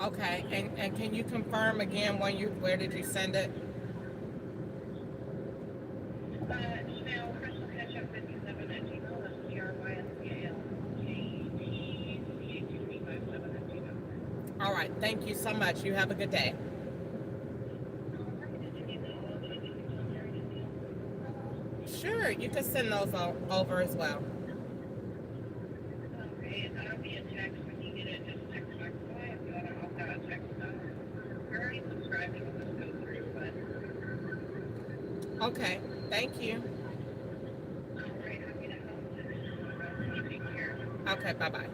Okay, and can you confirm again where did you send it? Email crystalketchup57 at gmail. That's CRYSTALKETCH57 at gmail. All right, thank you so much. You have a good day. Alright, did you need the location or anything? Sure, you can send those over as well. Okay, and that'll be a text when you get it. Just text back away if you want to opt out of text now. You're already subscribed to this go through, but Okay, thank you. alright, happy to help. You take care. Okay, bye bye.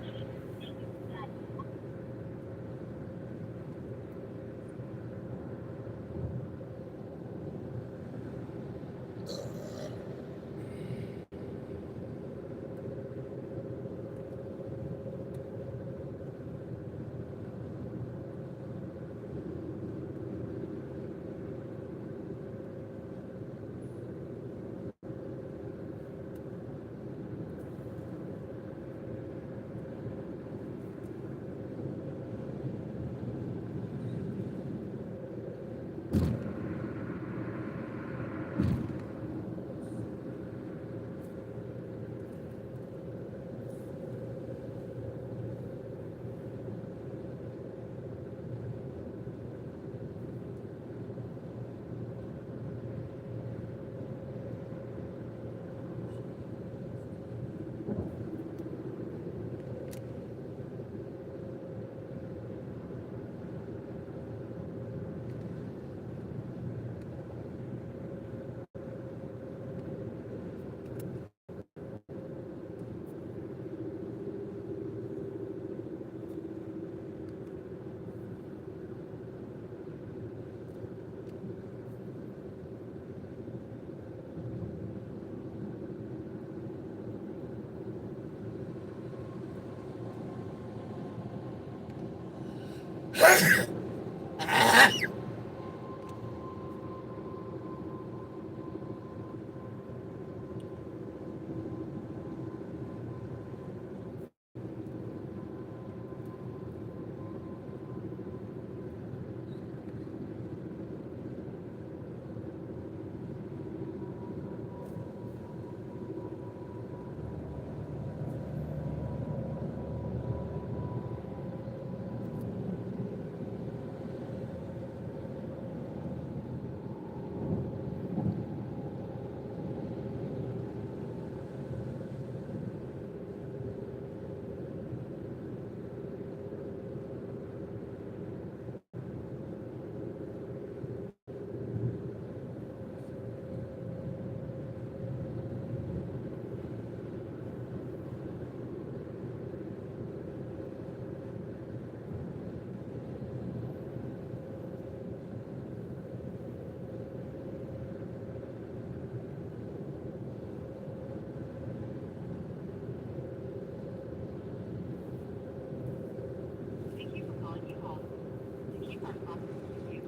Thank you for calling you home. To keep our conference with you,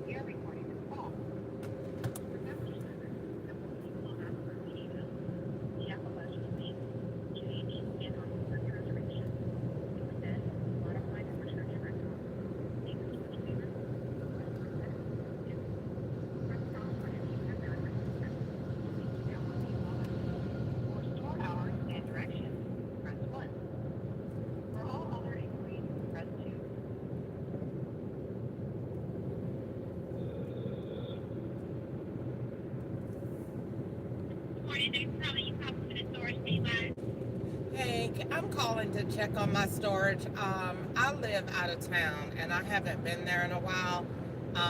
we are recording this call. For customer service, simple people ask for the email. Check a budget fee, change and or confirm your reservation, extend, modify the research record, make a switch payment, request for text, and press pound for any other request. To download the wallet. For store hours and directions, press 1. For all other inquiries, press 2. Morning, thanks for calling. You come to the storage line. Hey, I'm calling to check on my storage. I live out of town and I haven't been there in a while.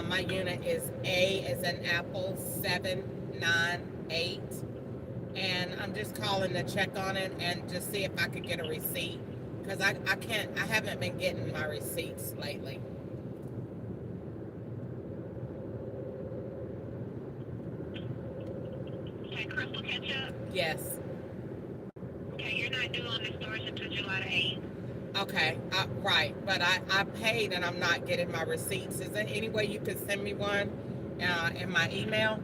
My unit is A as in Apple 798. And I'm just calling to check on it and just see if I could get a receipt. Because I haven't been getting my receipts lately. Okay, Crystal Ketchup. Yes. Okay, you're not due on the storage until July the 8th. Okay, right, but I paid and I'm not getting my receipts. Is there any way you could send me one in my email?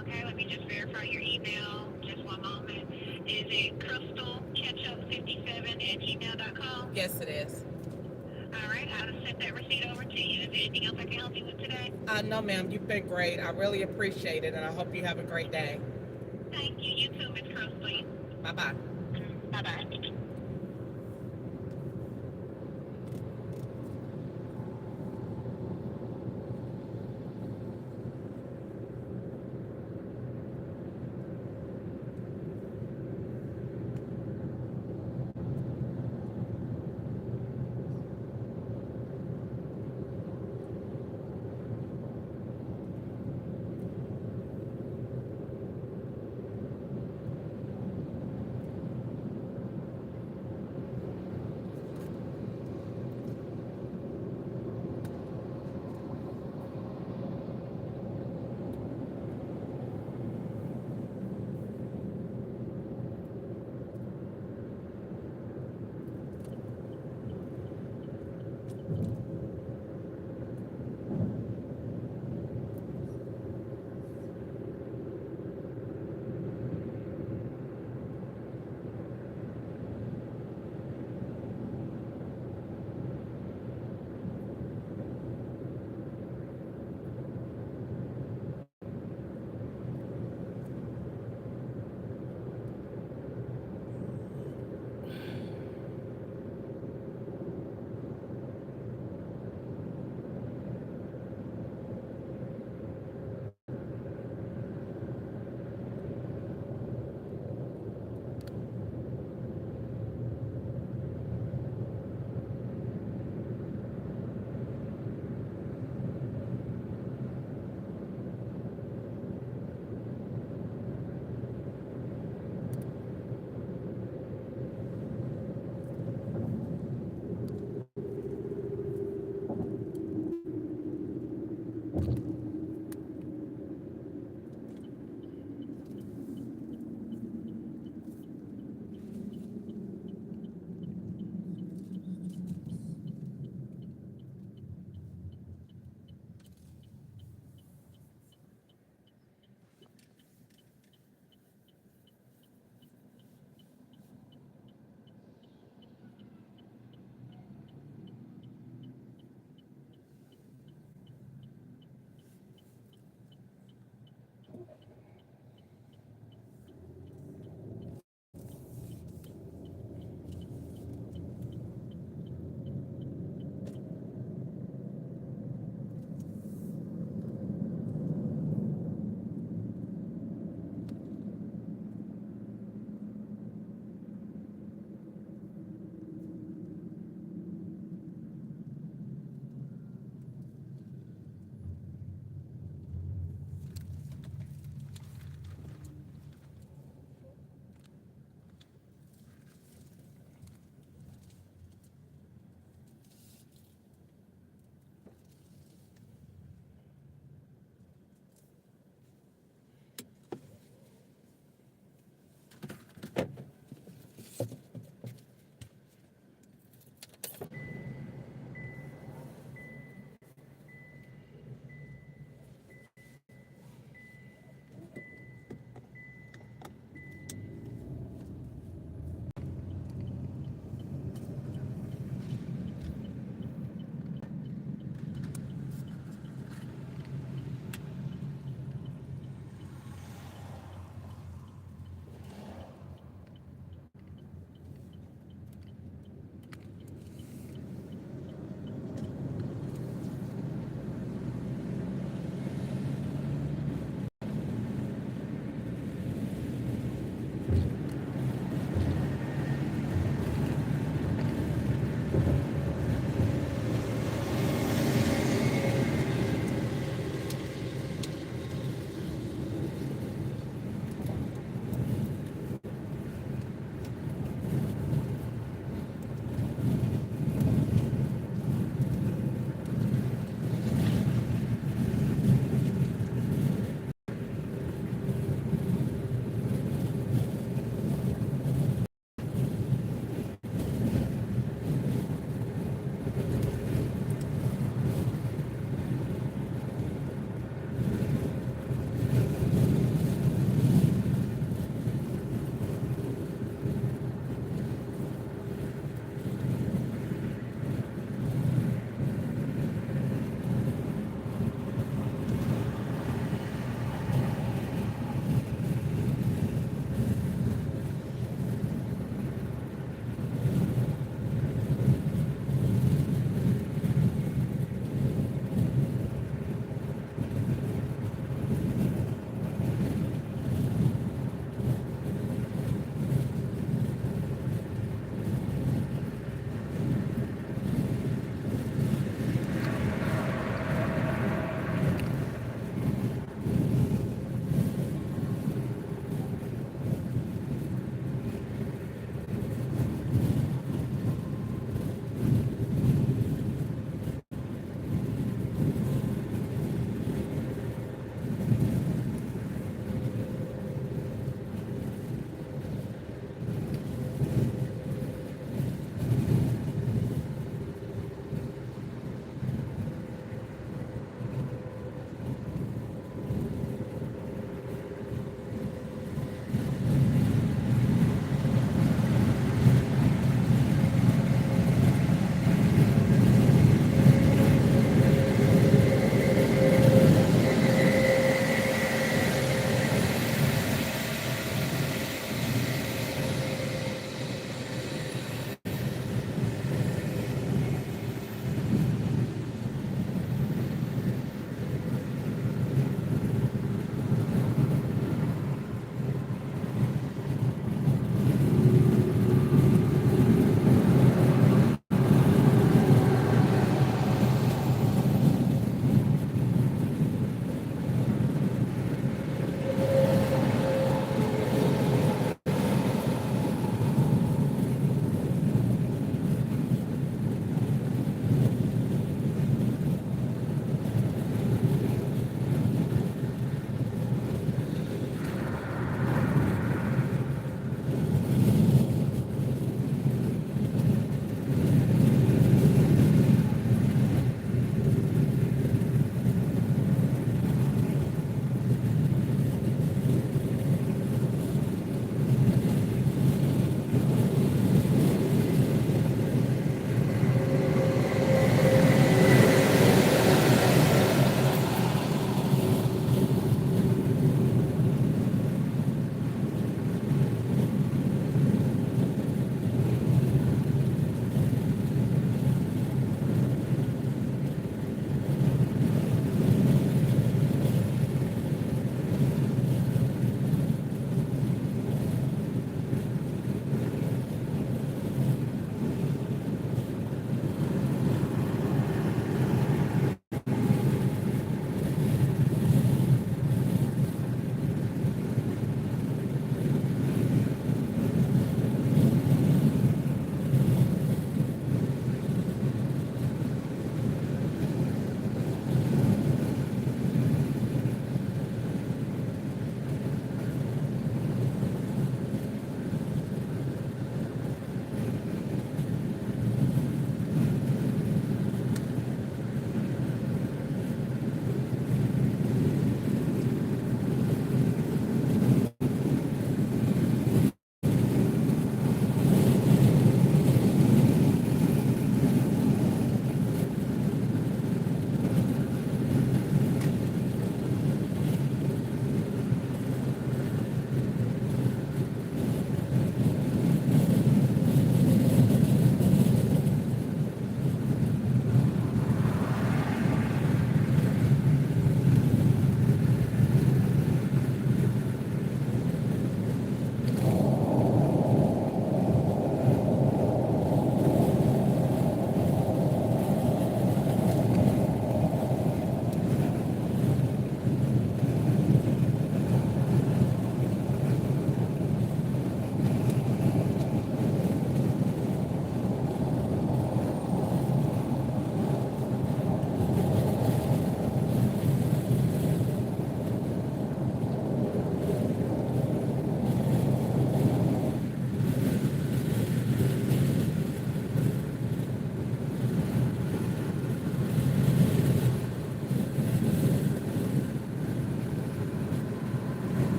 Okay, let me just verify your email. Just one moment. Is it crystalketchup57 at gmail.com? Yes, it is. All right, I'll get that receipt over to you. Is there anything else I can help you with today? No, ma'am, you've been great. I really appreciate it, and I hope you have a great day. Thank you. You too, Miss Crosby. Bye bye. Bye bye.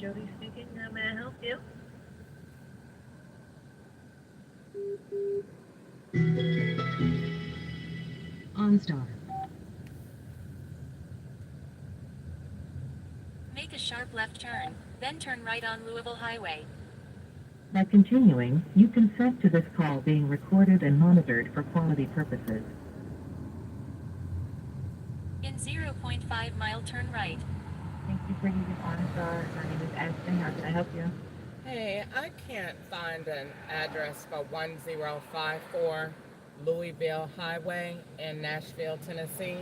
Jody speaking. How may I help you? OnStar. Make a sharp left turn, then turn right on Louisville Highway. By continuing, you consent to this call being recorded and monitored for quality purposes. In 0.5 mile turn right. Thank you for using OnStar. My name is Ashton. How can I help you? Hey, I can't find an address for 1054 Louisville Highway in Nashville, Tennessee.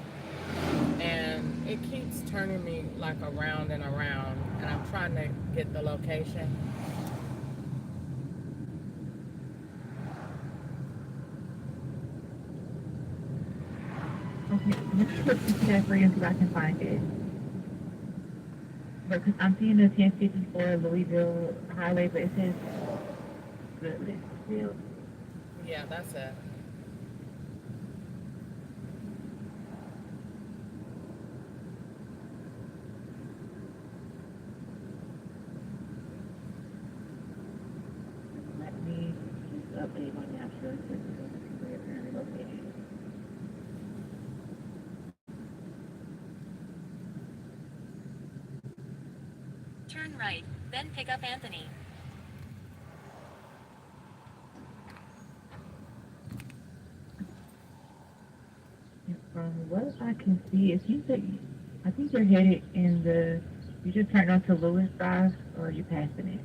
And it keeps turning me like around and around. And I'm trying to get the location. Okay, let me look into that for you and see if I can find it. Because I'm seeing the 1054 Louisville Highway, but it says Goodlettsville. Yeah, that's it. Let me just update my map real quick so I can see where it's currently located. Turn right, then pick up Anthony. And from what I can see, it seems that I think you're headed in the. You just turned onto Lewis Drive, or are you passing it?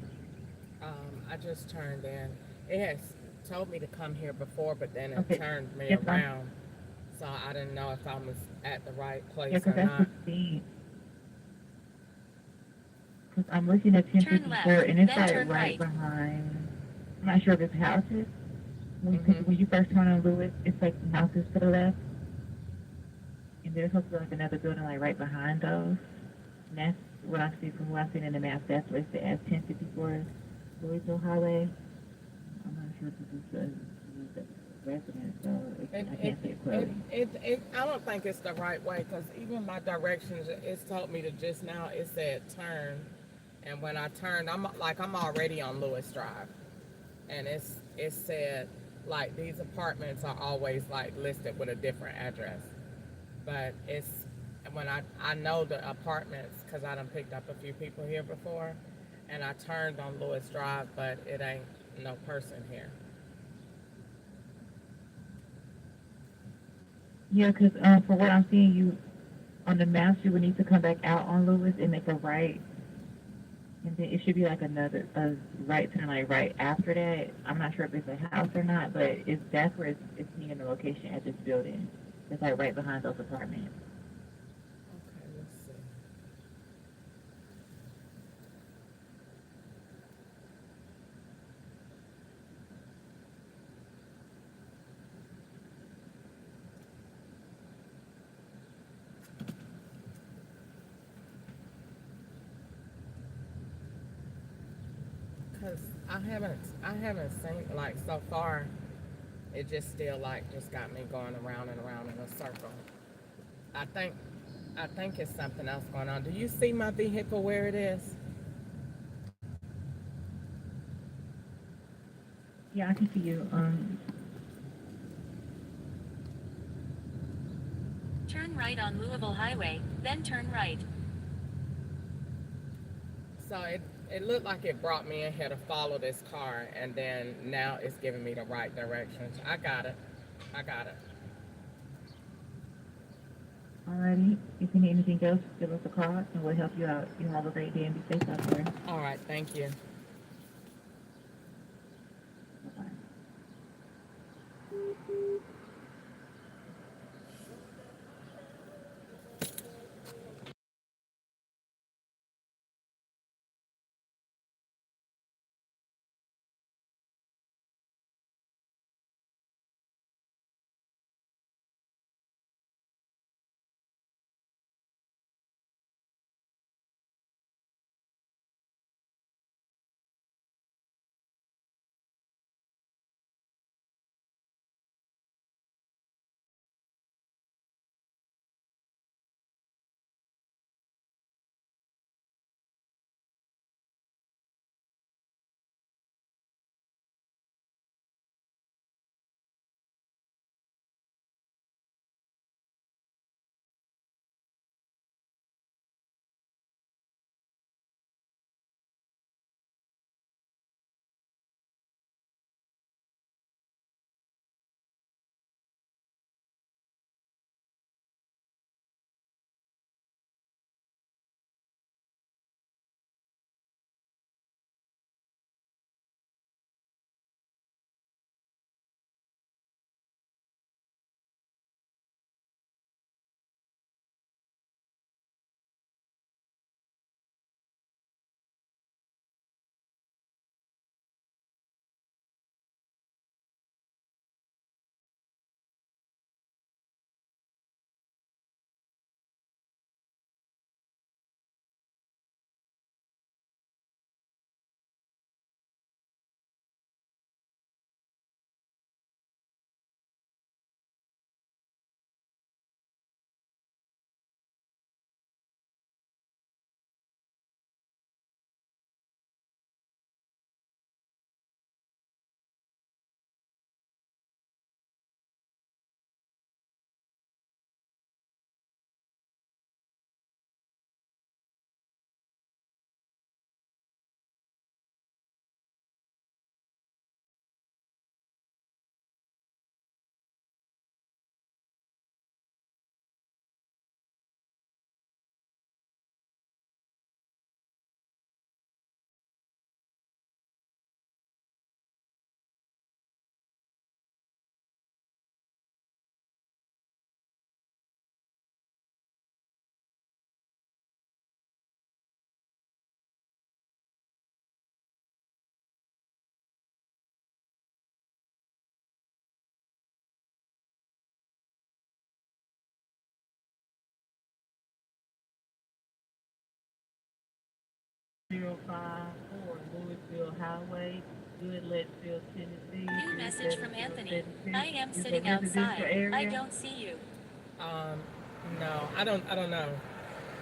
I just turned in. It has told me to come here before, but then it Okay. turned me Yes, I'm. around. So I didn't know if I was at the right Yeah, place because or that's the not. thing. Because I'm looking at Turn 1054, left, and it's then like turn right right. behind. I'm not sure if it's houses. Mm-hmm. When you first turn on Lewis, it's like some houses to the left, and there's also like another building like right behind those. And that's what I see from what I've seen in the map. That's listed as 1054 Louisville Highway. I'm not sure if this is the residence, so It, I it, can't say it it, clearly. I don't think it's the right way because even my directions, it's told me to just now, it said turn. And when I turned, I'm already on Lewis Drive. And it said, like, these apartments are always, like, listed with a different address. But it's, when I know the apartments because I done picked up a few people here before. And I turned on Lewis Drive, but it ain't no person here. Yeah, because for what I'm seeing, you on the maps, you would need to come back out on Lewis and make a right, and then it should be like another a right turn, like right after that. I'm not sure if it's a house or not, but it's that's where it's near the location at this building. It's like right behind those apartments. Okay, let's see. Cause I haven't seen like so far. It just still like just got me going around and around in a circle. I think I think it's something else going on. Do you see my vehicle where it is? Yeah, I can see you. Turn right on Louisville Highway, then turn right. So it looked like it brought me in here to follow this car, and then now it's giving me the right directions. I got it. I got it. Alrighty. If you need anything else, give us a call and we'll help you out. You have a great day and be safe out there. All right. Thank you. Bye bye. 054 Louisville Highway, Goodlettsville, Tennessee. New message from Anthony. I am Is it sitting residential outside. I area? don't see you. Um, no, I don't know.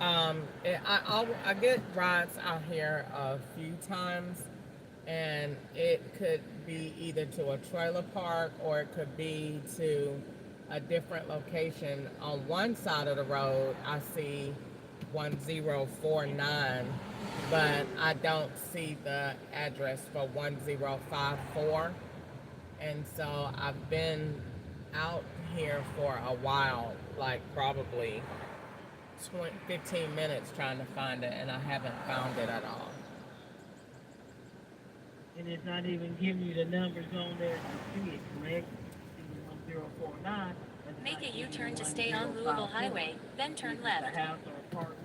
I get rides out here a few times, and it could be either to a trailer park or it could be to a different location. On one side of the road, I see 1049, but I don't see the address for 1054. And so I've been out here for a while, like probably 15 minutes trying to find it, and I haven't found it at all. And it's not even giving you the numbers on there to see it, correct? See 1049. but it's Make not a giving you U-turn to stay on Louisville 1054. Highway, then turn Is it left. a house or apartment?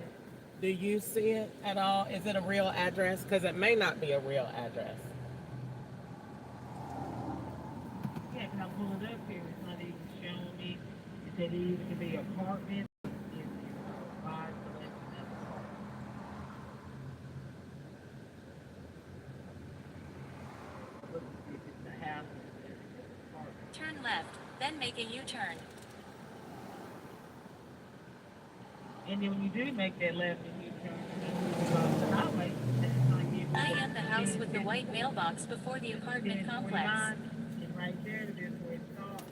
Do you see it at all? Is it a real address? Because it may not be a real address. Yeah, can I pull it up here? It's not even showing me. It said it either could be apartment. Five selection of apartment. Look to see if it's a house or if it's an apartment. Turn left, then make a U-turn. And then when you do make that left and you turn across the highway, that's going to give you I am the house with the white mailbox before the apartment complex. And right there, there's where it starts.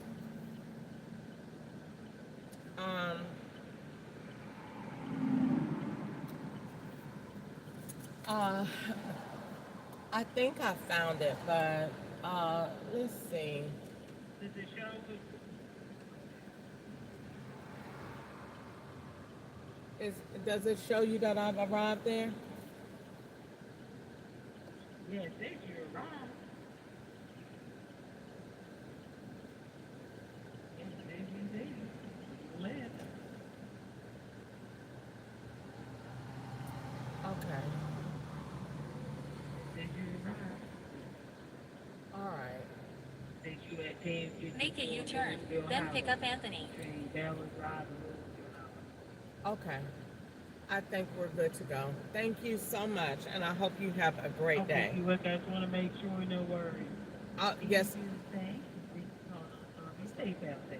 Um, uh, I think I found it, but let's see. Does it show? Does it show you that I've arrived there? Yeah, it says you arrived. Yeah, it says you there. You left. Okay. It says you arrived. All right. It says you at 10:54 Make a U-turn, Louisville then Highway. pick up Anthony. Between Dallas Drive and Louisville Highway. Okay. I think we're good to go. Thank you so much, and I hope you have a great day. Okay, you look, I just want to make sure, no worries. Yes. Be safe out there.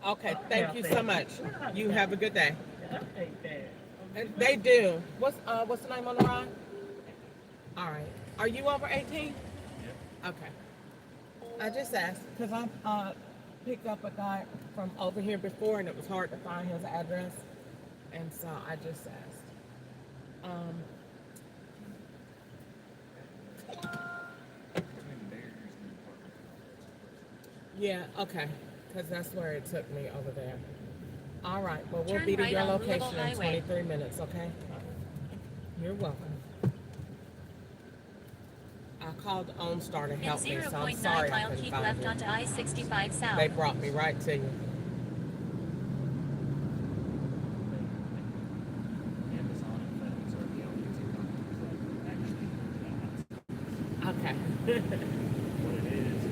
Okay. Thank you so much. You have a good day. I'll take that. And they do. What's the name on the ride? All right. Are you over 18? Yeah. Okay. I just asked because I picked up a guy from over here before, and it was hard to find his address, and so I just asked. Yeah. Okay. Because that's where it took me over there. All right. Well, we'll Turn be to right your on Louisville location in Highway. 23 minutes. Okay. You're welcome. I called OnStar to In help me, so I'm 0.9 sorry I mile, couldn't keep find left you. onto I-65 South. They brought me right to you. Amazon and FedEx are the only two companies that actually Okay. what it is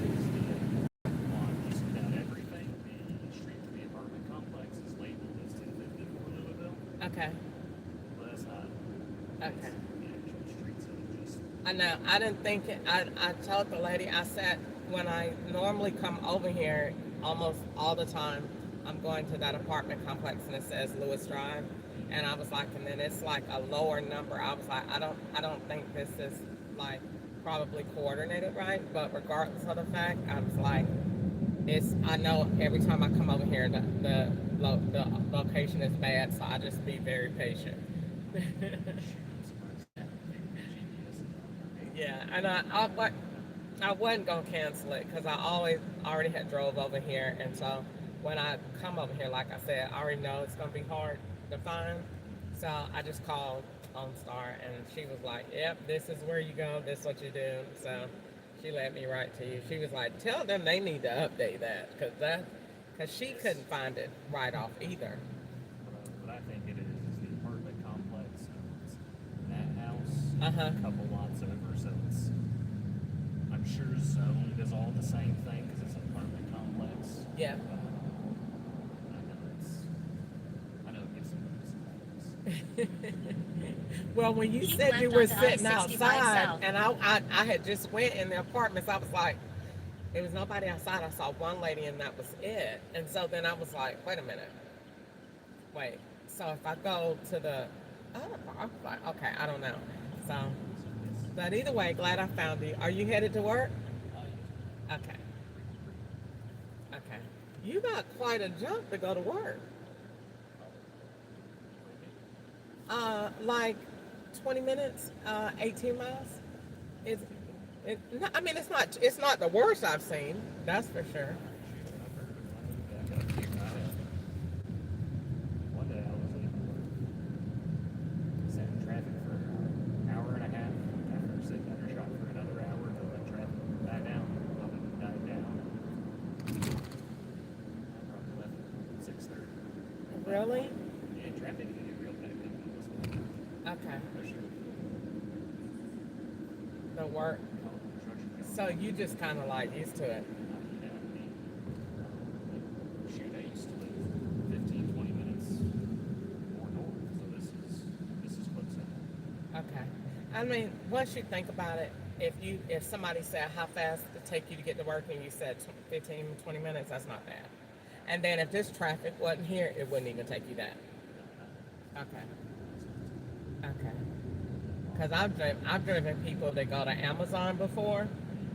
on just about everything. The street to the apartment complex is labeled as 254 Louisville, Okay. but that's not Okay. the actual street, so it just I know. I didn't think it. I told the lady, I said, when I normally come over here almost all the time, I'm going to that apartment complex and it says Lewis Drive. And I was like, and then it's like a lower number. I was like, I don't think this is like probably coordinated right. But regardless of the fact, I was like, I know every time I come over here, the location is bad. So I just be very patient. Yeah, and I wasn't gonna cancel it because I already had drove over here, and so when I come over here, like I said, I already know it's gonna be hard to find. So I just called OnStar, and she was like, "Yep, this is where you go. This is what you do." So she led me right to you. She was like, "Tell them they need to update that because she couldn't find it right off either." what I think it is the apartment complex owns that house Uh-huh. a couple lots over, so it's I'm sure zoned is all the same thing because it's an apartment complex. Yeah. I know it gives some things. Well, when you Keep said you left were onto sitting I-65 outside, south. and I had just went in the apartments, I was like, there was nobody outside. I saw one lady, and that was it. And so then I was like, wait a minute, wait. So if I go to the other part, I was like, okay, I don't know. So, but either way, glad I found you. Are you headed to work? Okay, okay. You got quite a jump to go to work. Like 20 minutes, 18 miles. It's, no, I mean, it's not the worst I've seen. That's for sure. One day I was late for work. Sat in traffic for an hour and a half after sitting under shot for another hour to let traffic die down. While it died down. I probably left at 6:30. Really? Yeah, traffic can get real bad this way. Okay. Especially with The work. all the construction going So you just kind of like used to it. on. Yeah, I mean, shoot, I used to live 15, 20 minutes more north, so this is close enough. Okay. I mean, once you think about it, if somebody said how fast it take you to get to work and you said 15, 20 minutes, that's not bad. And then if this traffic wasn't here, it wouldn't even take you that. Okay. Okay. Because I've driven people that go to Amazon before.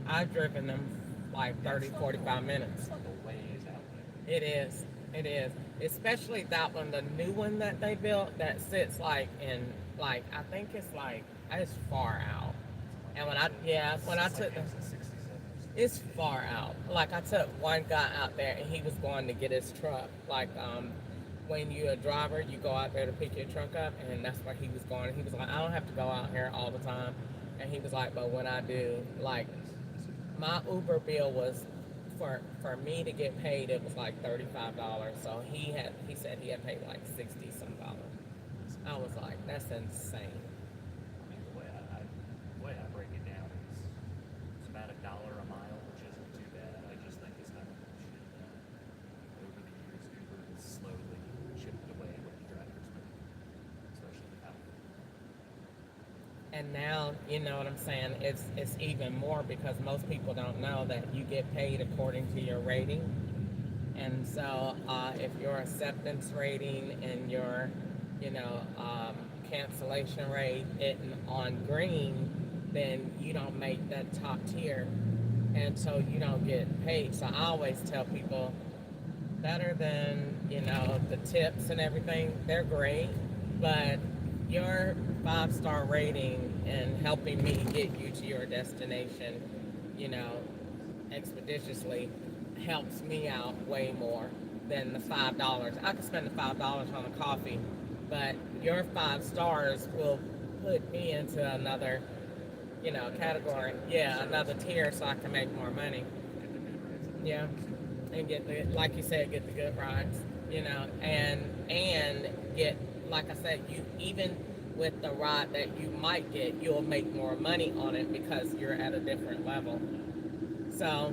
I've driven them like 30, 45 minutes. It's like a ways out there. It is. It is. Especially that one, the new one that they built that sits like in, like, I think it's far out. And when I took the, it's far out. Like I took one guy out there and he was going to get his truck. Like, when you're a driver, you go out there to pick your truck up, and that's where he was going. He was like, I don't have to go out here all the time. And he was like, but when I do, like, my Uber bill was for me to get paid, it was like $35. So he said he had paid like 60 some dollars. I was like, that's insane. I mean, the way I break it down is it's about $1 a mile, which isn't too bad. I just think it's how much over the years Uber has slowly chipped away what the drivers make, especially out. And now, you know what I'm saying, it's even more because most people don't know that you get paid according to your rating. And so if your acceptance rating and your, cancellation rate isn't on green, then you don't make that top tier. And so you don't get paid. So I always tell people, better than, the tips and everything, they're great, but your 5-star rating and helping me get you to your destination, expeditiously helps me out way more than the $5. I could spend the $5 on a coffee, but your 5 stars will put me into another, category. Yeah, another tier so I can make more money. Yeah. And get like you said, get the good rides, and get, like I said, you even with the ride that you might get, you'll make more money on it because you're at a different level. So,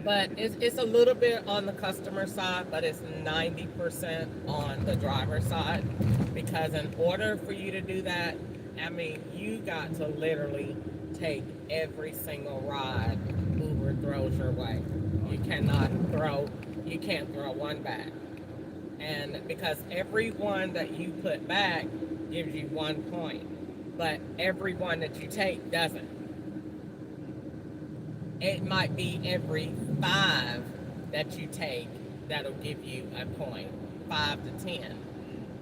but it's a little bit on the customer side, but it's 90% on the driver side, because in order for you to do that, I mean, you got to literally take every single ride Uber throws your way. You can't throw one back. And because every one that you put back gives you 1 point, but every one that you take doesn't. It might be every 5 that you take that'll give you a point, 5 to 10.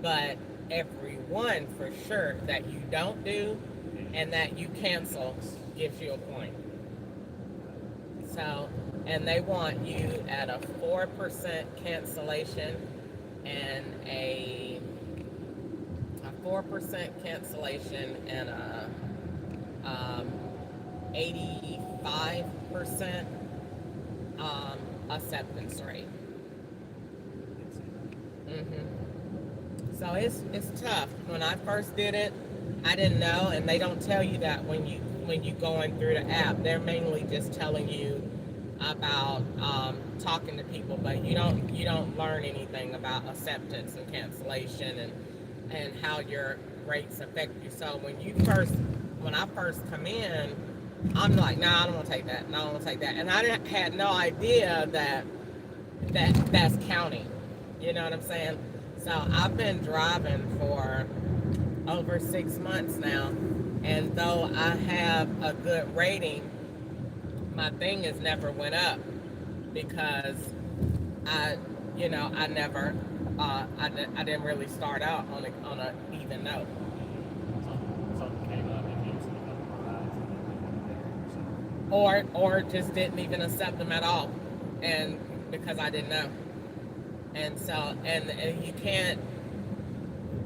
But every one for sure that you don't do and that you cancel gives you a point. So, and they want you at a 4% cancellation and a 4% cancellation and a 85% acceptance rate. So it's tough. When I first did it, I didn't know, and they don't tell you that when you going through the app. They're mainly just telling you about talking to people, but you don't learn anything about acceptance and cancellation and how your rates affect you. So when I first come in, I'm like, no, I don't want to take that. No, I don't want to take that. And had no idea that's counting. You know what I'm saying? So I've been driving for over 6 months now, and though I have a good rating, my thing has never went up because I, I never, I didn't really start out on a even note. Something came up and canceled a couple of rides and then there. Or just didn't even accept them at all, and because I didn't know. And so, and you can't,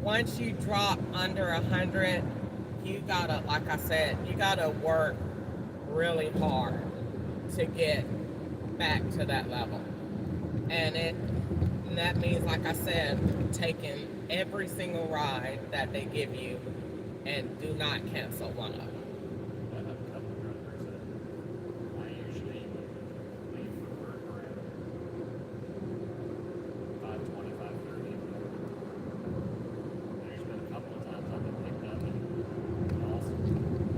once you drop under 100, you gotta, like I said, you gotta work really hard to get back to that level. And that means, like I said, taking every single ride that they give you and do not cancel one of them. I have a couple of drivers that I usually leave for work around 5:20, 5:30. There's been a couple of times I've been picked up and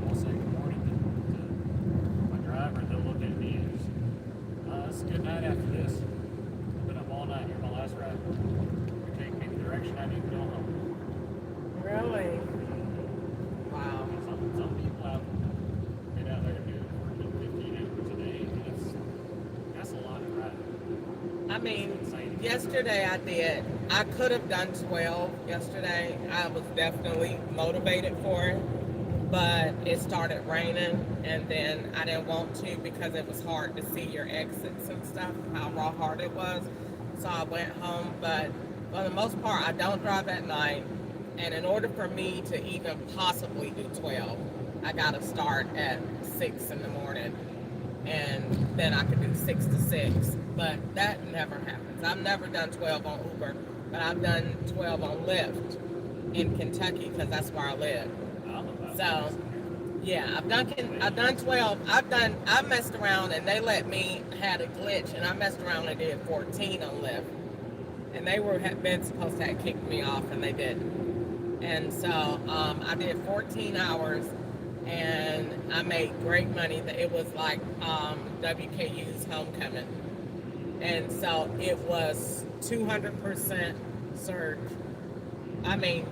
I'll say good morning to my driver, and they'll look at me and just, it's a good night after this. I've been up all night. You're my last ride. You take me the direction I need to go home. Really? Wow. Some people have been out there doing 14, 15 hours a day, and that's a lot of riding. I mean, yesterday I did. I could have done 12 yesterday. I was definitely motivated for it, but it started raining, and then I didn't want to because it was hard to see your exits and stuff, how hard it was. So I went home, but for the most part, I don't drive at night. And in order for me to even possibly do 12, I got to start at 6 in the morning, and then I could do 6 to 6. But that never happens. I've never done 12 on Uber, but I've done 12 on Lyft in Kentucky because that's where I live. So, yeah, I've done 12. I messed around and they let me, had a glitch, and I messed around and did 14 on Lyft. And they had been supposed to have kicked me off, and they didn't. And so I did 14 hours, and I made great money. It was like WKU's homecoming. And so it was 200% surge. I mean,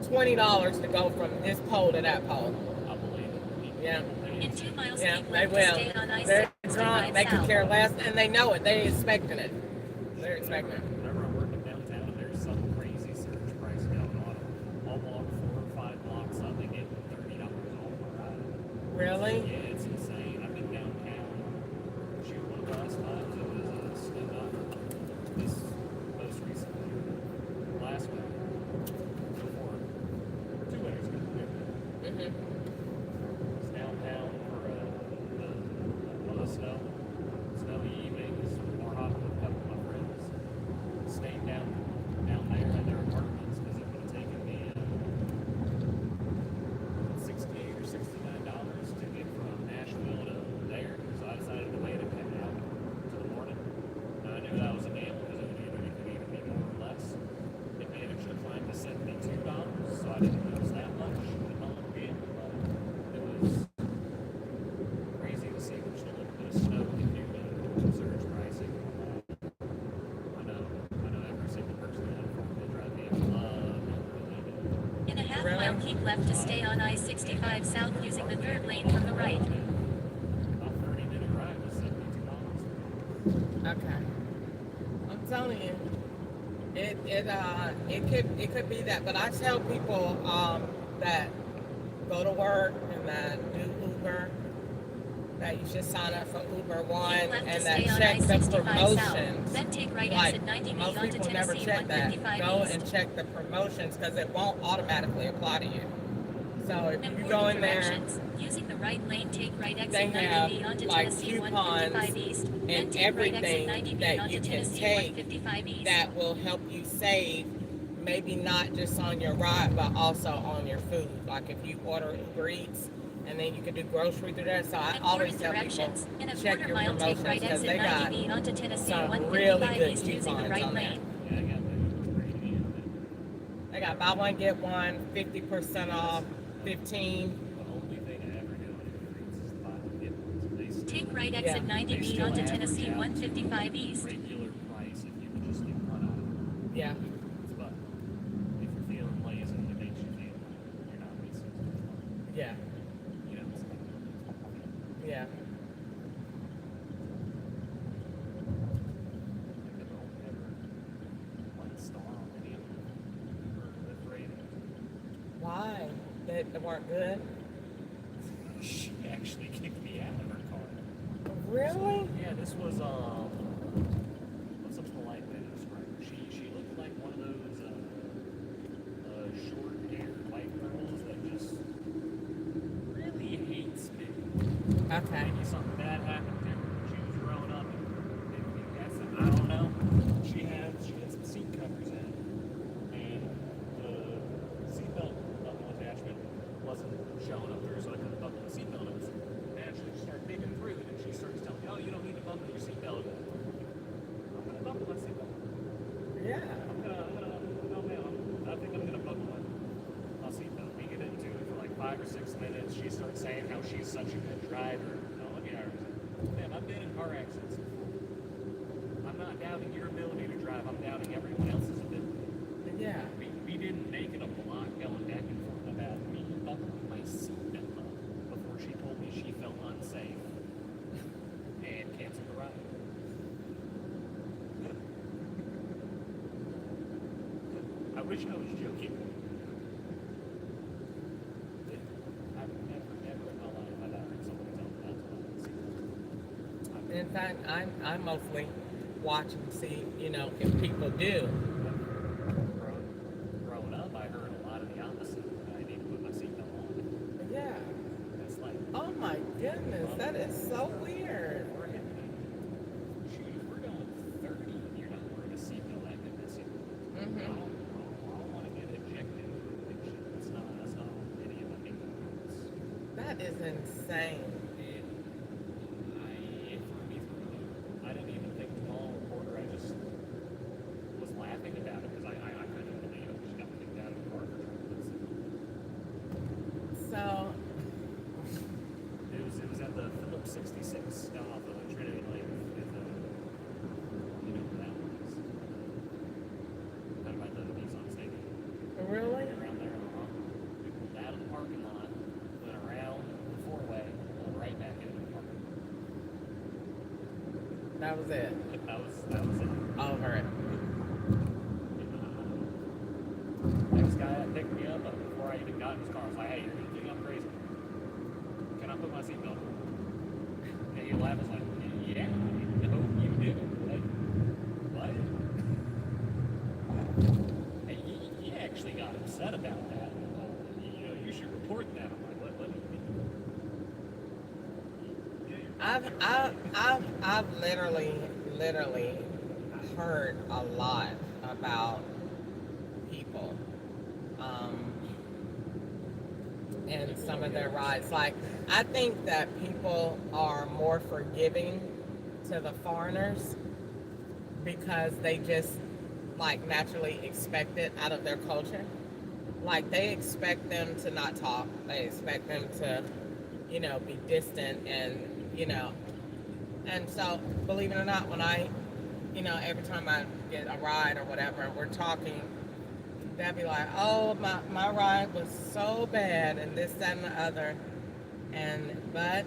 $20 to go from this pole to that pole. I believe it. Yeah. In 2 miles, Yeah, keep they left to will. stay on They're I-65 drunk. They can south. care less, and they know it. They're expecting it. They're expecting it. Whenever I'm working downtown and there's some crazy surge price going on, I'll walk 4 or 5 blocks up and get $30 off my ride. Really? Yeah, it's insane. I've been downtown. Shoot, one of the last times it was snow up. This most recently, last week, before 2 weeks ago. Mm-hmm. It's downtown for the snowy evenings, more hot with a couple of my friends. Stayed down there in their apartments because it would have taken me $68 or $69 to get from Nashville to there. So I decided to wait and head out to the morning. Now, I knew that was a gamble because it could either be more or less. It managed to climb to $72, so I didn't lose that much in my little gamble, but it was crazy to see what a little bit of snow can do to surge pricing. I know every single person that will drive me love it. In a half Really? mile, keep left to stay on I-65 south using the third lane from the right. About 30-minute ride was $72. Okay. I'm telling you, it could be that. But I tell people that go to work and that do Uber, that you should sign up for Uber One Keep left to and that stay on check the I-65 south. promotions. Then take right Like, exit 90B most onto people never Tennessee check that. 155 Go east. and check the promotions because it won't automatically apply to you. So if you Important go in there, directions. Using the right lane, take right they exit have 90B onto like Tennessee coupons 155 east. Then and take right exit everything 90B that onto you can Tennessee take 155 east. that will help you save, maybe not just on your ride, but also on your food. Like if you order Uber Eats, and then you can do grocery through there. So I always Important tell directions. people, In a check quarter your mile, take promotions right because exit they got 90B onto Tennessee some 155 really good east using the coupons right on there. lane. Yeah, I got the great hand. They got buy one, get one, 50% off, 15. The only thing I ever do on Uber Eats is buy one get one. They still, Take right Yeah. exit they 90B still onto average Tennessee out 155 to East. regular price if you would just get one item. Yeah. But if you're feeling lazy, it makes you feel like you're not wasting money. Yeah. You know, it's like, Yeah. I don't ever 1 star on any of them Uber Lyft ratings. Why? They weren't good? She actually kicked me out of her car. Really? Yeah, this was what's a polite way to describe her? She looked like one of those short-haired white girls that just really hates me. Okay. Maybe something bad happened to her when she was growing up. And maybe that's it. I don't know. She had some seat covers in, and the seatbelt buckle attachment wasn't showing up through, so I couldn't buckle the seatbelt. It was naturally just started digging through it, and she starts telling me, "Oh, you don't need to buckle your seatbelt." I'm gonna buckle my seatbelt. Yeah. No, man, I think I'm gonna buckle my seatbelt. We get into it for like 5 or 6 minutes. She starts saying how she's such a good driver. No, let me ask you, man, I've been in car accidents before. I'm not doubting your ability to drive. I'm doubting everyone else's ability. Yeah. We didn't make it a block going back and forth about me buckling my seatbelt up before she told me she felt unsafe and canceled the ride. I wish I was joking. I've never in my life have I heard somebody tell me not to buckle the seatbelt. In fact, I mostly watch and see, if people do. Growing up, I heard a lot of the opposite. I need to put my seatbelt on. Yeah. It's like, Oh my goodness, that is so weird. we're hitting, shoot, if we're going 30 and you're not wearing a seatbelt, that could miss you. I Mm-hmm. don't want to get ejected for big shit. That's not any of my big points. That is insane. It threw me through the loop. I didn't even think to call a reporter. I just was laughing about it because I couldn't believe it. She got kicked out of the car for trying to listen. So, It was at the Phillips 66 down off of Trinity Lake. You know where that one is. Talking about the Nissan Stadium. really? Around there. We pulled out of the parking lot, went around the four-way, and right back into the parking lot. That was it. That was it. Over it. Next guy that picked me up before I even got in his car, I was like, "Hey, you're gonna think I'm crazy. Can I put my seatbelt on?" And he laughed. I was like, "Yeah, no, you do." Like, what? And he actually got upset about that. You should report that. I'm like, what do you mean? I've literally heard a lot about people and some of their rides. Like, I think that people are more forgiving to the foreigners because they just like naturally expect it out of their culture. Like, they expect them to not talk. They expect them to, be distant and so, believe it or not, when I, every time I get a ride or whatever, and we're talking, they'll be like, "Oh, my ride was so bad," and this, that, and the other. But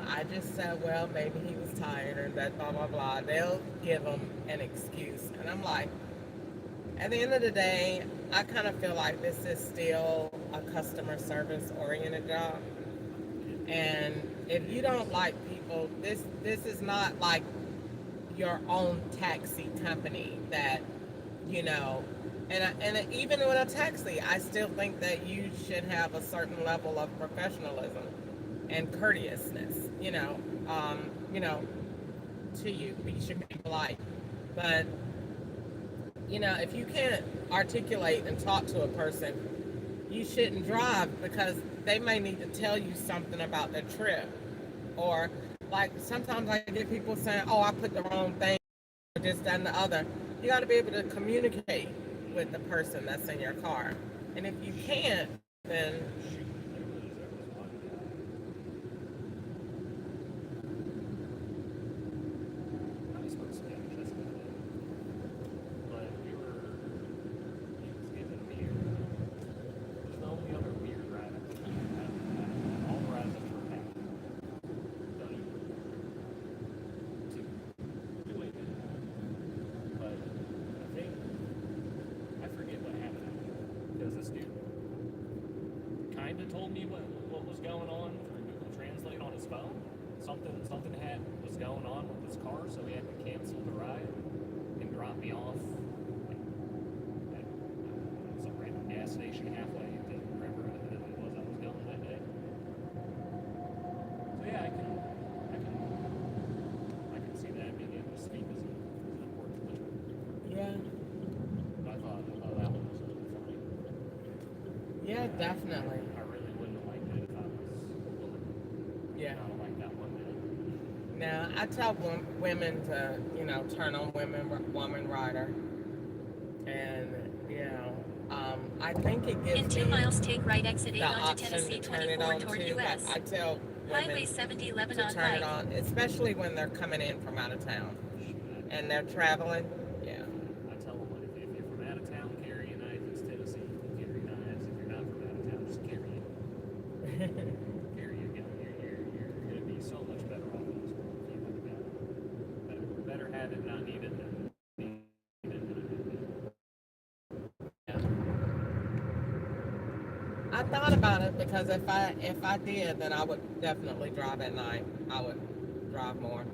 I just said, well, maybe he was tired or that, blah, blah, blah. They'll give them an excuse. And I'm like, at the end of the day, I kind of feel like this is still a customer service oriented job. And if you don't like people, this is not like your own taxi company that, and even with a taxi, I still think that you should have a certain level of professionalism and courteousness, to you. You should be polite. But, if you can't articulate and talk to a person, you shouldn't drive because they may need to tell you something about their trip. Or, like, sometimes I get people saying, "Oh, I put the wrong thing," or this, that, and the other. You got to be able to communicate. with the person that's in your car. And if you can't, then Shoot, there was one guy. I was supposed to catch this guy, but he was giving me. There's the only other weird ride I've taken. All the rides I've ever had. Don't even to do it. But I forget what happened because this dude kind of told me what was going on through Google Translate on his phone. Something was going on with his car, so he had to cancel the ride and drop me off at some random gas station halfway to wherever it was I was going that day. So yeah, I can see that being able to speak as an important thing. yeah, But I thought that one was funny. yeah, definitely. I really wouldn't have liked it if I was a woman. Yeah. I don't like that one bit. Now, I tell women to, turn on woman rider. And, I think it gives In 2 me miles, take right exit 8 the onto option Tennessee to turn it 24 on toward too. But US. I tell Highway women 70 11 to on turn it Pike. on, especially when they're coming in from out of town and they're traveling. Yeah. I tell them, if you're from out of town, carry a knife. It's Tennessee. Carry knives. If you're not from out of town, just carry it. Carry a gun. You're going to be so much better off in this world if you have a gun. Better have it, not need it, than need it, not have it. Yeah. I thought about it because if I did, then I would definitely drive at night. I would drive more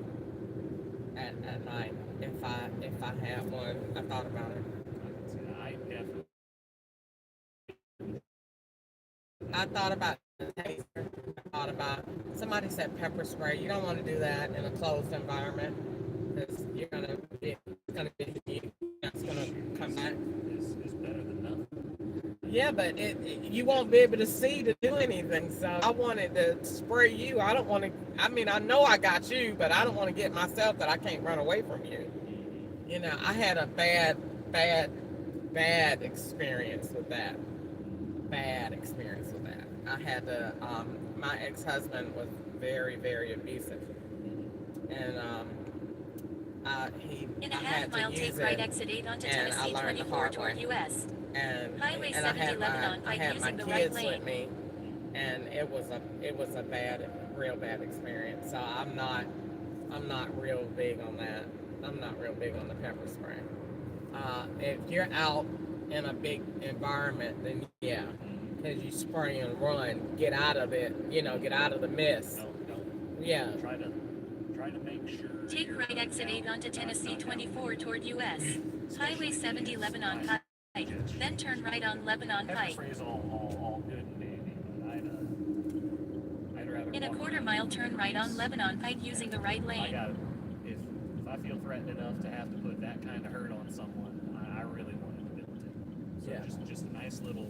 at night if I had one. I thought about it. I can see that. I definitely. I thought about taser. I thought about somebody said pepper spray. You don't want to do that in a closed environment because you're gonna be you. That's gonna come back. Is better than nothing. Yeah, but you won't be able to see to do anything. So I wanted to spray you. I don't want to. I mean, I know I got you, but I don't want to get myself that I can't run away from you. I had a bad experience with that. Bad experience with that. I had to. My ex-husband was very, very abusive, and In I a half had to mile, use take it, right exit 8 onto and I Tennessee learned the 24 hard toward way. US. And Highway and I had 7011 on I Pike had my using the right kids lane. with me, and it was a real bad experience. So I'm not real big on that. I'm not real big on the pepper spray. If you're out in a big environment, then yeah, because you spray and run, get out of it. Get out of the mist. Don't Yeah. try to make sure. Take you're right exit 8 down, onto not Tennessee down. 24 toward US. Especially Highway if 70 it's 11 on like- Pike. Then turn right on Lebanon Pepper Pike. spray is all good and dandy, but I'd rather. In a walk quarter around mile, with turn right on Lebanon Pike using the right I lane. got if I feel threatened enough to have to put that kind of hurt on someone, I really wanted to build it. So Yeah. just a nice little.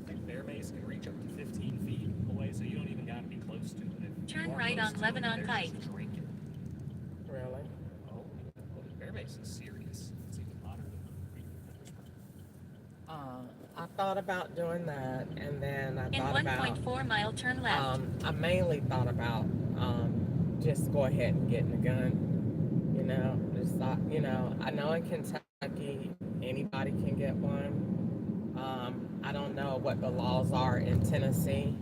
I think bear mace can reach up to 15 feet away, so you don't even got to be close to it. If you Turn are right close on to it, Lebanon they're Pike. just drinking. Really? Oh, bear mace is serious. It's even hotter than pepper spray. I thought about doing that, and then I In thought about 1.4 mile, turn left. I mainly thought about just go ahead and getting a gun. Just thought, I know in Kentucky anybody can get one. I don't know what the laws are in Tennessee,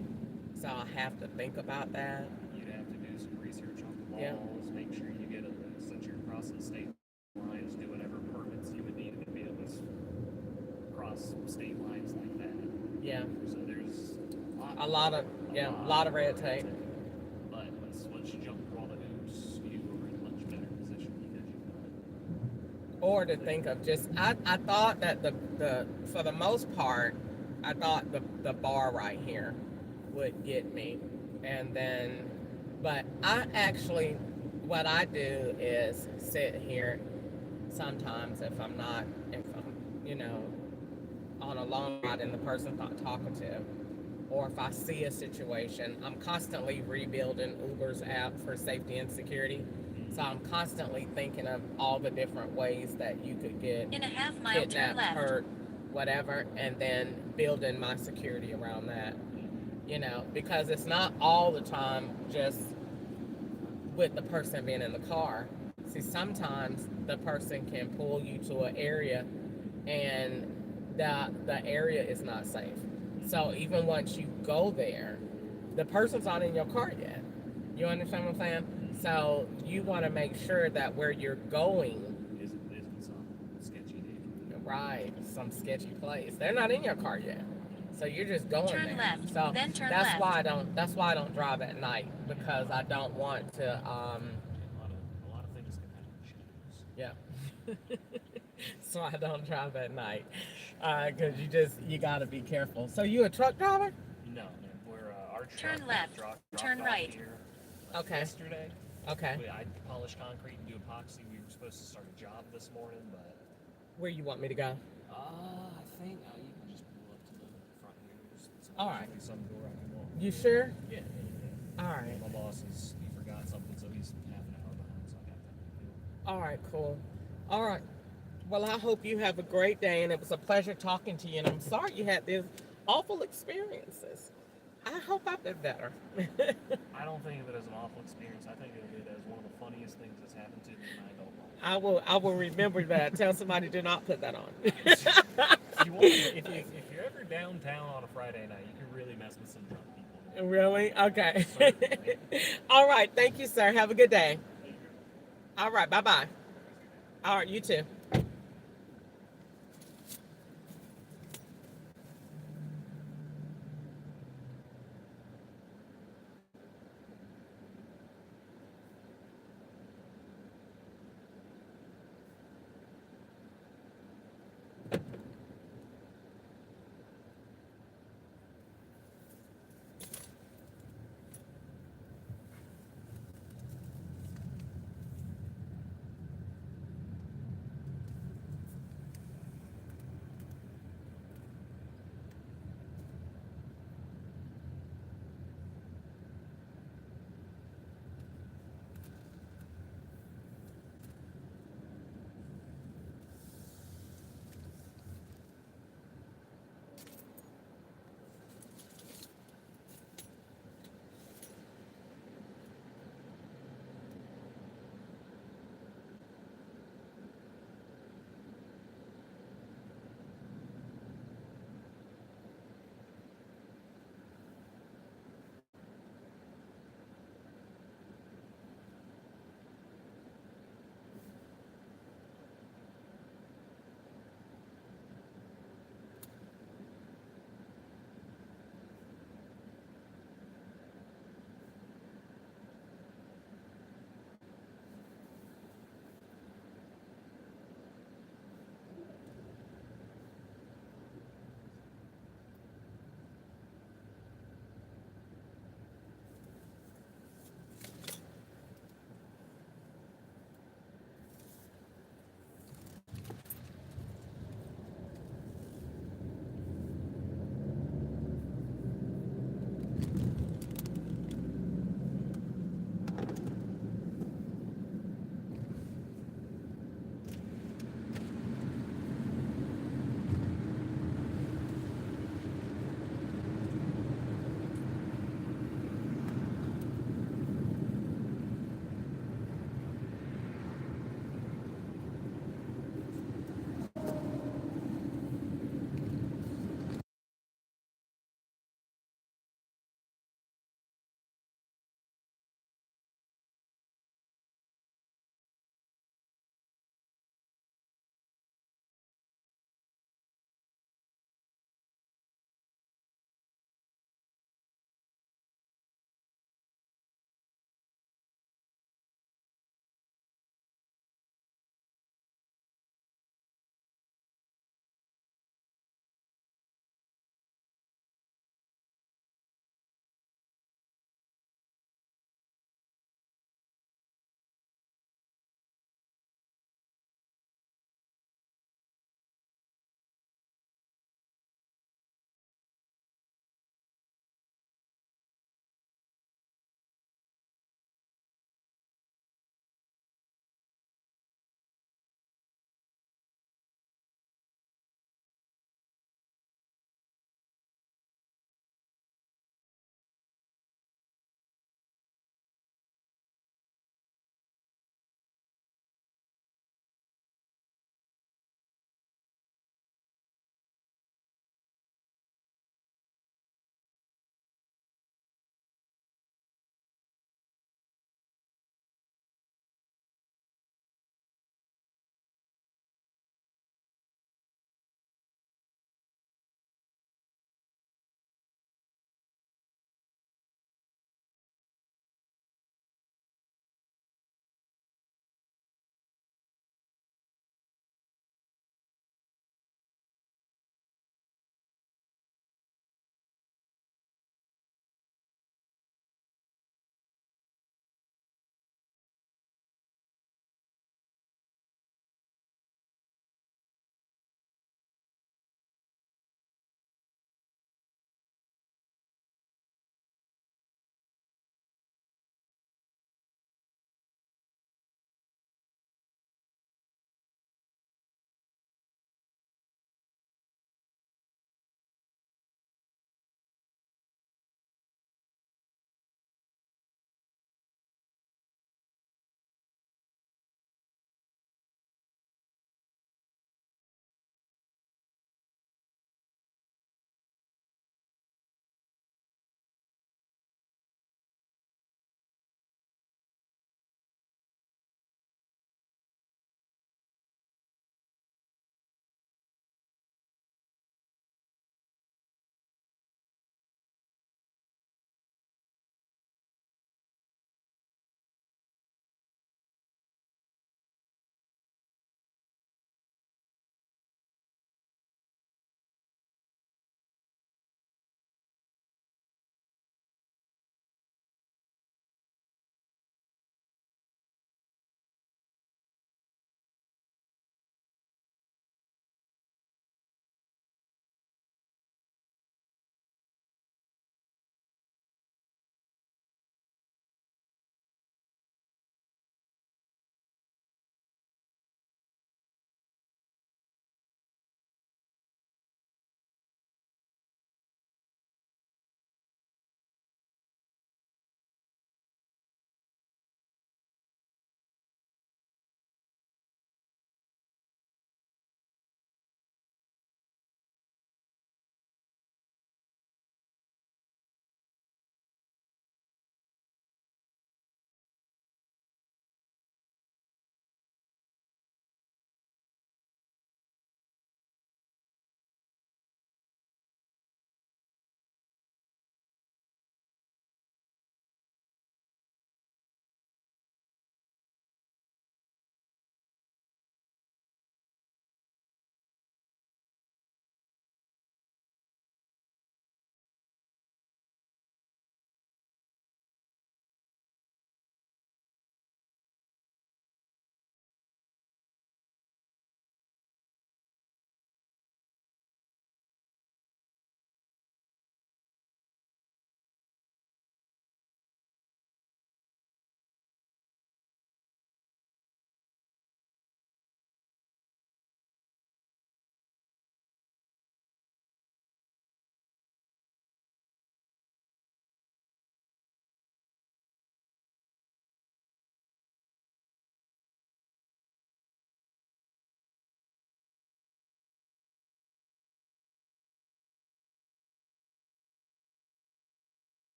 so I have to think about that. You'd have to do some research on the Yeah. laws, make sure you get since you're crossing state lines, do whatever permits you would need to be able to cross state lines like that. Yeah, So there's a lot of red tape. But once you jump through all the hoops, you are in a much better position because you've Or to think of just, I thought that the for the most part, I thought the bar right here would get me, and then, but I actually, what I do is sit here sometimes if I'm, on a long ride and the person's not talkative, or if I see a situation. I'm constantly rebuilding Uber's app for safety and security, So I'm constantly thinking of all the different ways that you could get In a half mile, turn kidnapped, left. hurt, whatever, and then building my security around that. Because it's not all the time just with the person being in the car. See, sometimes the person can pull you to an area and the area is not safe. So even once you go there, the person's not in your car yet. You understand what I'm saying? So you want to make sure that where you're going, Isn't some sketchy neighborhood. right, some sketchy place. They're not in your car yet. So you're just going Turn there. left, So then turn that's left. that's why I don't drive at night, because I don't want to A lot of things can happen in shadows. yeah. So I don't drive at night. Cuz you got to be careful. So you a truck driver? No, man, we're our truck Turn left, dropped turn off right. here Okay. yesterday. Okay. I polish concrete and do epoxy. We were supposed to start a job this morning, but Where you want me to go? I think you can just pull up to the front here. All right. There's some door I can walk. You sure? Yeah. All right. My boss he forgot something, so he's half an hour behind, so I got time to do it. All right, cool. All right. Well, I hope you have a great day, and it was a pleasure talking to you. And I'm sorry you had these awful experiences. I hope I've been better. I don't think of it as an awful experience. I think of it as one of the funniest things that's happened to me in my adult life. I will remember that. Tell somebody to not put that on. If you're ever downtown on a Friday night, you can really mess with some drunk people. Really? Okay. Certainly. All right. Thank you, sir. Have a good day. All right. Bye-bye. All right. You too.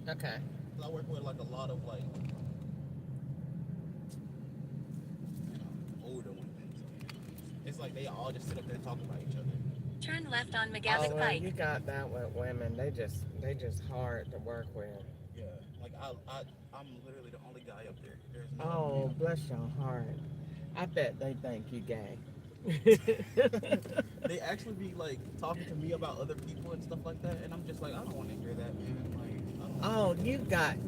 Okay. 'Cause I work with like a lot of like, older women. So, it's like they all just sit up there and talk about each other. Turn left on Oh McGavick well, you Pike. got that with women. They just hard to work with. Yeah, like I'm literally the only guy up there. There's no Oh, female. bless your heart. I bet they think you gay. They actually be like talking to me about other people and stuff like that, and I'm just like, I don't want to hear that, man. Like, I don't Oh, wanna hear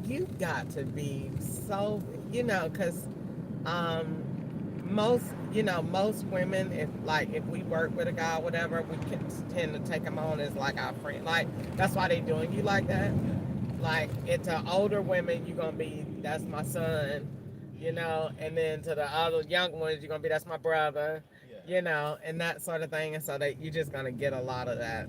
you got to be so, because um most women, if we work with a guy or whatever, we can tend to take him on as like our friend. Like that's why they doing you like that. Like to older women, you're gonna be that's my son, and then to the other young ones, you're gonna be that's my brother, Yeah. and that sort of thing. And so that you're just gonna get a lot of that.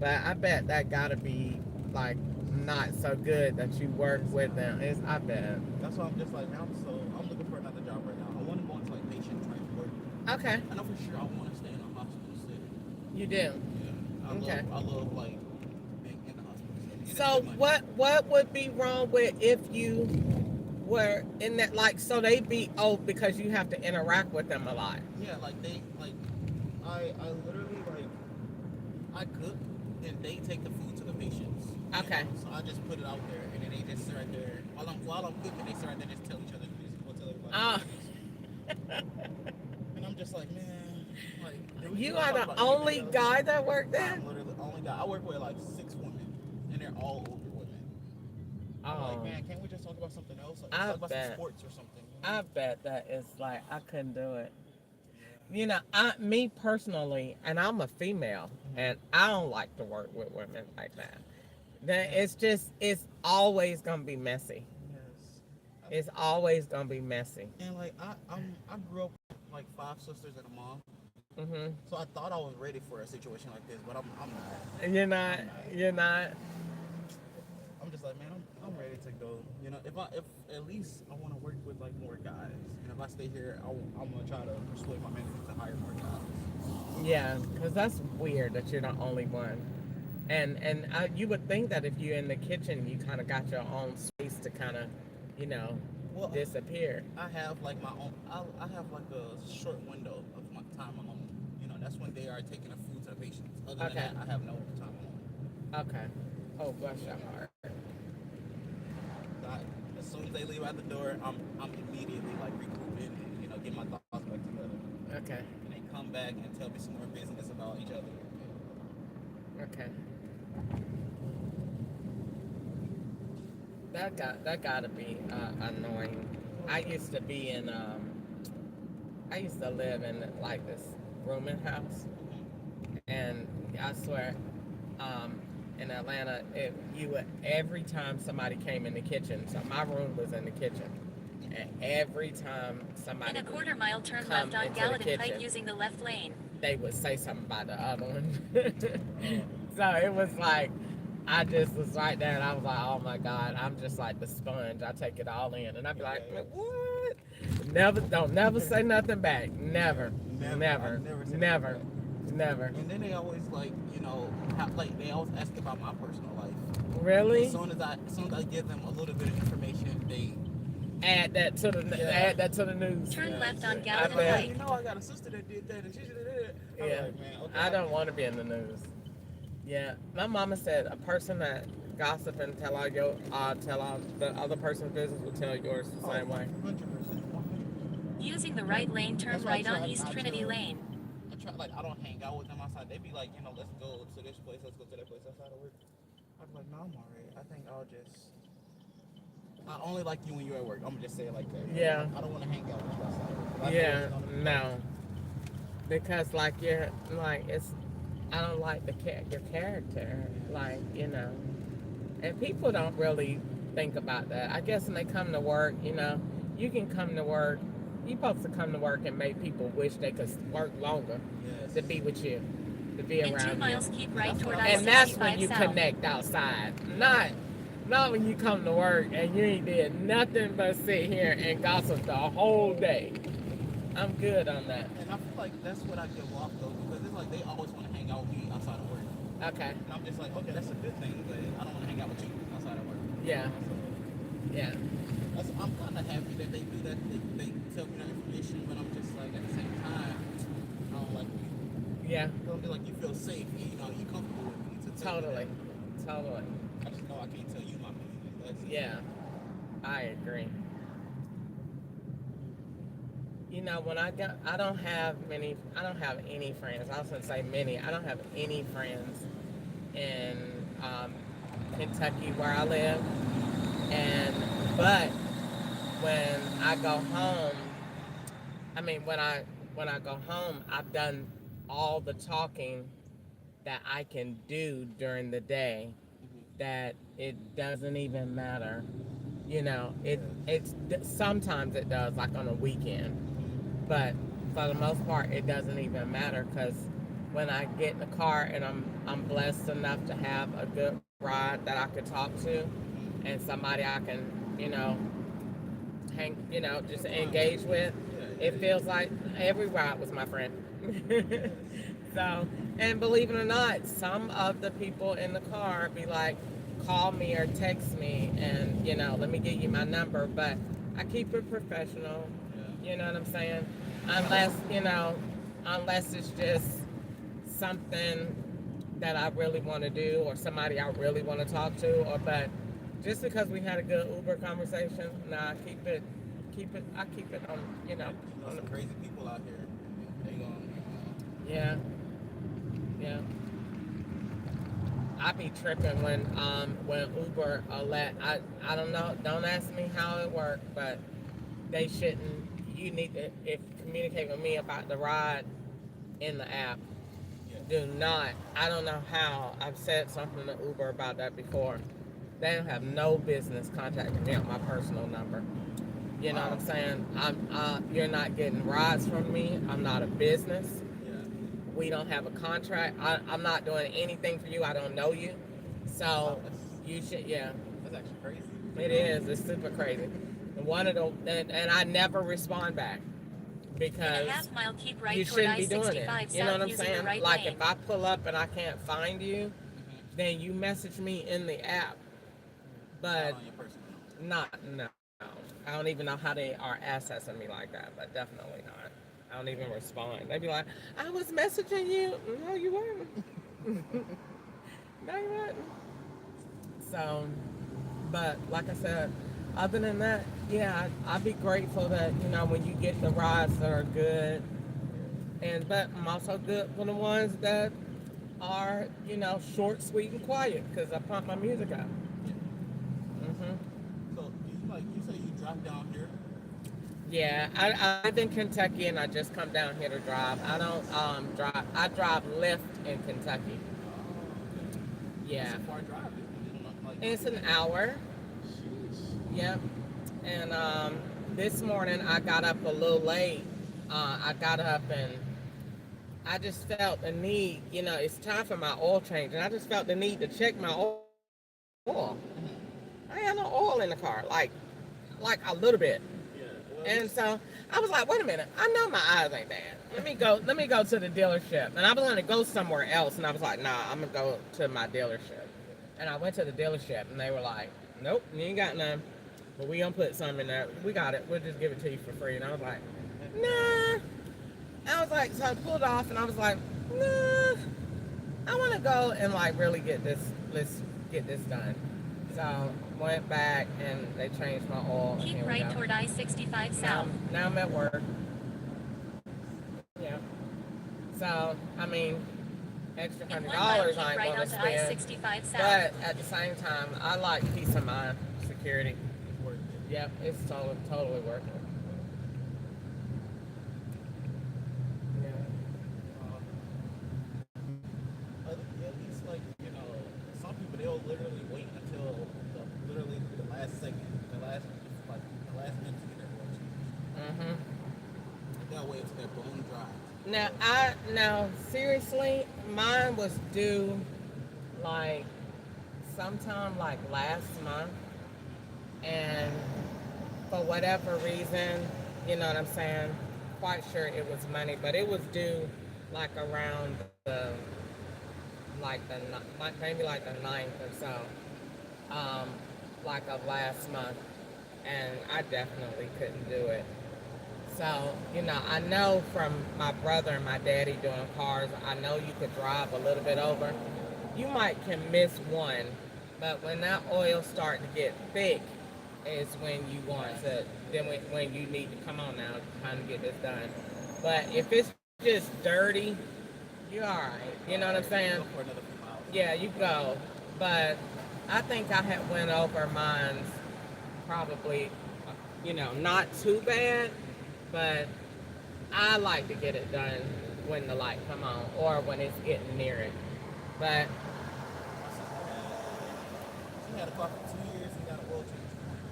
But I bet that gotta be like not so good that you work with them. I bet. That's why I'm just like, man, I'm looking for another job right now. I want to go into like patient transport. Okay, I know for sure I want to stay in a hospital setting. you do. Yeah. Okay. I love like being in the hospital setting. And it's So good money. what would be wrong with if you were in that, like, so they be because you have to interact with them a lot. Yeah, like they like I literally like I cook and they take the food to the patients. Okay. So I just put it out there and then they just sit right there while I'm cooking. They sit right there and just tell each other this will tell everybody. Oh. And I'm just like, man, like You don't are talk the about only anything else. guy that worked there? I'm literally the only guy. I work with like 6 women and they're all older women. I'm like, man, can't we just talk about something else? Like, I talk about bet. some sports or something. I bet that is like I couldn't do it. Yeah. Me personally, and I'm a female, and I don't like to work with women like that. Then it's always gonna be messy. Yes. It's always gonna be messy. And like I grew up with like 5 sisters and a mom. Mhm. So I thought I was ready for a situation like this, but I'm not. You're not. You're not. I'm just like, man, I'm ready to go. If at least I want to work with like more guys. And if I stay here, I'm gonna try to persuade my manager to hire more guys. Yeah, because that's weird that you're the only one. And you would think that if you're in the kitchen, you kind of got your own space to kind of, Well, disappear. I have like my own. I have like a short window of my time alone. That's when they are taking the food to the patients. Other than Okay. that, I have no time alone. Okay. Oh, bless your heart. So as soon as they leave out the door, I'm immediately like regrouping and get my thoughts back together. Okay. And they come back and tell me some more business about each other. Okay. That gotta be annoying. I used to live in like this rooming house, and I swear, in Atlanta, every time somebody came in the kitchen, so my room was in the kitchen, and every time somebody In a would quarter-mile, turn come left on into the Gallatin Pike kitchen, using the left lane. they would say something about the other one. So it was like, I just was right there and I was like, oh my God, I'm just like the sponge. I take it all in. And I'd be like, what? Don't never say nothing back. Never. Never. Never. Never. And then they always like, they always ask about my personal life. Really? As soon as I give them a little bit of information, they Add that to the news. Turn left on I Gallatin bet. Pike. I got a sister that did that and she did that. I'm Yeah. like, man, okay. I don't want to be in the news. Yeah. My mama said a person that gossip and tell all the other person's business will tell yours the same way. 100%. Using the right lane, turn That's why right I on try- East I Trinity try- Lane. I don't hang out with them outside. They be like, let's go to this place, let's go to that place outside of work. I'm like, no, I'm alright. I think I only like you when you're at work. I'm gonna just say it like that. Yeah. I don't want to hang out with you outside of work. I know Yeah, it's gonna be no. Because I don't like your character, and people don't really think about that. I guess when they come to work, you can come to work. You're supposed to come to work and make people wish they could work longer Yes. to be with you, to be In 2 around you. miles, keep right That's toward what I'm- And that's when I-65 you South. connect outside. Not when you come to work and you ain't did nothing but sit here and gossip the whole day. I'm good on that. And I feel like that's what I give off though, because it's like they always want to hang out with me outside of work. Okay. And I'm just like, okay, that's a good thing, but I don't want to hang out with you outside of work. Yeah. So Yeah. I'm kind of happy that they do that. They tell me that information, but I'm just like, at the same time, I don't like you. Yeah. I don't feel like you feel safe. You know, you comfortable with me to tell me Totally. that. Totally. I just know I can't tell you my business. That's it. Yeah. I agree. You know, when I don't have any friends. I was gonna say many. I don't have any friends in Kentucky where I live. And but when I go home, I mean when I go home, I've done all the talking that I can do during the day. That it doesn't even matter. You know, it's sometimes it does, like on a weekend, but for the most part, it doesn't even matter because when I get in the car and I'm blessed enough to have a good ride that I could talk to, and somebody I can just engage with, it feels like every ride was my friend. So, and believe it or not, some of the people in the car be like, call me or text me, and let me give you my number, but I keep it professional. You know what I'm saying? Unless it's just something that I really want to do or somebody I really want to talk to, but just because we had a good Uber conversation, nah, I keep it on, on the, Some crazy people out here. They going. yeah, yeah. I be tripping when Uber I don't know, don't ask me how it worked, but they shouldn't. You need to if communicate with me about the ride in the app. Do not. I don't know how. I've said something to Uber about that before. They don't have no business contacting me on my personal number. You know what I'm saying? You're not getting rides from me. I'm not a business. We don't have a contract. I'm not doing anything for you. I don't know you. So you should, yeah. That's actually crazy. It is. It's super crazy. And I never respond back because In a half mile, keep right you toward shouldn't be doing it. I-65 You know what south I'm using the saying? right Like lane. if I pull up and I can't find you, then you message me in the app. But On your personal. no. I don't even know how they are accessing me like that, but definitely not. I don't even respond. They be like, I was messaging you. No, you weren't. No, you weren't. So, but like I said, other than that, yeah, I'd be grateful that, when you get the rides that are good, but I'm also good for the ones that are, short, sweet, and quiet because I pump my music up. So you say you drive down here? Yeah, I live in Kentucky and I just come down here to drive. I don't drive. I drive Lyft in Kentucky. Yeah, It's a far drive. it's an hour. Yep. And this morning I got up a little late. I got up and I just felt the need. It's time for my oil change, and I just felt the need to check my oil. I had no oil in the car, like a little bit. And so I was like, wait a minute, I know my eyes ain't bad. Let me go to the dealership. And I was gonna go somewhere else, and I was like, nah, I'm gonna go to my dealership. And I went to the dealership, and they were like, nope, you ain't got none. But we gonna put some in there. We got it. We'll just give it to you for free. And I was like, nah. I was like, so I pulled off, and I was like, nah. I want to go and really get this. Let's get this done. So went back and they changed my oil. Keep right toward I-65 south. Now I'm at work. Yeah. So I mean, extra $100 I ain't right gonna spend. I-65 south. But at the same time, I like peace of mind, security. Yep, it's totally worth it. At least some people they'll literally wait until the last second, the last minute to get their oil changed. They'll wait until they're blown dry. Now seriously, mine was due sometime last month, and for whatever reason, you know what I'm saying, quite sure it was money, but it was due around maybe the 9th or so. like of last month, and I definitely couldn't do it. So, I know from my brother and my daddy doing cars, I know you could drive a little bit over. You might can miss one, but when that oil start to get thick is when you want to, then when you need to come on now, time to get this done. But if it's just dirty, you're all right. You know what I'm saying? Go for another few miles. Yeah, you go. But I think I had went over mine's probably, not too bad, but I like to get it done when the light come on or when it's getting near it. But She had a car for 2 years and got a oil change twice.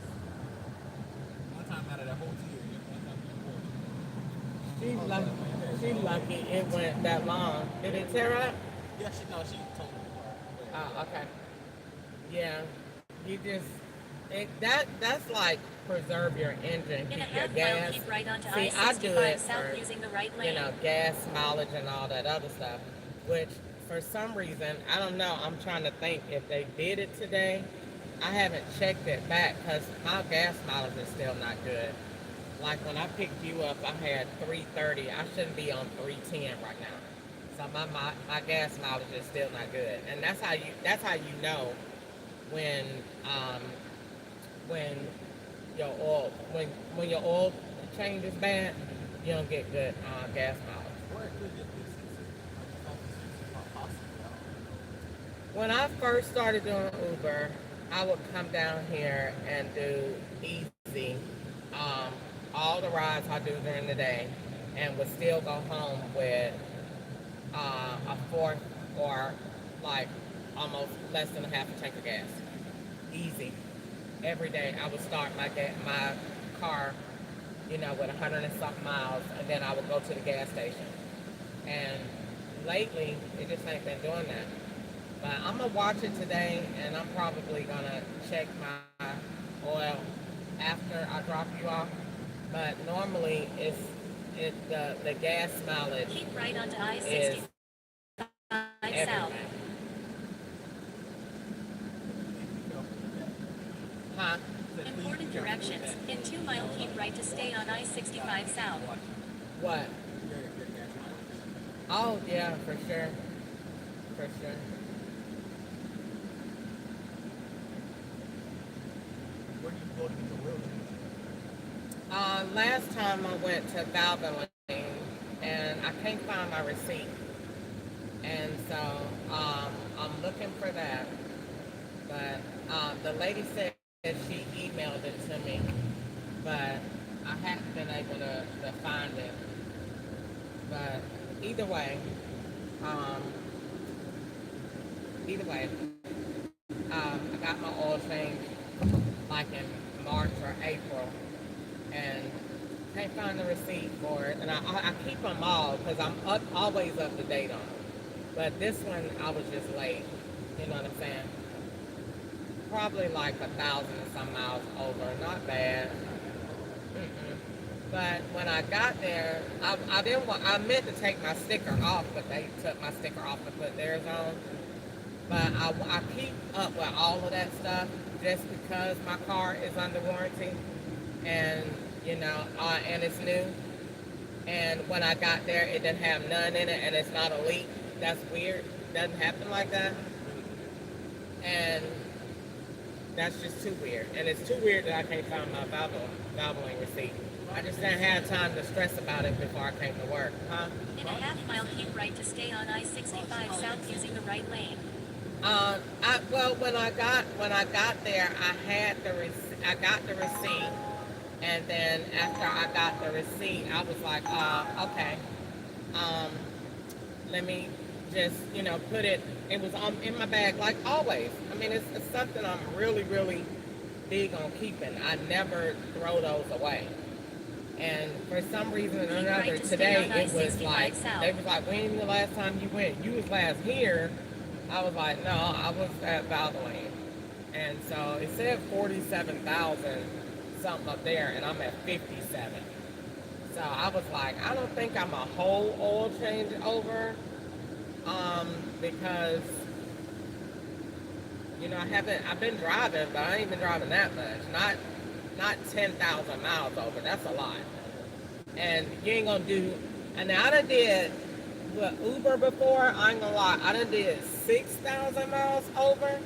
One time out of that whole 2 years, one time she got an oil change. she's lucky it went that long. Did it tear up? Yeah, she told me the car. Oh, okay. Yeah, you just that's like preserve your engine, In a keep your half mile, gas. keep right onto See, I do it I-65 south for using the right lane. gas mileage and all that other stuff, which for some reason I don't know. I'm trying to think if they did it today. I haven't checked it back because my gas mileage is still not good. Like when I picked you up, I had 330. I shouldn't be on 310 right now. So my gas mileage is still not good, and that's how you know when when when your oil change is bad, you don't get good gas mileage. Where could it be sensitive? I just thought the sensitive are possible. When I first started doing Uber, I would come down here and do easy, all the rides I do during the day, and would still go home with a fourth or like almost less than a half a tank of gas. Easy. Every day I would start my car, with 100 and something miles, and then I would go to the gas station. And lately, it just ain't been doing that. But I'm gonna watch it today, and I'm probably gonna check my oil after I drop you off. But normally, the gas mileage Keep right onto is I-65 south. everything. Huh? Important directions. In 2 mile, keep right to stay on I-65 south. What? Your gas mileage. Oh yeah, for sure. For sure. Where do you go to get your oil change? Last time I went to Valvoline and I can't find my receipt. And so I'm looking for that. But the lady said she emailed it to me, but I haven't been able to find it. But either way, I got my oil change like in March or April, and can't find the receipt for it. And I keep them all because I'm always up to date on them. But this one, I was just late. You know what I'm saying? Probably like 1,000 and some miles over. Not bad. Mm-mm. But when I got there, I didn't want. I meant to take my sticker off, but they took my sticker off and put theirs on. But I keep up with all of that stuff just because my car is under warranty, and and it's new. And when I got there, it didn't have none in it, and it's not a leak. That's weird. Doesn't happen like that. And that's just too weird. And it's too weird that I can't find my Valvoline receipt. I just didn't have time to stress about it before I came to work. Huh? In a half mile, keep right to stay on I-65 south using the right lane. When I got there, I got the receipt, and then after I got the receipt, I was like, okay, let me just put it. It was in my bag like always. I mean, it's something I'm really, really big on keeping. I never throw those away. And for some reason or another, today it was like they was like, when the last time you went? You was last here. I was like, no, I was at Valvoline. And so it said 47,000 something up there, and I'm at 57. So I was like, I don't think I'm a whole oil change over, because I've been driving, but I ain't been driving that much. Not 10,000 miles over. That's a lot. And you ain't gonna do. And I done did what Uber before. I ain't gonna lie. I done did 6,000 miles over.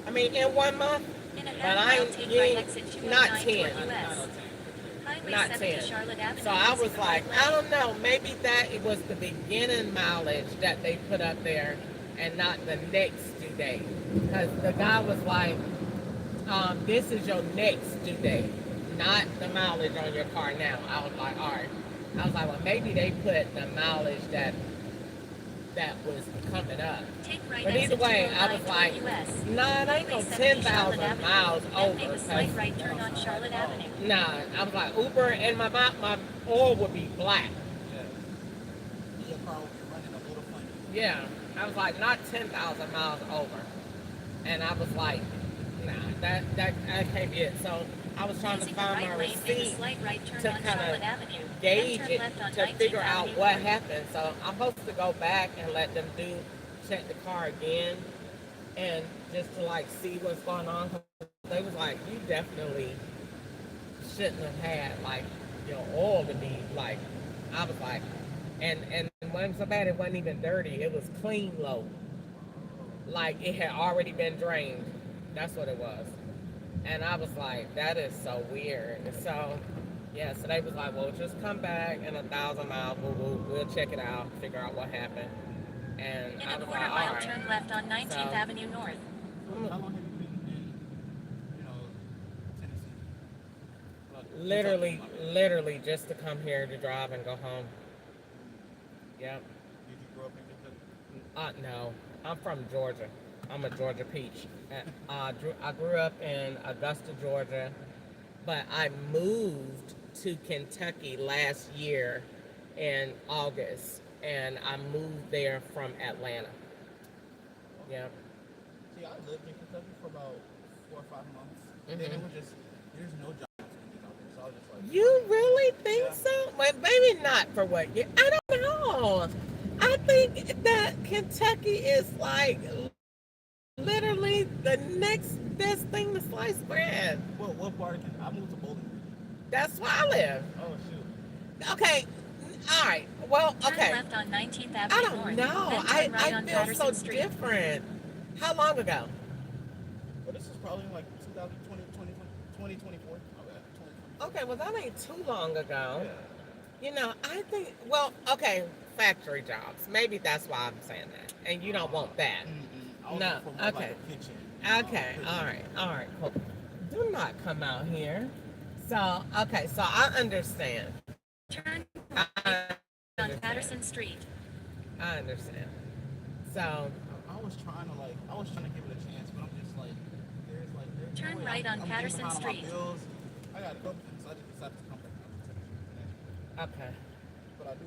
I mean, in 1 month. In a But half I mile, ain't. take You right ain't exit not 209 10. toward US. Highway Not 7 10. to Charlotte Avenue. So I using was the like, right I lane. don't know. Maybe that it was the beginning mileage that they put up there, and not the next due date. Because the guy was like, this is your next due date, not the mileage on your car now. I was like, all right. I was like, well, maybe they put the mileage that was coming up. Take right But either exit way, I 209 was toward like, US. nah, it ain't Highway no 7 to Charlotte 10,000 Avenue. miles Then make over. a 'Cause slight right turn on Charlotte Avenue. nah, I was like, Uber and my oil would be black. Yeah. Your car will be running a little funny. Yeah, I was like, not 10,000 miles over. And I was like, nah, that can't be it. So I was trying to Using the find right my lane, make a receipt slight right turn to on kind Charlotte of Avenue. gauge Then turn it left on to 19th figure out Avenue what North. happened. So I'm supposed to go back and let them check the car again, and just to like see what's going on. 'Cause they was like, you definitely shouldn't have had like your oil to be like. I was like, and it wasn't so bad. It wasn't even dirty. It was clean low, like it had already been drained. That's what it was. And I was like, that is so weird. So, yeah, so they was like, well, just come back in 1,000 miles. We'll check it out, figure out what happened. And In I a was quarter like, all mile, right. turn left on 19th So, Avenue North. How long have you been in, Tennessee? Like, literally just to come here to drive and go home. Yep. Did you grow up in Kentucky? No, I'm from Georgia. I'm a Georgia peach. I grew up in Augusta, Georgia, but I moved to Kentucky last year in August, and I moved there from Atlanta. Yeah. See, I lived in Kentucky for about 4 or 5 months. And then it was just, there's no job opportunities out there. So I was just like, You really think yeah. so? Well, maybe not for what you. I don't know. I think that Kentucky is like literally the next best thing to sliced bread. Well, what part of Kentucky? I moved to Bowling. That's where I live. Oh, shoot. Okay. All right. Well, Turn okay. left on 19th I Avenue don't North. know. Then turn right I on feel Patterson so Street. different. How long ago? Well, this is probably like 2020, 2024. Okay, well, that ain't too long ago. Yeah. I think, well, okay, factory jobs. Maybe that's why I'm saying that. And you don't want that. I was No, looking for more okay. like a kitchen. Okay, all right, cool. Do not come out here. So, okay, so I understand. Turn I right on understand. Patterson Street. I understand. So, I was trying to give it a chance, but I'm just like, there's Turn no way right on I'm Patterson getting behind Street. on my bills. I got a couple things, so I just decided to come back out to Tennessee. okay, But I do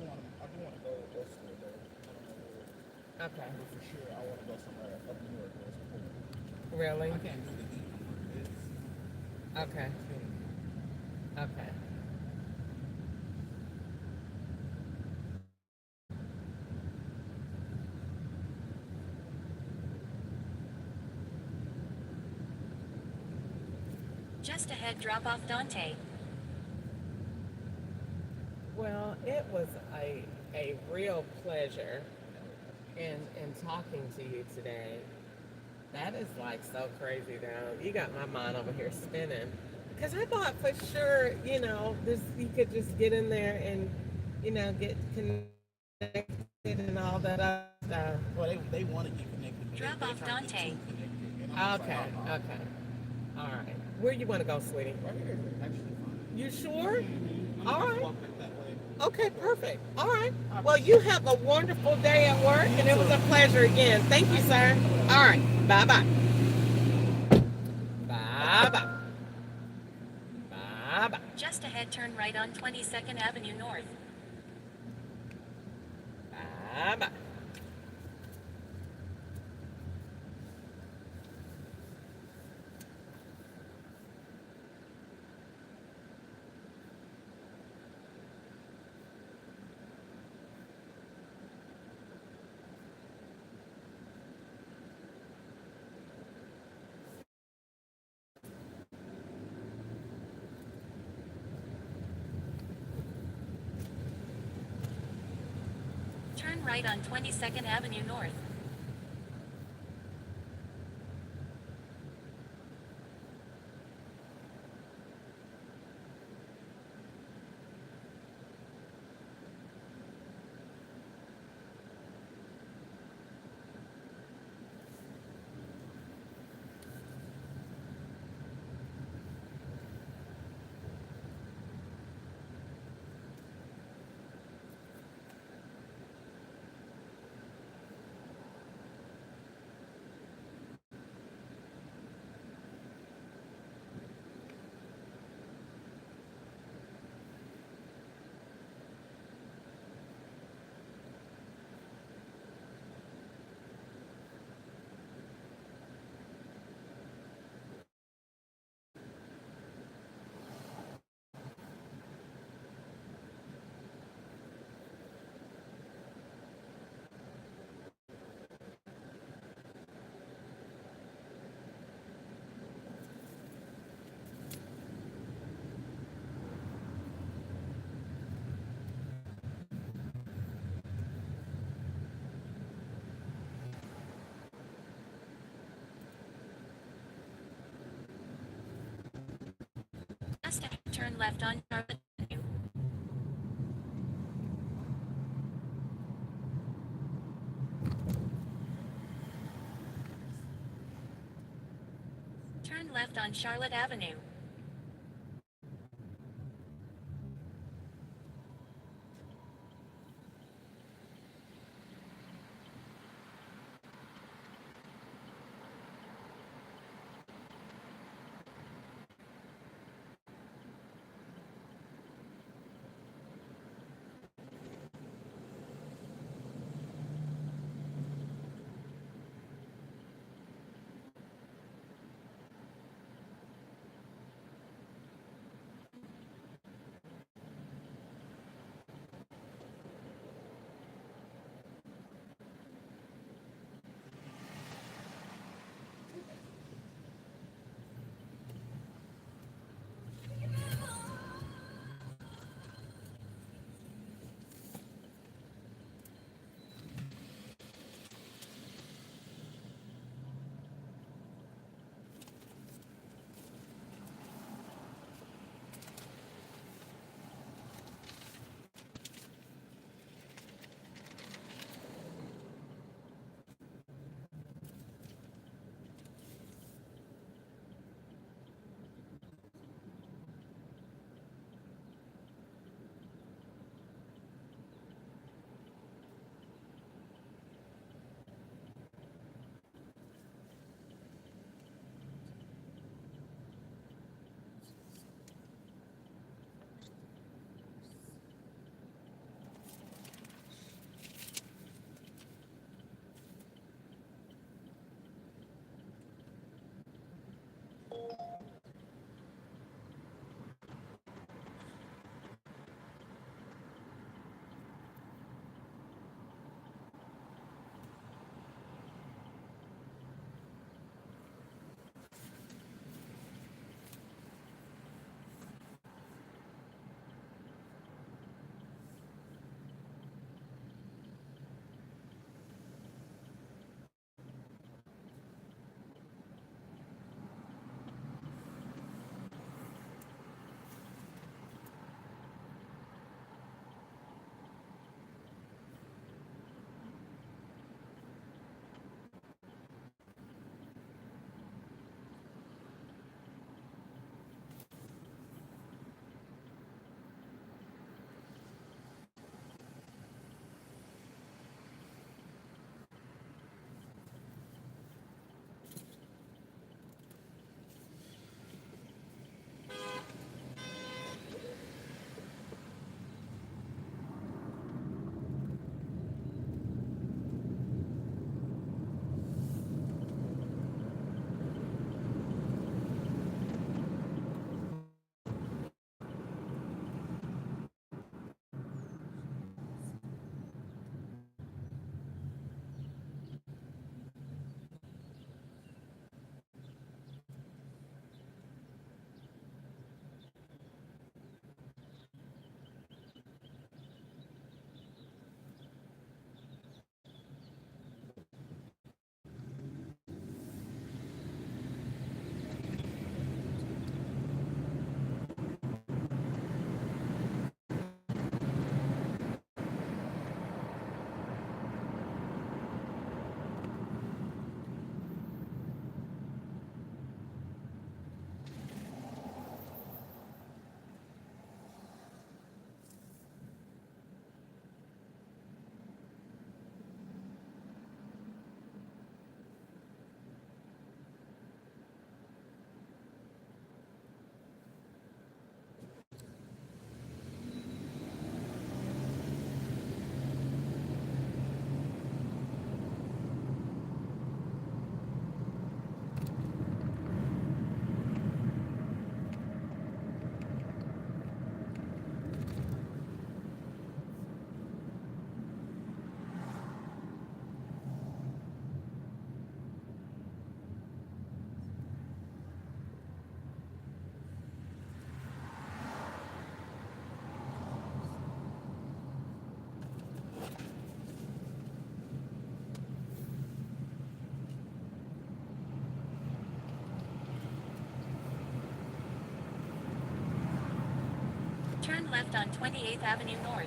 want to go elsewhere though. I don't know where. okay. But for sure, I want to go somewhere up north or something. Really? I can't do the heat no more. Okay, It's killing me. okay. Just ahead, drop off Dante. Well, it was a real pleasure in talking to you today. That is like so crazy though. You got my mind over here spinning. Because I thought for sure, this you could just get in there and, get connected and all that other stuff. Well, they want to get connected. But Drop they off trying to get Dante. too connected. And I'm just Okay, like, oh, okay. All right. Where you want to go, sweetie? right here is actually fine. You sure? I'm All just right. walking that way. Okay, perfect. All right. Well, you have a wonderful day at work, and it was a pleasure again. Thank you, sir. All right. Bye-bye. Bye-bye. Bye-bye. Just ahead, turn right on 22nd Avenue North. Bye-bye. Turn right on 22nd Avenue North. Turn left on Charlotte Avenue. Turn left on Charlotte Avenue. left on 28th Avenue North.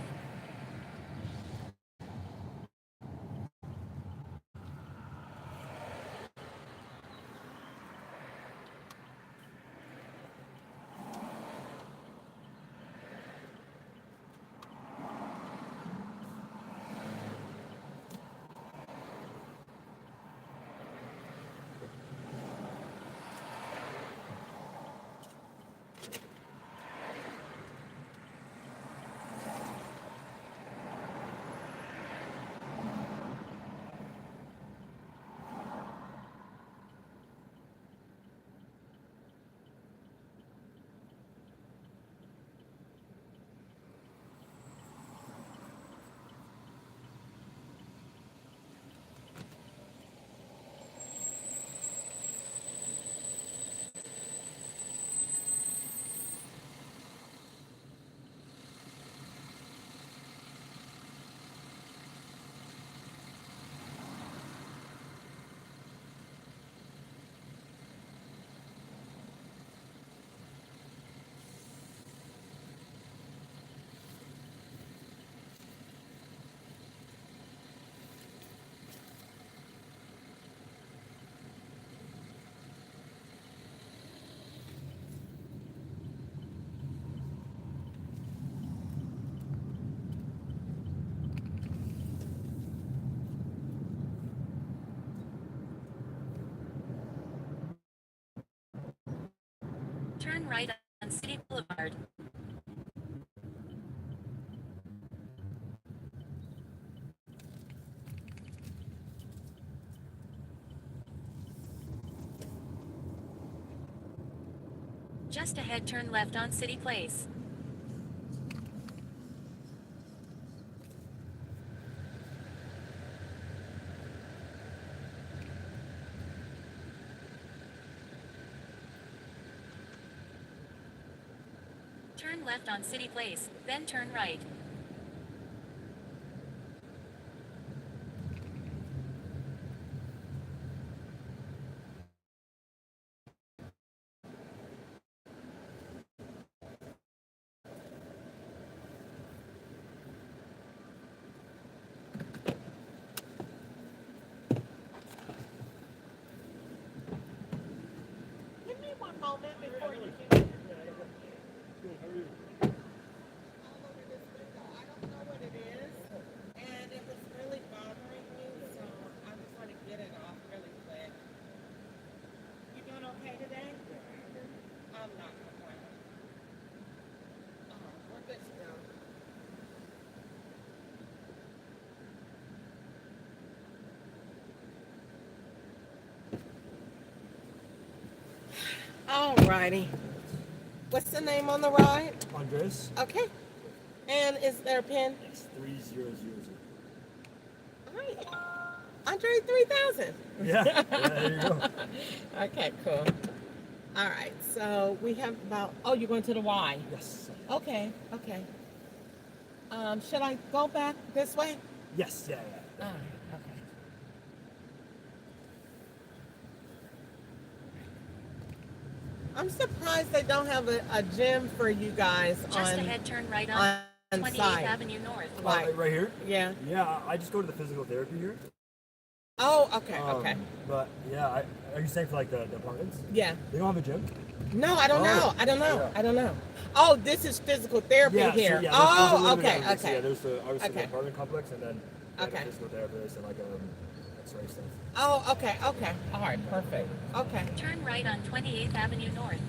Turn right on City Boulevard. Just ahead, turn left on City Place. Turn left on City Place, then turn right. Give me one moment before you get all over this window. I don't know what it is, and it was really bothering me, so I just want to get it off really quick. You doing okay today? I'm not complaining. We're good to go. Alrighty. What's the name on the ride? Andres. Okay. And is there a pin? It's 3000. Alright. Andre 3000. Yeah, there you go. Okay, cool. Alright, so we have about, oh, you're going to the Y. Yes. Okay, okay. Should I go back this way? Yes, yeah. Alright, okay. I'm surprised they don't have a gym for you guys Just on ahead, turn right on 28th site. Avenue North. Right here? Yeah. Yeah, I just go to the physical therapy here. Oh, okay, okay. But yeah, are you saying for like the apartments? Yeah. They don't have a gym? No, I don't know. I don't know. Yeah. I don't know. Oh, this is physical therapy Yeah, here. So, yeah, there's a Oh, little bit okay, of this. okay. Yeah, there's obviously Okay. the apartment complex and then Okay. the physical therapist and like X-ray stuff. Oh, okay, okay. All right, perfect. Okay. Turn right on 28th Avenue North.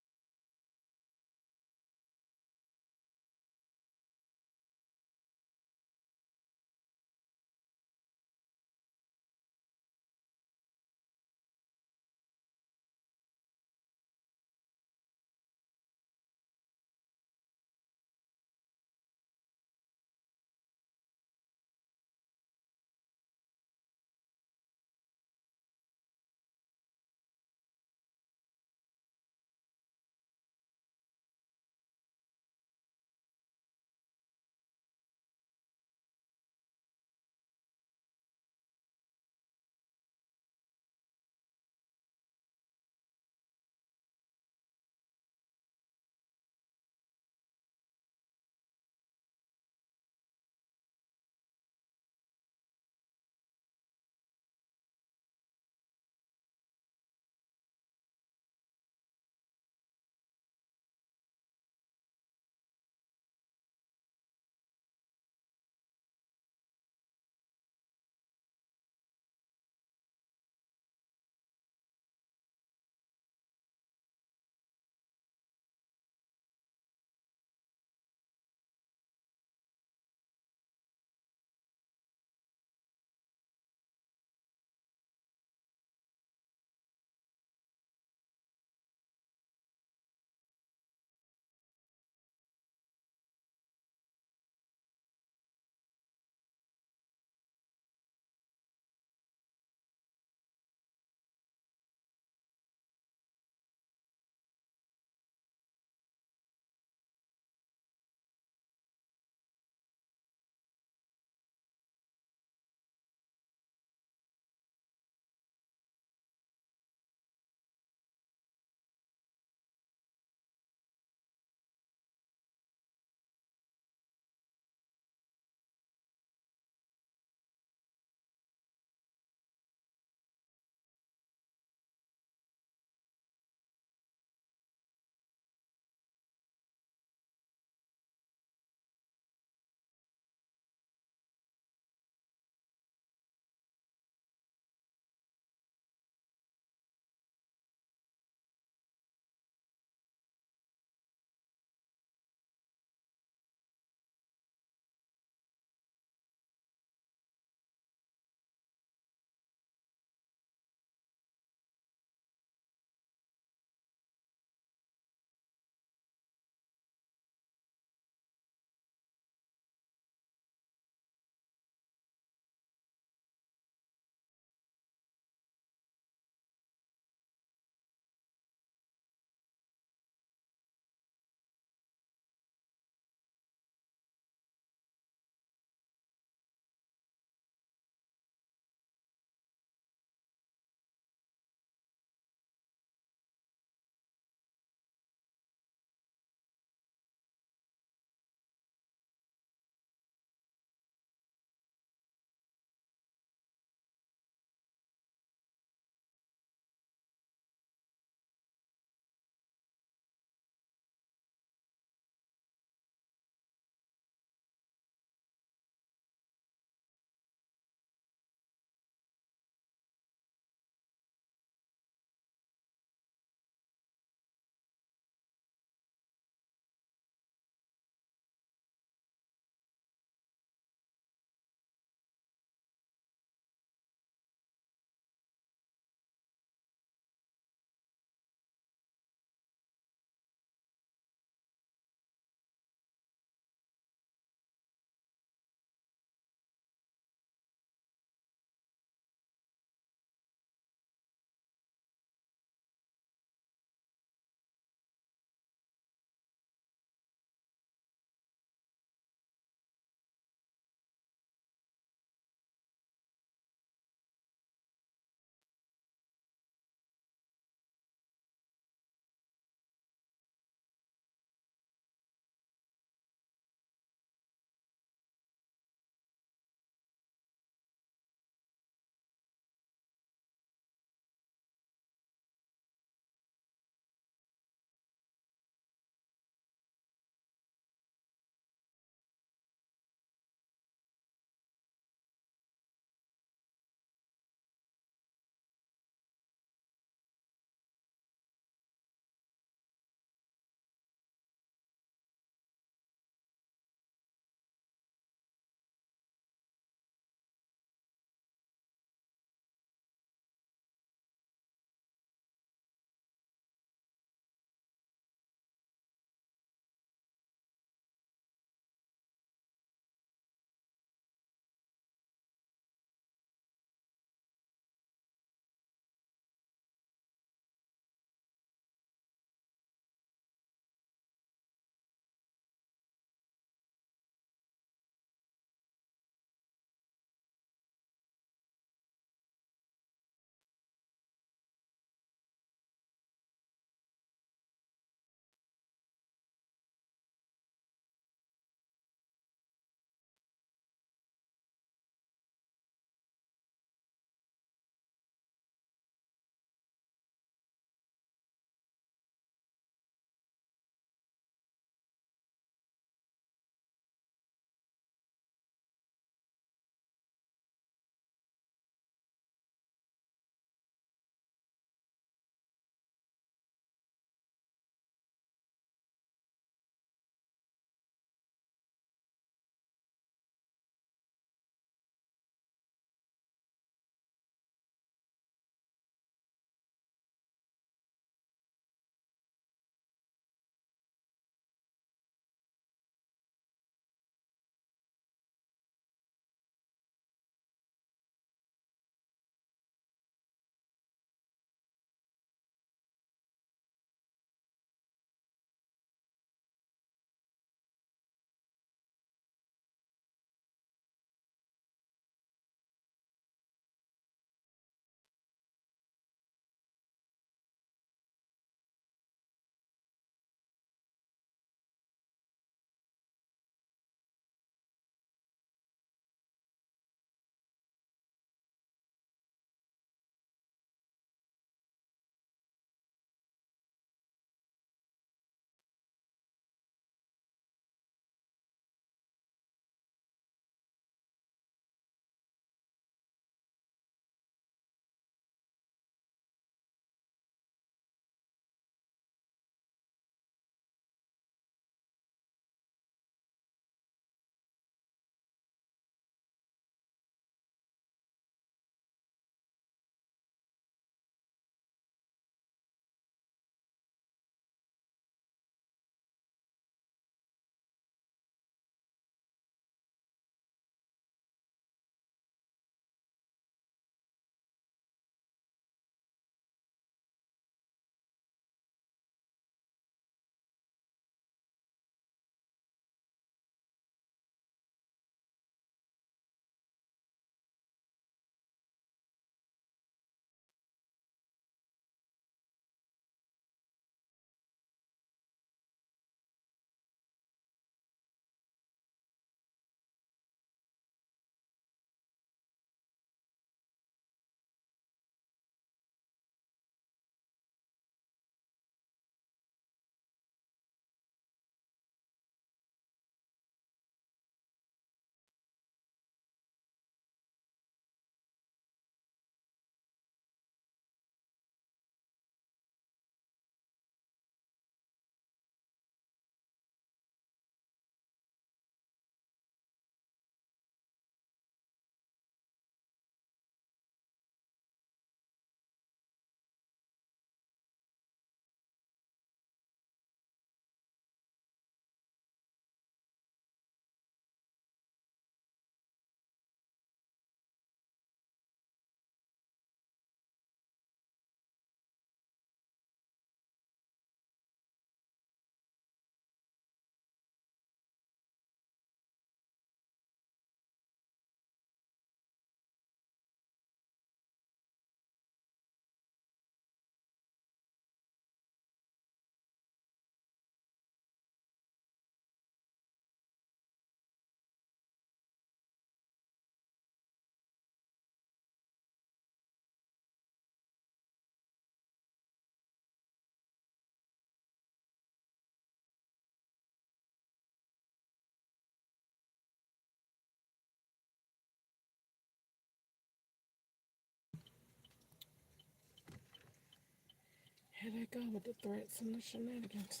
Here they go with the threats and the shenanigans.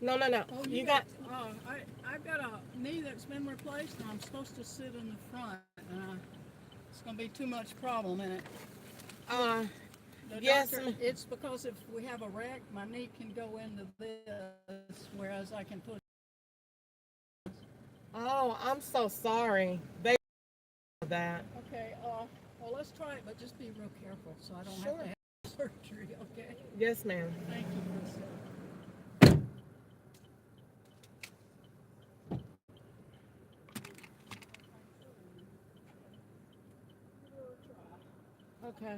No. Oh, You got. I've got a knee that's been replaced, and I'm supposed to sit in the front, and it's going to be too much problem in it. The Yes, doctor, ma'am. it's because if we have a wreck, my knee can go into this, whereas I can push. Oh, I'm so sorry. They that. Okay, well, let's try it, but just be real careful so I don't have Sure. to have surgery, okay? Yes, ma'am. Thank you, Lisa. Okay.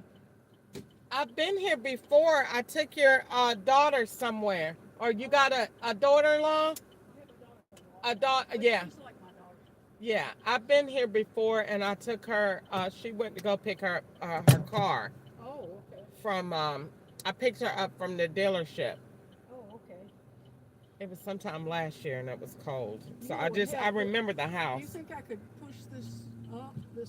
I've been here before. I took your daughter somewhere. Or you got a daughter-in-law? A daughter, yeah. She's like my daughter. Yeah. I've been here before and I took her, she went to go pick her her car Oh, okay. from, I picked her up from the dealership. Oh, okay. It was sometime last year and it was cold. So You I would I have to- remember the Do you house. think I could push this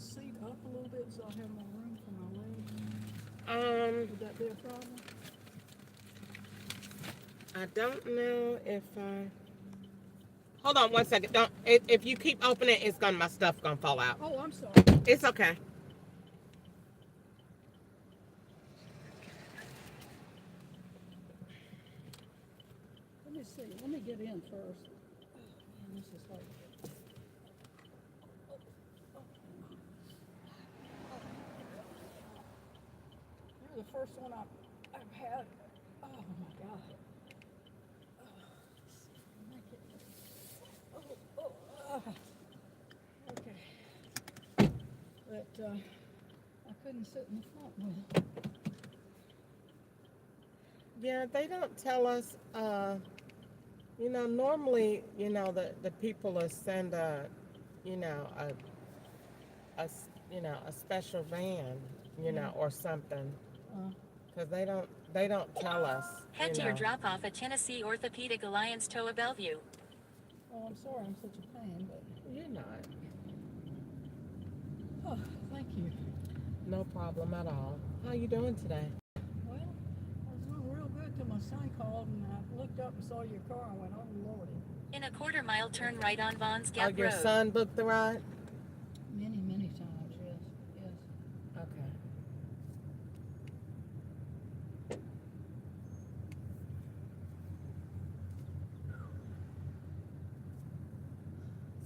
seat up a little bit so I have more room for my legs? Would that be a problem? I don't know if I. Hold on one second. Don't. If you keep opening, it's gonna my stuff gonna fall out. Oh, I'm sorry. It's okay. Let me see. Let me get in first. Oh, man, this is like. You're the first one I've had. Oh my God. Okay. But I couldn't sit in the front with it. Yeah, they don't tell us. Normally, the people will send a special van, or something, because they don't tell us. Head to your drop off at Tennessee Orthopedic Alliance Toa Bellevue. Oh, I'm sorry I'm such a pain, but You're not. oh, thank you. No problem at all. How you doing today? Well, I was doing real good till my son called and I looked up and saw your car and went, oh Lordy. In a quarter mile, turn right on Vaughn's Oh, Gap your Road. son booked the ride? Many, many times, yes. Okay.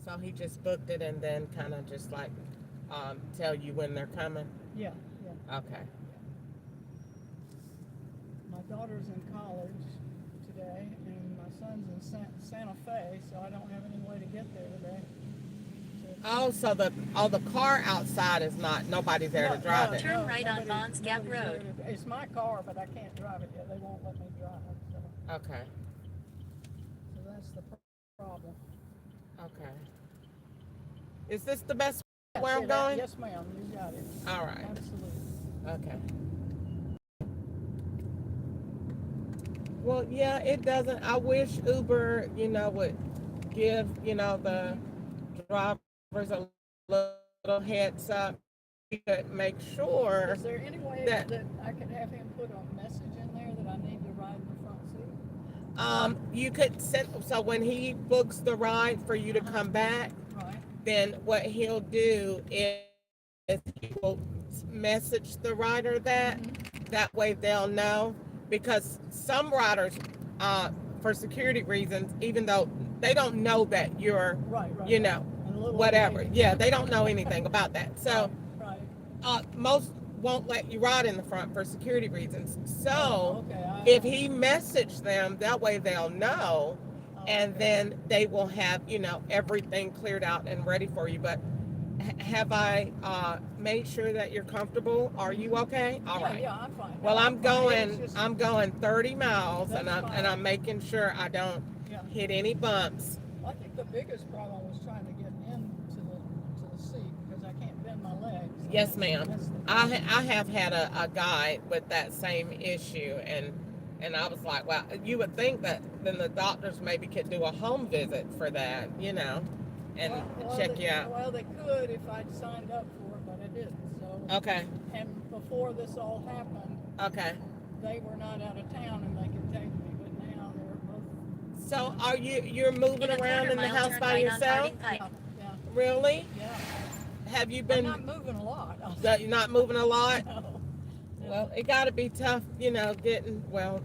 So he just booked it and then kind of just like tell you when they're coming? Yeah. Okay. My daughter's in college today and my son's in Santa Fe, so I don't have any way to get there today. Oh, so the car outside is nobody's there to drive it. Turn right on Vaughn's Gap nobody's there Road. It's my car, but I can't drive it yet. They won't let me drive it. So, Okay. so that's the problem. Okay. Is this the best Yes, where I'm going? Yes, ma'am. You got it. All right. Absolutely. Okay. Well, yeah, it doesn't. I wish Uber, would give, the drivers a little heads up. We could make sure. Is there any way that- that I could have him put a message in there that I need to ride in the front seat? You could send. So when he books the ride for you to come back, Right. then what he'll do is he will message the rider that way they'll know, because some riders for security reasons, even though they don't know that you're Right. And a little whatever lady. Yeah, they don't know anything about that, so Right. most won't let you ride in the front for security reasons. So Okay. if he messaged them, that way they'll know, and then they will have everything cleared out and ready for you. But have I made sure that you're comfortable? Are you okay? All Yeah, right. yeah, I'm fine. Well, No, I'm fine. It's going. just- I'm going 30 miles, That's and I'm fine. making sure I don't Yeah. hit any bumps. I think the biggest problem was trying to get into the seat because I can't bend my legs. Yes, ma'am. That's the I problem. I have had a guy with that same issue, and I was like, well, you would think that then the doctors maybe could do a home visit for that, and check you out. Well, they could if I'd signed up for it, but I didn't. So. Okay. And before this all happened, Okay. they were not out of town and they could take me, but now they're both. So are you're moving In a around quarter in the mile, house turn by right on yourself? Harding Pike. Yeah, Really? yeah. Have you I'm been? not moving a lot. You're not moving a lot. No. Well, it got to be tough, getting well.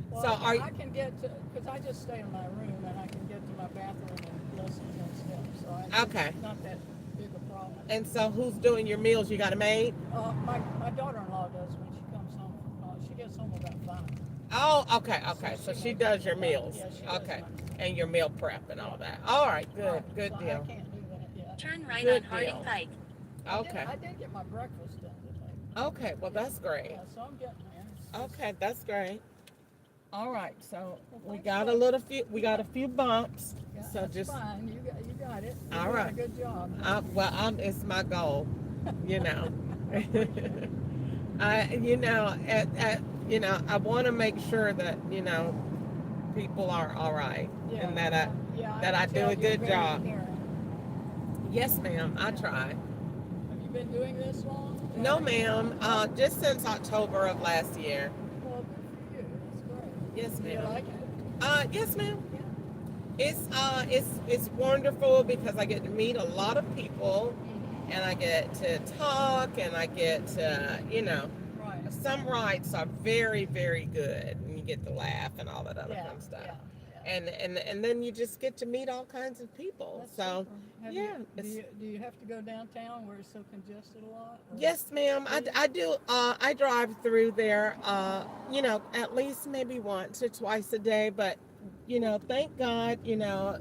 Well, So are you? I can get to, because I just stay in my room and I can get to my bathroom and listen and stuff. So I, Okay. it's not that big a problem. And so who's doing your meals? You got a maid? My daughter-in-law does when she comes home. She gets home about 5. Oh, okay, okay. So she makes does your mine. meals. Yeah, she does Okay. mine. And your meal prep and all that. All right, good, Right, good so I deal. can't do that yet. Turn right Good on Harding deal. Pike. Okay. I did get my breakfast done today. Okay, well that's great. Yeah, so I'm getting there. It's just- Okay, that's great. All right, so we thanks, got a few bumps. Yeah, So that's just fine. You got it. You're All doing right. a good job. it's my goal, you know. I want to make sure that, people are all right Yeah, and that I can do tell a you're good very job. caring. Yes, ma'am, I try. Have you been doing this long? No, ma'am, just since October of last year. Well, good for you. That's great. Yes, Do you ma'am. like it? Yes, ma'am. Yeah. It's wonderful because I get to meet a lot of people and I get to talk and I get to, Right. some rides are very, very good and you get to laugh and all that other Yeah, kind of stuff. yeah. And then you just get to meet all kinds of people. That's So super. Have yeah, do you have to go downtown where it's so congested a lot? Or- yes, ma'am. I do. I drive through there. At least maybe once or twice a day. But thank God.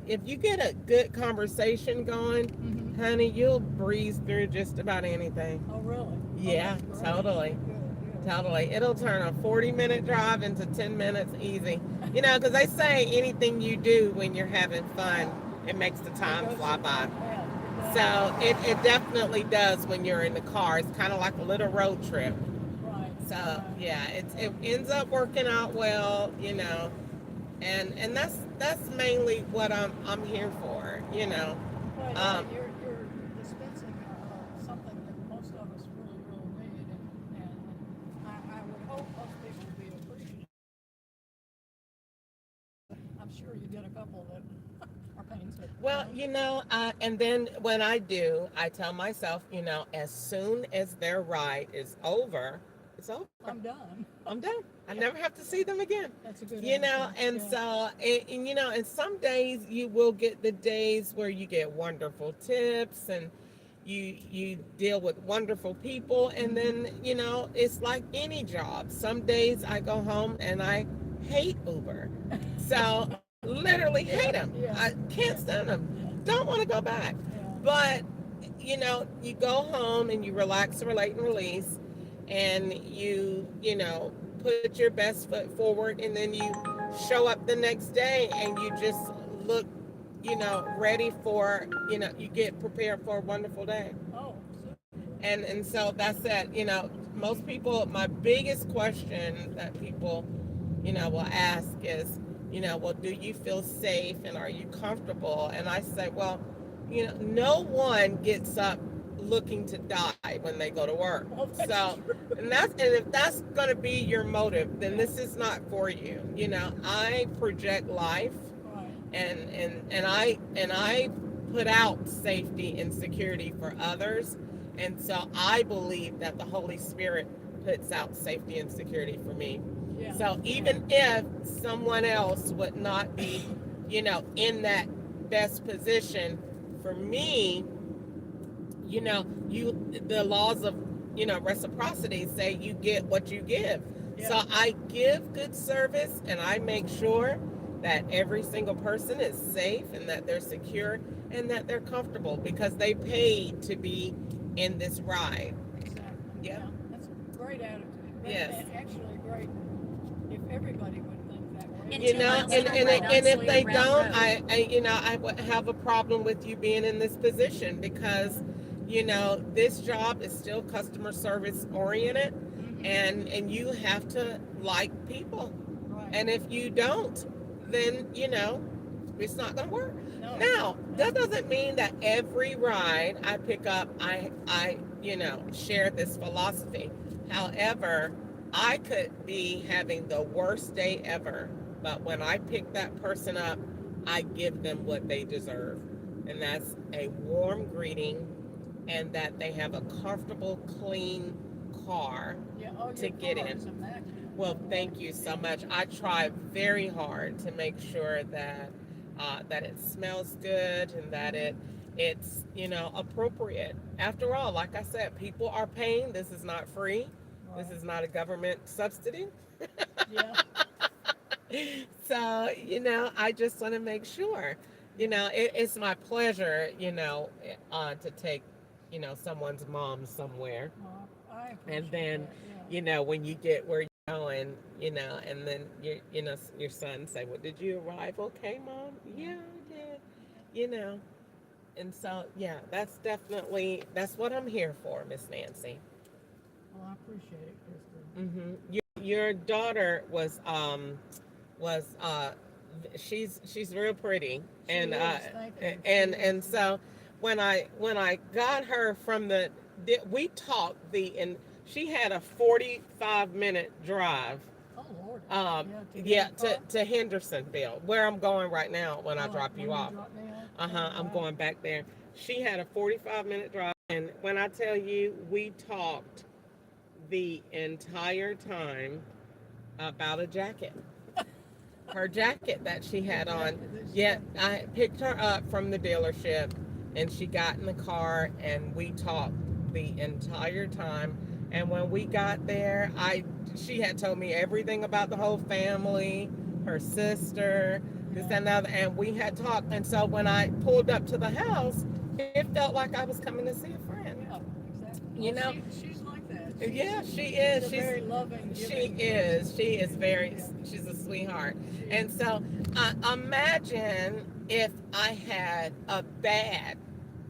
If you get a good conversation going, Mhm. honey, you'll breeze through just about anything. Oh, really? Oh, Yeah, that's great. totally. Good, good. Totally. It'll turn a 40-minute drive into 10 minutes easy. Because they say anything you do when you're having fun, it makes the time It goes fly so by. fast. So it definitely does when you're in the car. It's kind of like a little road trip. Right. So right. yeah, it ends up working out well, and that's mainly what I'm here for, Well, yeah, Um, you're dispensing something that most of us really, really need, and I would hope most people would be appreciative. I'm sure you get a couple that are pains. Well, and then when I do, I tell myself, as soon as their ride is over, it's over. I'm done. I'm done. I never have to see them again. That's a good And answer. so and some days you will get the days where you get wonderful tips and you deal with wonderful people, and then it's like any job. Some days I go home and I hate Uber, so literally hate them. Yeah. I can't stand them. Don't want to go back. Yeah. But you go home and you relax, relate, and release, and you put your best foot forward, and then you show up the next day and you just look ready for you get prepared for a wonderful day. Oh, And so that's it. Most people, my biggest question that people will ask is, well, do you feel safe and are you comfortable? And I say, well, no one gets up looking to die when they go to work. well, that's So, true. and if that's going to be your motive, then this is not for you. I project life, Right. and I put out safety and security for others, and so I believe that the Holy Spirit puts out safety and security for me. Yeah. So even if someone else would not be, in that best position, for me, the laws of, reciprocity say you get what you give. Yeah. So I give good service and I make sure that every single person is safe and that they're secure and that they're comfortable because they paid to be in this ride. Exactly. Yeah. That's a great attitude. Yes. And actually great if everybody would think that way. In You 2 know, miles, and, turn and, right on and if they Sawyer Brown don't, Road. I would have a problem with you being in this position because, you know, this job is still customer service oriented, Mhm. and you have to like people. Right. And if you don't, then, you know, it's not going to work. No. Now, that doesn't mean that every ride I pick up, I you know, share this philosophy. However, I could be having the worst day ever, but when I pick that person up, I give them what they deserve. And that's a warm greeting and that they have a comfortable, clean car Yeah, oh, to your get car in. is immaculate. Well, thank you so much. I try very hard to make sure that that it smells good and that it's, you know, appropriate. After all, like I said, people are paying. This is not free. This Right. is not a government subsidy. Yeah. So, you know, I just want to make sure. You know, it's my pleasure, you know, to take, you know, someone's mom somewhere. I And appreciate then, that, yeah. you know, when you get where you're going, you know, and then you know, your son say, "Well, did you arrive okay, mom?" "Yeah, I did." You know, and so yeah, that's what I'm here for, Miss Nancy. Well, I appreciate it, Kristen. Your daughter was she's real pretty, She and is, thank you. and so when I got her from we talked and she had a 45-minute drive Oh, Lord. yeah, get in the car? to Hendersonville, where I'm going right now when I Oh, drop when you off. drop me off? I'm wow. going back there. She had a 45-minute drive, and when I tell you, we talked the entire time about a jacket. Her jacket that she had on. Yet I picked her up from the dealership, and she got in the car, and we talked the entire time. And when we got there, she had told me everything about the whole family, her sister, this and that, and we had talked. And so when I pulled up to the house, it felt like I was coming to see a friend. Yeah, exactly. You Well, know? she's like that. Yeah, she is. She's a very loving, She giving is. She is very. She's a sweetheart. And so, imagine if I had a bad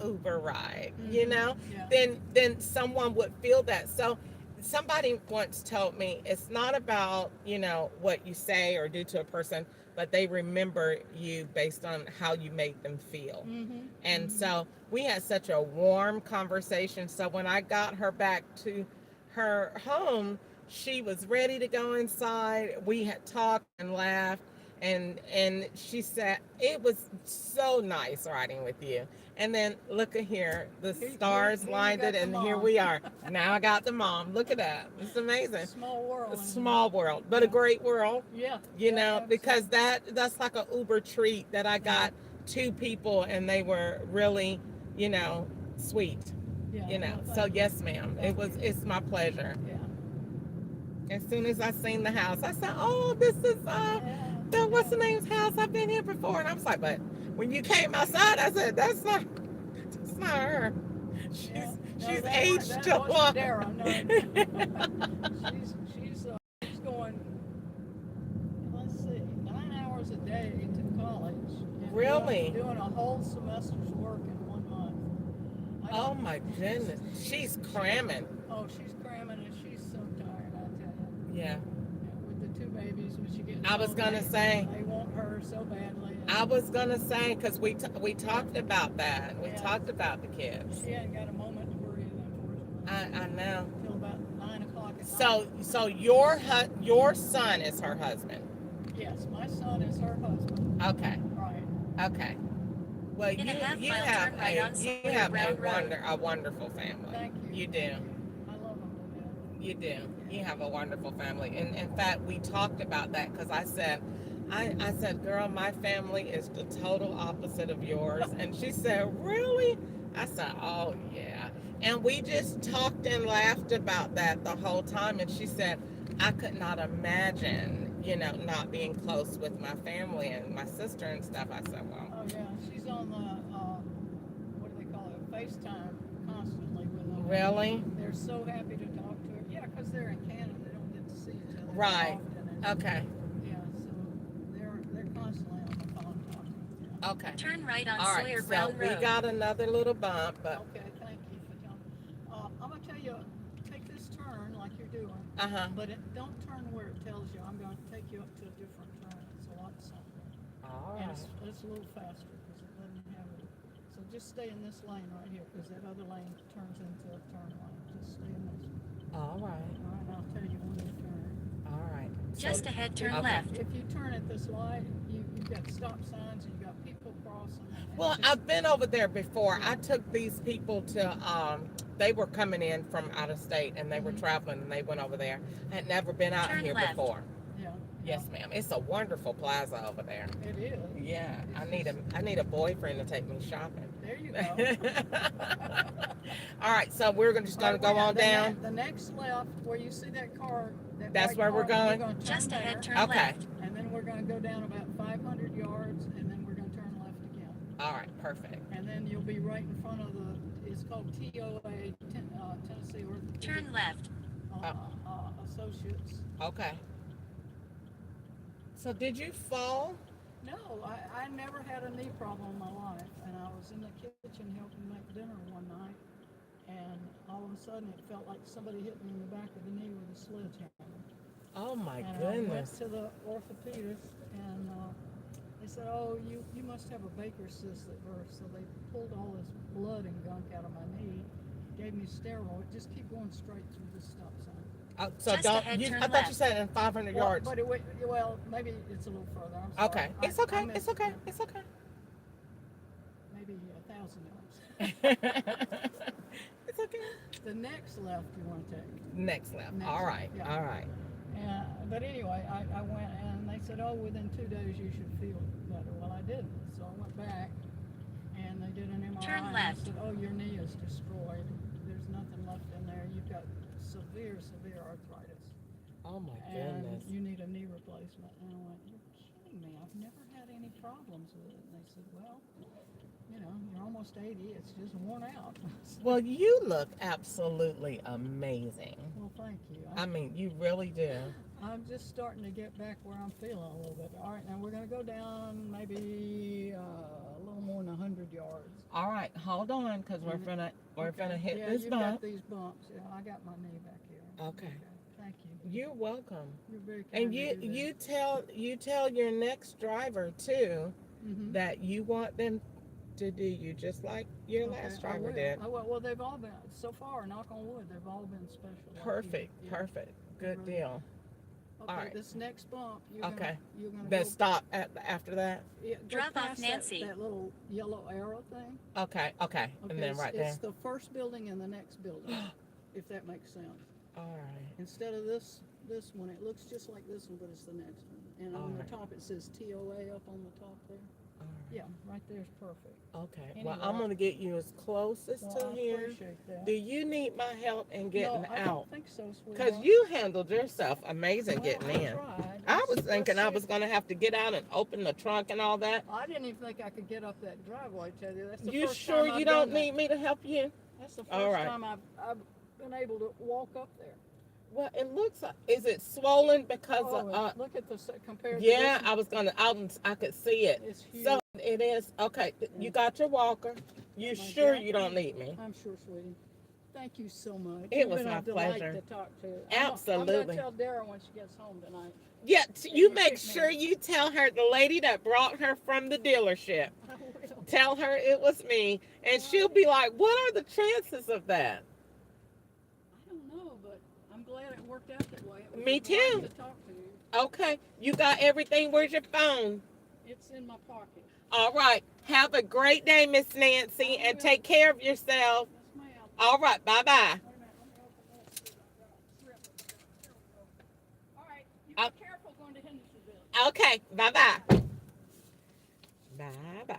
Uber ride. You know, Yeah. then someone would feel that. So, somebody once told me it's not about, you know, what you say or do to a person, but they remember you based on how you made them feel. And so we had such a warm conversation. So when I got her back to her home, she was ready to go inside. We had talked and laughed, and she said it was so nice riding with you. And then look at here, the stars here you lined got it, the and here mom. we are. Now I got the mom. Look at that. It's amazing. Small world. A small world, but a great world. Yeah. You yeah, know, absolutely. because that's like a Uber treat that I got two people, and they were really, you know, sweet. Yeah, You know, well, so thank you. yes, ma'am. It's my pleasure. Yeah. As soon as I seen the house, I said, "Oh, this is the what's the name's house? I've been here before." And I was like, "But when you came outside, I said, that's not her. She's Yeah. No, she's that aged that a wasn't lot." Dara, no. she's going. Let's see, 9 hours a day to college. and Really? Doing a whole semester's work in 1 month. Oh my goodness, she's cramming. Oh, she's cramming and she's so tired. I tell you. Yeah. With the two babies, when she gets I was home, gonna say. they want her so badly. I was gonna say because we talked about that. We Yeah. talked about the kids. She hadn't got a moment to breathe, unfortunately. I know. Until about 9 o'clock at night. So your son is her husband. Yes, my son is her husband. Okay. Right. Okay. Well, In a half you mile, have turn right on you Sawyer have Brown Road. a wonderful family. Thank you. You do. I love them to death. You do. You have a wonderful family. And in fact, we talked about that because I said, girl, my family is the total opposite of yours. And she said, really? I said, oh, yeah. And we just talked and laughed about that the whole time. And she said, I could not imagine, you know, not being close with my family and my sister and stuff. I said, well, Oh yeah, she's on the what do they call it? FaceTime constantly with them. really? They're so happy to talk to her. Yeah, because they're in Canada, they don't get to see each other Right. often. And, Okay. yeah, so they're constantly on the phone talking. Yeah. Okay. Turn right on All right. Sawyer So Brown we Road. got another little bump, but Okay, thank you for telling me. I'm gonna tell you, take this turn like you're doing, but don't turn where it tells you. I'm gonna take you up to a different turn. It's a lot simpler. all And right. it's a little faster because it doesn't have it. So just stay in this lane right here because that other lane turns into a turn lane. Just stay in this one. All right. All right, I'll tell you when you turn. All right. Just ahead, turn Okay. left. If you turn at this light, you've got stop signs and you've got people crossing. And Well, it's just- I've been over there before. I took these people to, they were coming in from out of state and they were traveling and they went over there. I had never been out Turn here left. before. Yeah. Yes, ma'am. It's a wonderful plaza over there. It is. Yeah, I It's need a boyfriend to take me shopping. There you go. All right, so we're just gonna go on down. The next left, where you see that car. That's white where we're car, going? You're gonna turn Just there, ahead, turn Okay. left. and then we're going to go down about 500 yards, and then we're going to turn left again. All right, perfect. And then you'll be right in front of it's called TOA, Tennessee Orthopedic Turn left. Associates. Okay. So did you fall? No, I never had a knee problem in my life, and I was in the kitchen helping make dinner one night, and all of a sudden it felt like somebody hit me in the back of the knee with a sledgehammer. Oh my And I went goodness. to the orthopedist, and they said, "Oh, you must have a Baker's cyst that burst." So they pulled all this blood and gunk out of my knee, gave me steroid. Just keep going straight through this stop sign. So Just don't ahead, you? turn I thought you left. said in 500 Well, yards. but well, maybe it's a little further. I'm sorry. Okay, it's I okay. missed It's okay. it. It's okay. Maybe 1,000 yards. It's okay. The next left you want to take. Next left. Next All left, right. yeah. All right. But anyway, I went and they said, "Oh, within 2 days you should feel better." Well, I didn't. So I went back and they did an MRI. Turn and left. they said, "Oh, your knee is destroyed. There's nothing left in there. You've got severe arthritis. Oh my And goodness. you need a knee replacement." And I went, "You're kidding me. I've never had any problems with it." And they said, "Well, you know, you're almost 80. It's just worn out." Well, you look absolutely amazing. Well, thank you. I mean, you really do. I'm just starting to get back where I'm feeling a little bit. All right, now we're going to go down maybe a little more than 100 yards. All right, hold on, because we're gonna hit yeah, this you've bump. got these bumps. Yeah, I got my knee back here. Okay. Thank you. You're welcome. You're very kind. And you tell your next driver too Mm-hmm. that you want them to do you just like your last driver did. Well, they've all been so far. Knock on wood, they've all been special. like you. Perfect, Yeah. perfect. Good Really. deal. Okay, All right. this next bump, you're Okay. gonna Then go, stop after that. yeah, go Drop off past Nancy. That little yellow arrow thing. Okay, Okay, and then right it's there. the first building and the next building, if that makes sense. All right. Instead of this one, it looks just like this one, but it's the next one. And on the Alright. top, it says TOA up on the top there. All right. Yeah, right there's perfect. Okay. Well, Anyway. I'm gonna get you as close as Well, to I here. appreciate that. Do you need my help in getting no, I out? don't think so, sweetheart. Because you handled yourself amazing Well, getting I in. tried. I was Let's thinking I see. was gonna have to get out and open the trunk and all that. I didn't even think I could get up that driveway, tell you. That's the You first sure time I've you done don't that. need me to help you? That's the All first right. time I've been able to walk up there. Well, it looks like, is it swollen because of, Look at the compared yeah, to I was gonna, I could see it. this. It's huge. So it is, okay, you got your walker. You My sure jacket. you don't need me? I'm sure, sweetie. Thank you so much. It You've was been my a delight pleasure. to talk to. Absolutely. I'm gonna tell Dara when she gets home tonight. Yeah, you you make pick me. sure you tell her, the lady that brought her from the dealership, I will. tell her it was me, and she'll be like, what are the chances of that? I don't know, but I'm glad it worked out that way. It was Me a delight too. To talk to you. Okay, you got everything. Where's your phone? It's in my pocket. All right. Have a great day, Miss Nancy, and take care of yourself. Yes, ma'am. All right. Bye-bye. Wait a minute, let me open this. Here we go. All right, you be careful going to Hendersonville. Okay. Bye-bye. Bye-bye.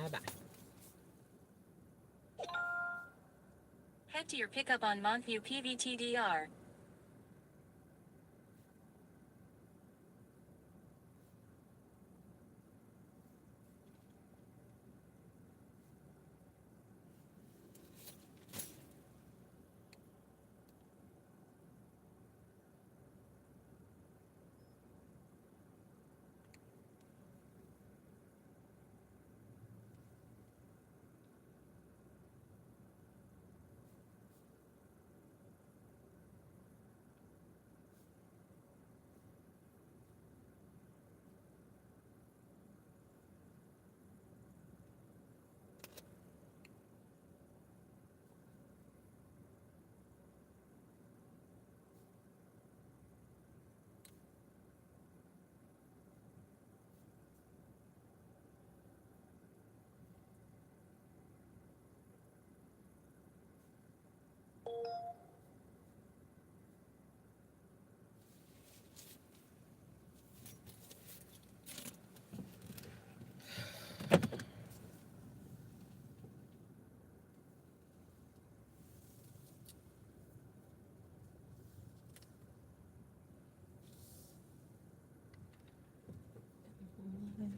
Bye-bye. Head to your pickup on Montview PVTDR.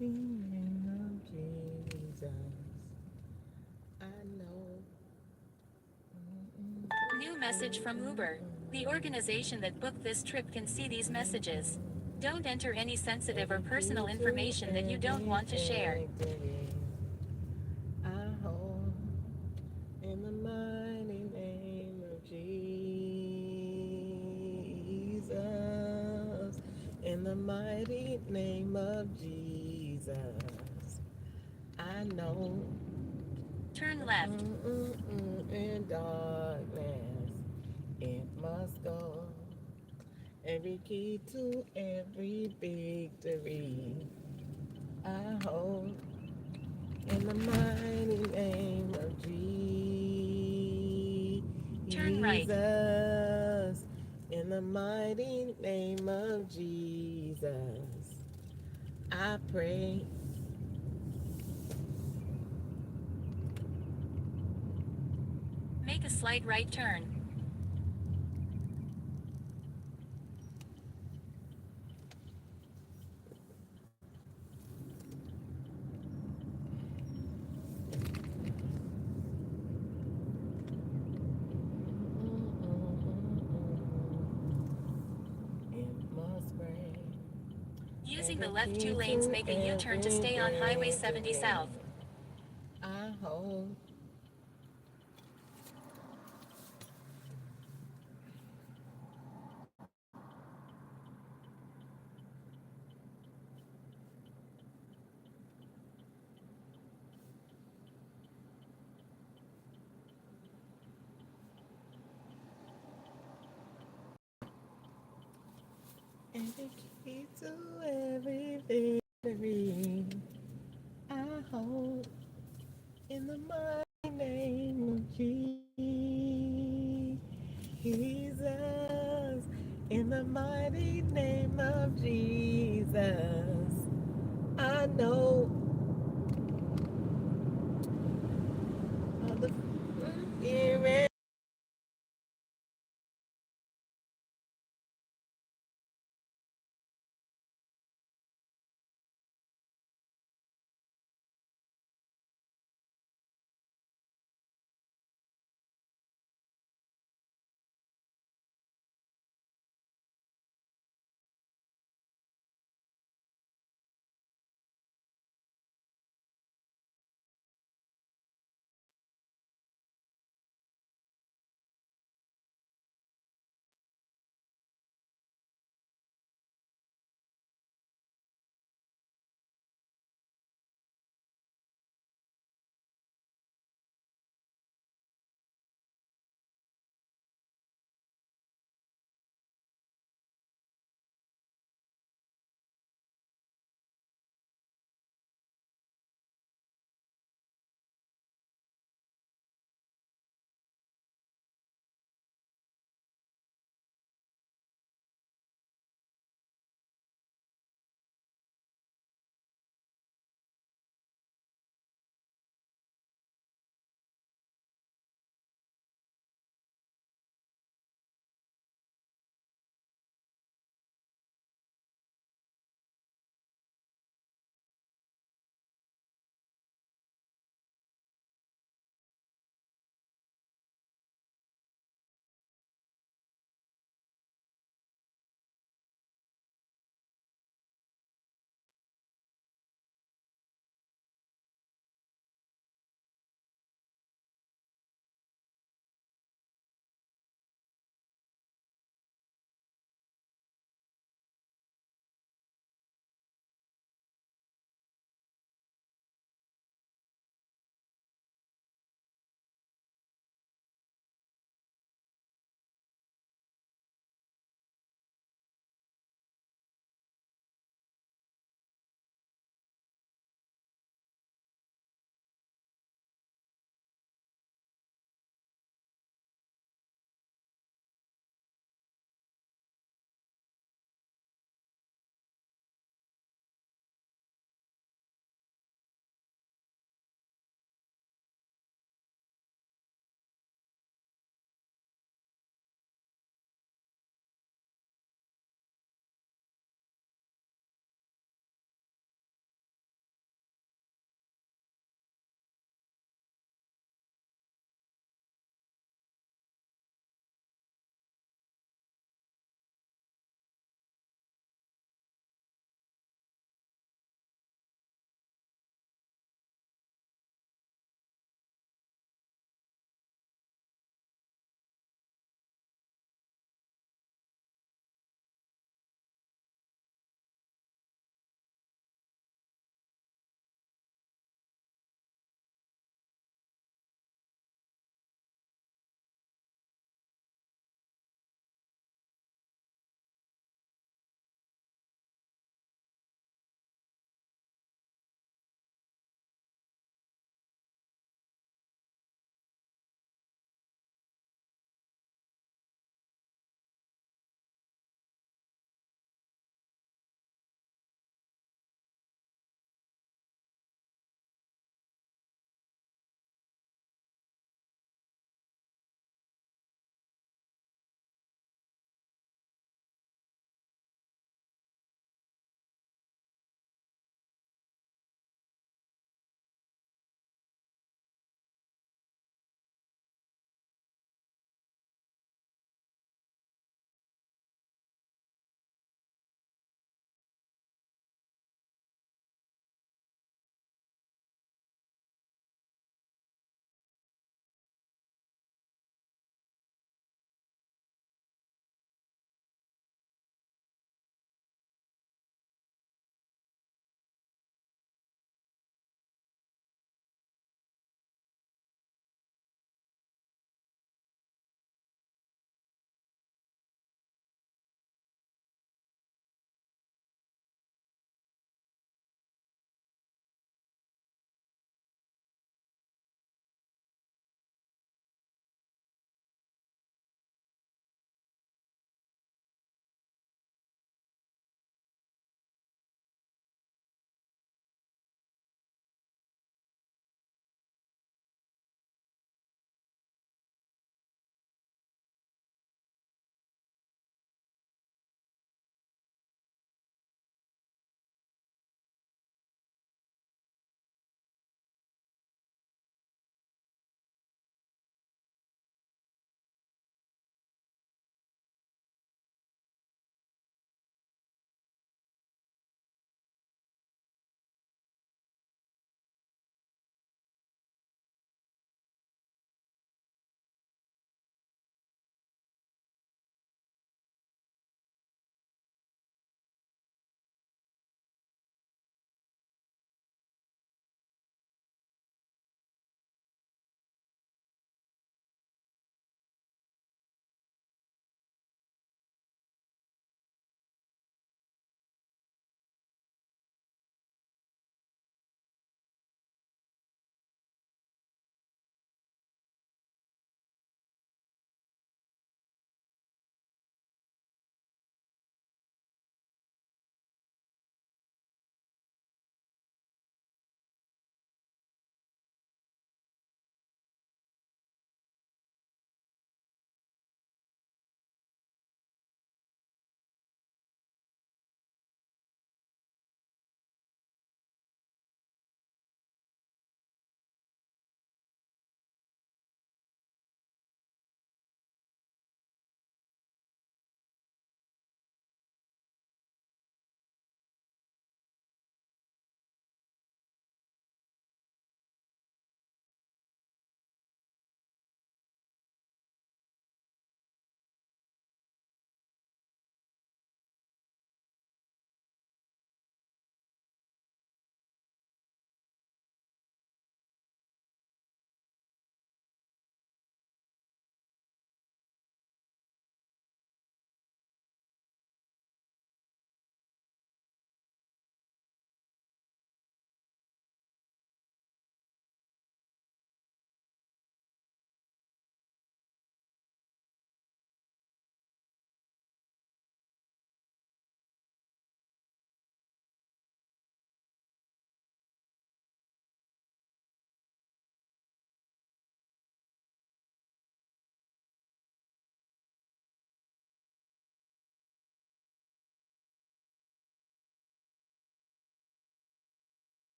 name of Jesus, I know. New message from Uber. The organization that booked this trip can see these messages. Don't enter any sensitive or personal information that you don't want to share. I hope in the mighty name of Jesus. In the mighty name of Jesus. I know. Turn left. In darkness, it must go. Every key to every victory. I hope in the mighty name of Turn right. Jesus. In the mighty name of Jesus. I pray. Make a slight right turn. It must rain. Using the left 2 lanes, make a U-turn to stay on Highway 70 South. I hope every key to every victory. I hope in the mighty name of Jesus. In the mighty name of Jesus. I know all the fear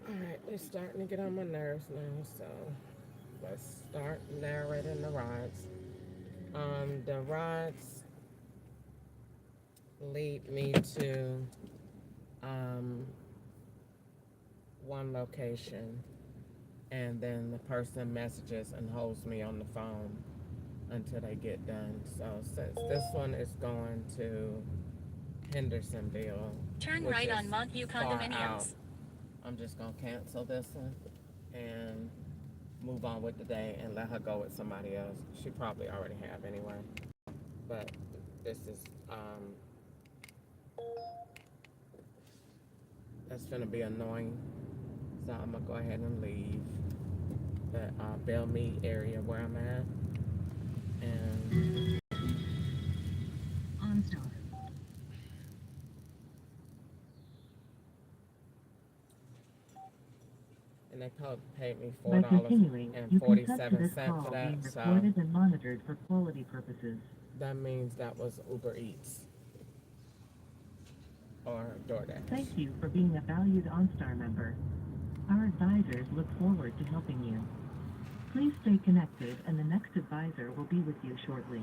Alright, it's starting to get on my nerves now, so let's start narrating the rides. The rides lead me to one location, and then the person messages and holds me on the phone until they get done. So since this one is going to Hendersonville, Turn which right is on Montview far out, Condominiums. I'm just gonna cancel this one and move on with the day and let her go with somebody else. She probably already have anyway. But this is that's gonna be annoying. So I'm gonna go ahead and leave the Bellmead area where I'm at. And OnStar. they paid me By continuing, you consent to this $4.47 call for that. being So recorded and monitored for quality purposes. that means that was Uber Eats or DoorDash. Thank you for being a valued OnStar member. Our advisors look forward to helping you. Please stay connected and the next advisor will be with you shortly.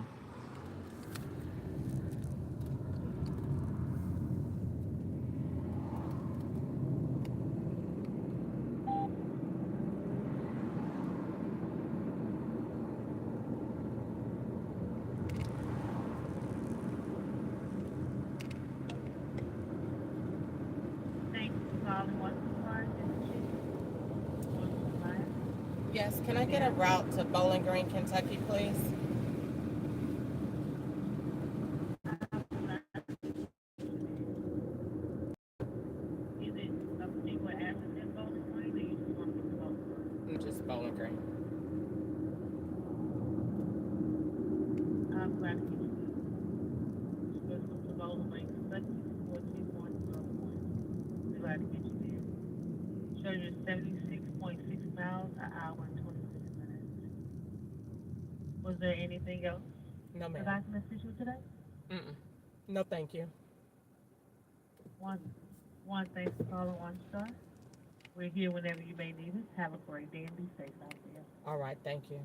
Thank you for calling One Star. Yes, can I get a route to Bowling Green, Kentucky, please? Is it a particular address in Bowling Green, or you just want to go? Just Bowling Green. I'm glad to get you there. Special to Bowling Green, Kentucky, 14.01. We're glad to get you there. Shows you 76.6 miles an hour and 26 minutes. Was there anything else No, that I ma'am. can assist you with today? Mm-mm. No, thank you. One, thanks for calling One Star. We're here whenever you may need us. Have a great day and be safe out there. All right, thank you.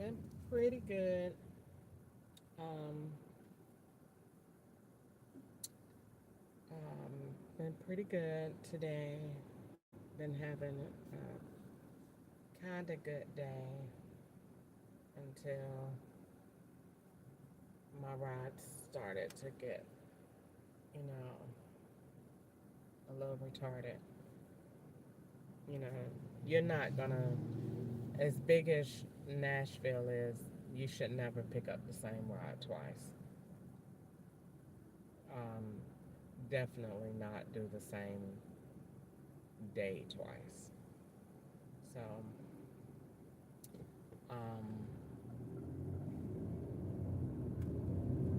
been pretty good. Um, been pretty good today. Been having a kind of good day until my ride started to get, you know, a little retarded. You know, you're not gonna, as big as Nashville is, you should never pick up the same ride twice. Um, Definitely not do the same day twice. So, um,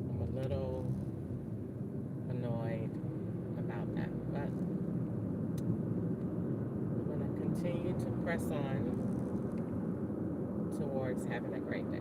I'm a little annoyed about that, but I'm gonna continue to press on towards having a great day.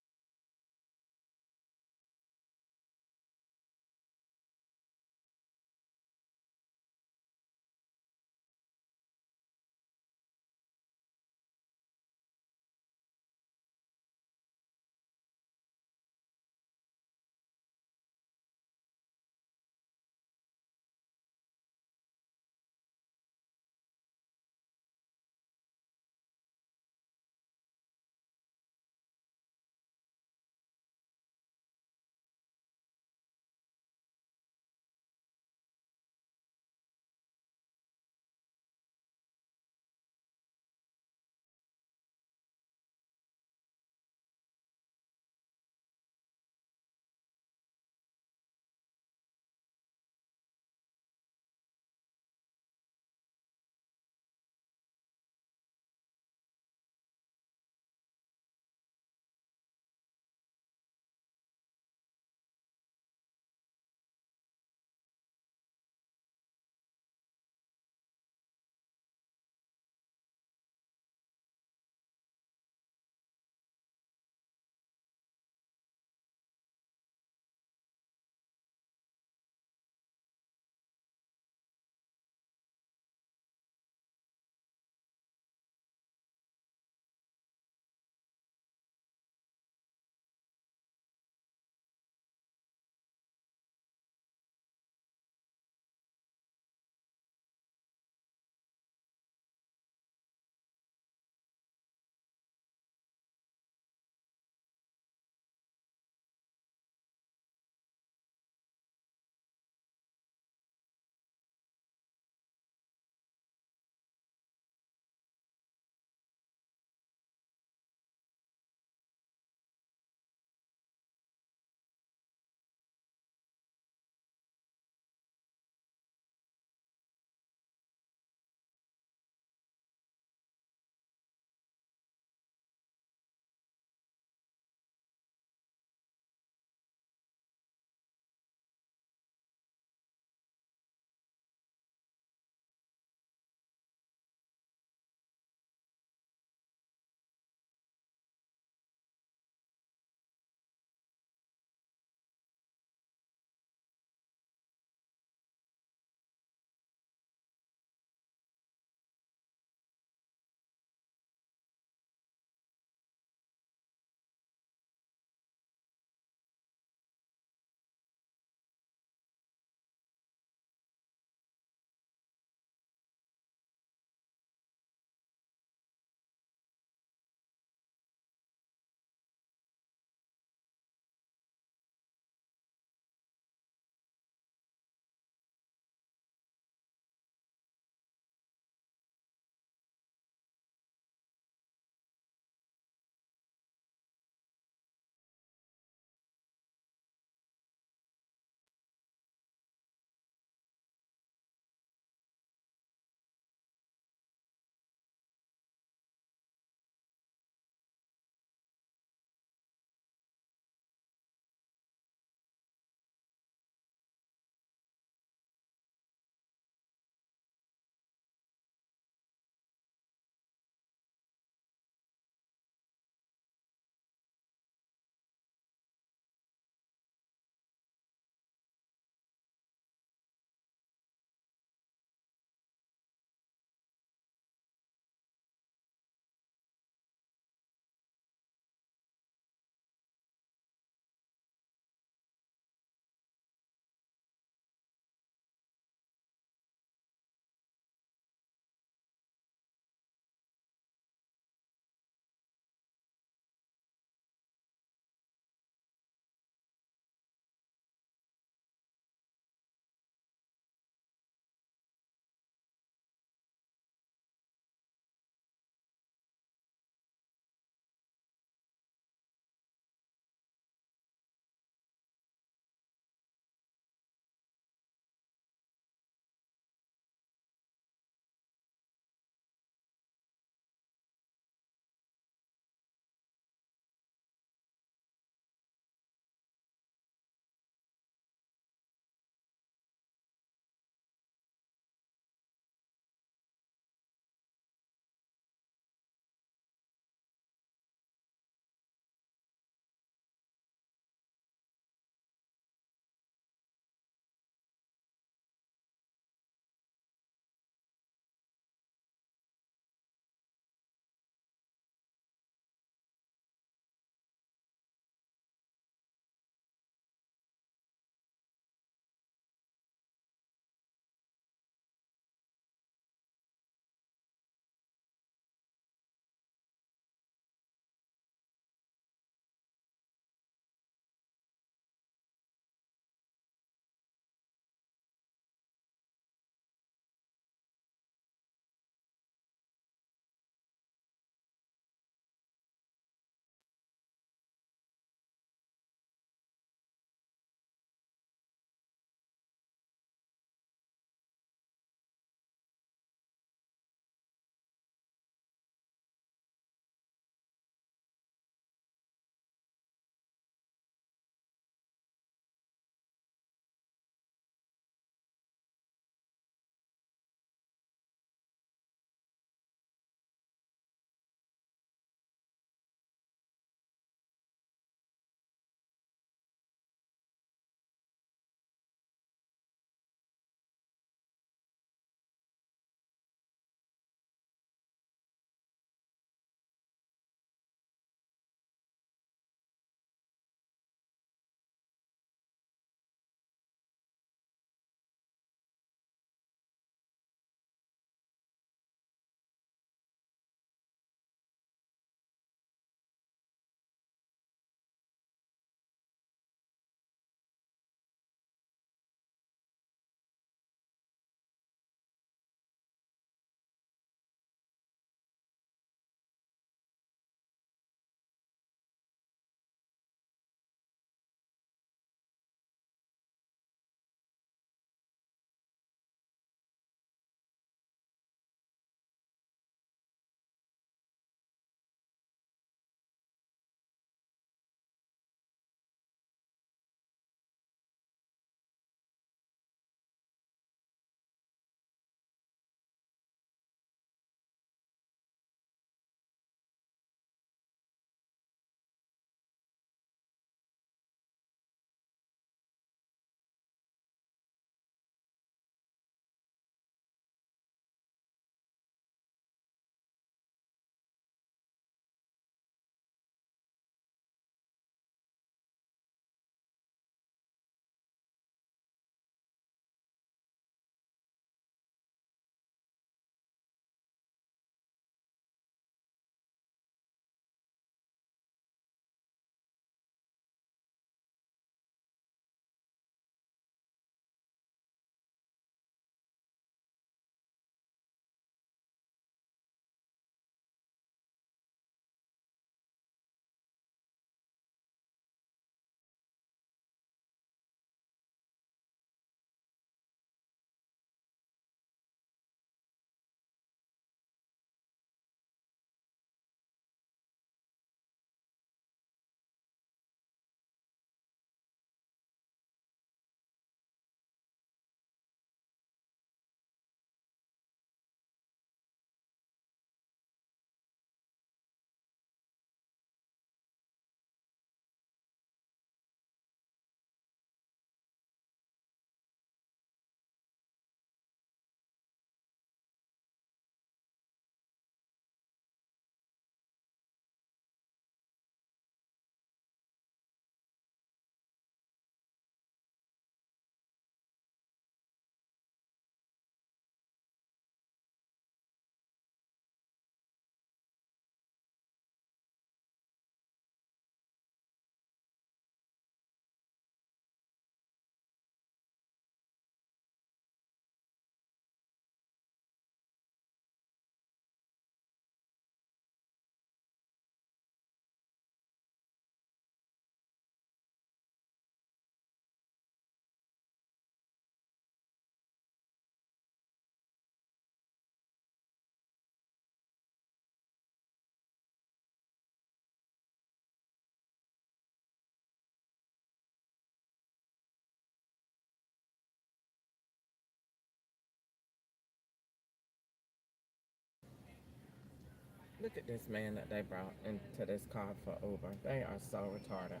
Look at this man that they brought into this car for Uber. They are so retarded.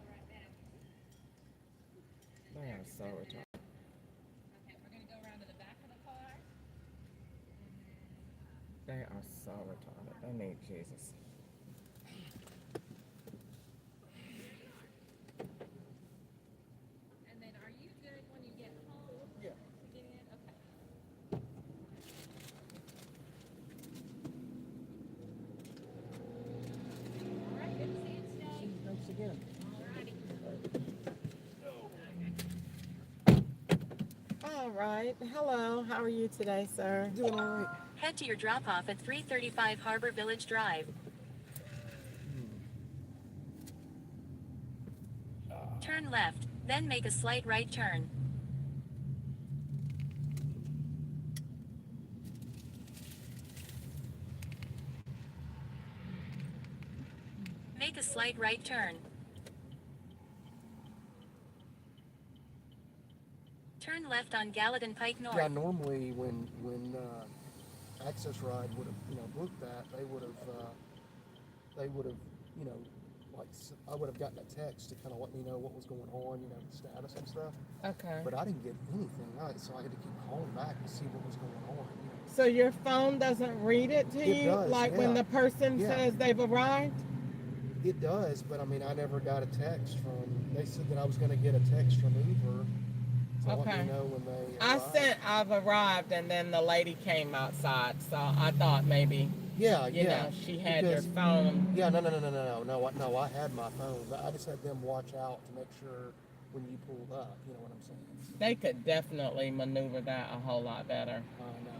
They are so retarded. They are so retarded. They need Jesus. Thanks again. All right. Hello. How are you today, sir? Doing all right. Head to your drop-off at 335 Harbor Village Drive. Turn left, then make a slight right turn. Make a slight right turn. Turn left on Gallatin Pike North. Yeah, normally when Access Ride would have booked that, they would have like I would have gotten a text to kind of let me know what was going on, the status and stuff. Okay. But I didn't get anything, right? So I had to keep calling back to see what was going on. So your phone doesn't read it to It you, does, like when yeah. the person Yeah. says they've arrived? It does, but I mean, I never got a text from. They said that I was going to get a text from Uber to let Okay. me know when they. I arrived. sent I've arrived, and then the lady came outside, so I thought maybe Yeah, you yeah. know she had because- your phone. Yeah, no. I had my phone. I just had them watch out to make sure when you pulled up. You know what I'm saying? They could definitely maneuver that a whole lot better. I know.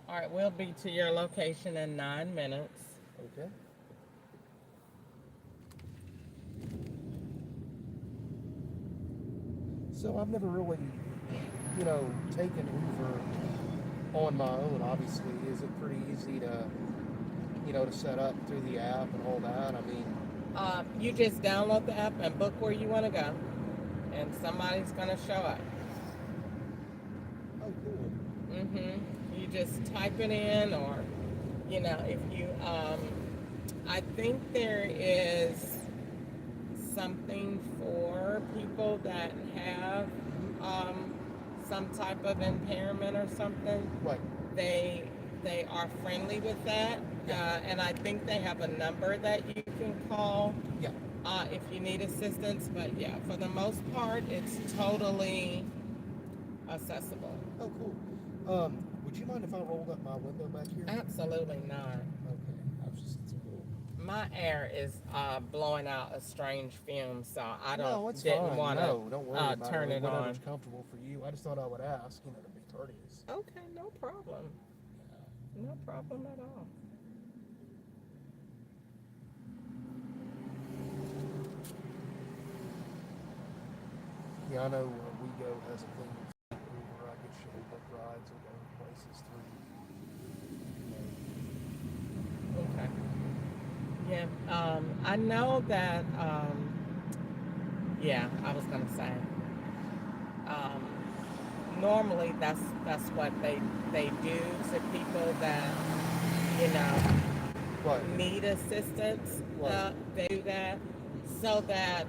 All right, we'll be to your location in 9 minutes. Okay. So I've never really, taken Uber on my own. Obviously, is it pretty easy to, to set up through the app and all that? I mean, You just download the app and book where you want to go, and somebody's gonna show up. oh, cool. You just type it in, or if you I think there is something for people that have some type of impairment or something. Right. They are friendly with that, and I think they have a number that you can call Yeah. if you need assistance. But yeah, for the most part, it's totally accessible. Oh, cool. Would you mind if I rolled up my window back here? Absolutely not. Okay. I was just it's a little. My air is blowing out a strange fume, so I No, it's didn't fine. want No, don't worry to about turn it Whatever's on. comfortable for you. I just thought I would ask, to be courteous. Okay, no problem. No problem at all. Yeah, I know WeGo has a thing with Uber. I get shitty book rides and go places through. Okay. Yeah, I know that, yeah, I was gonna say, normally that's what they do to people that, Right. need assistance. Right. They do that so that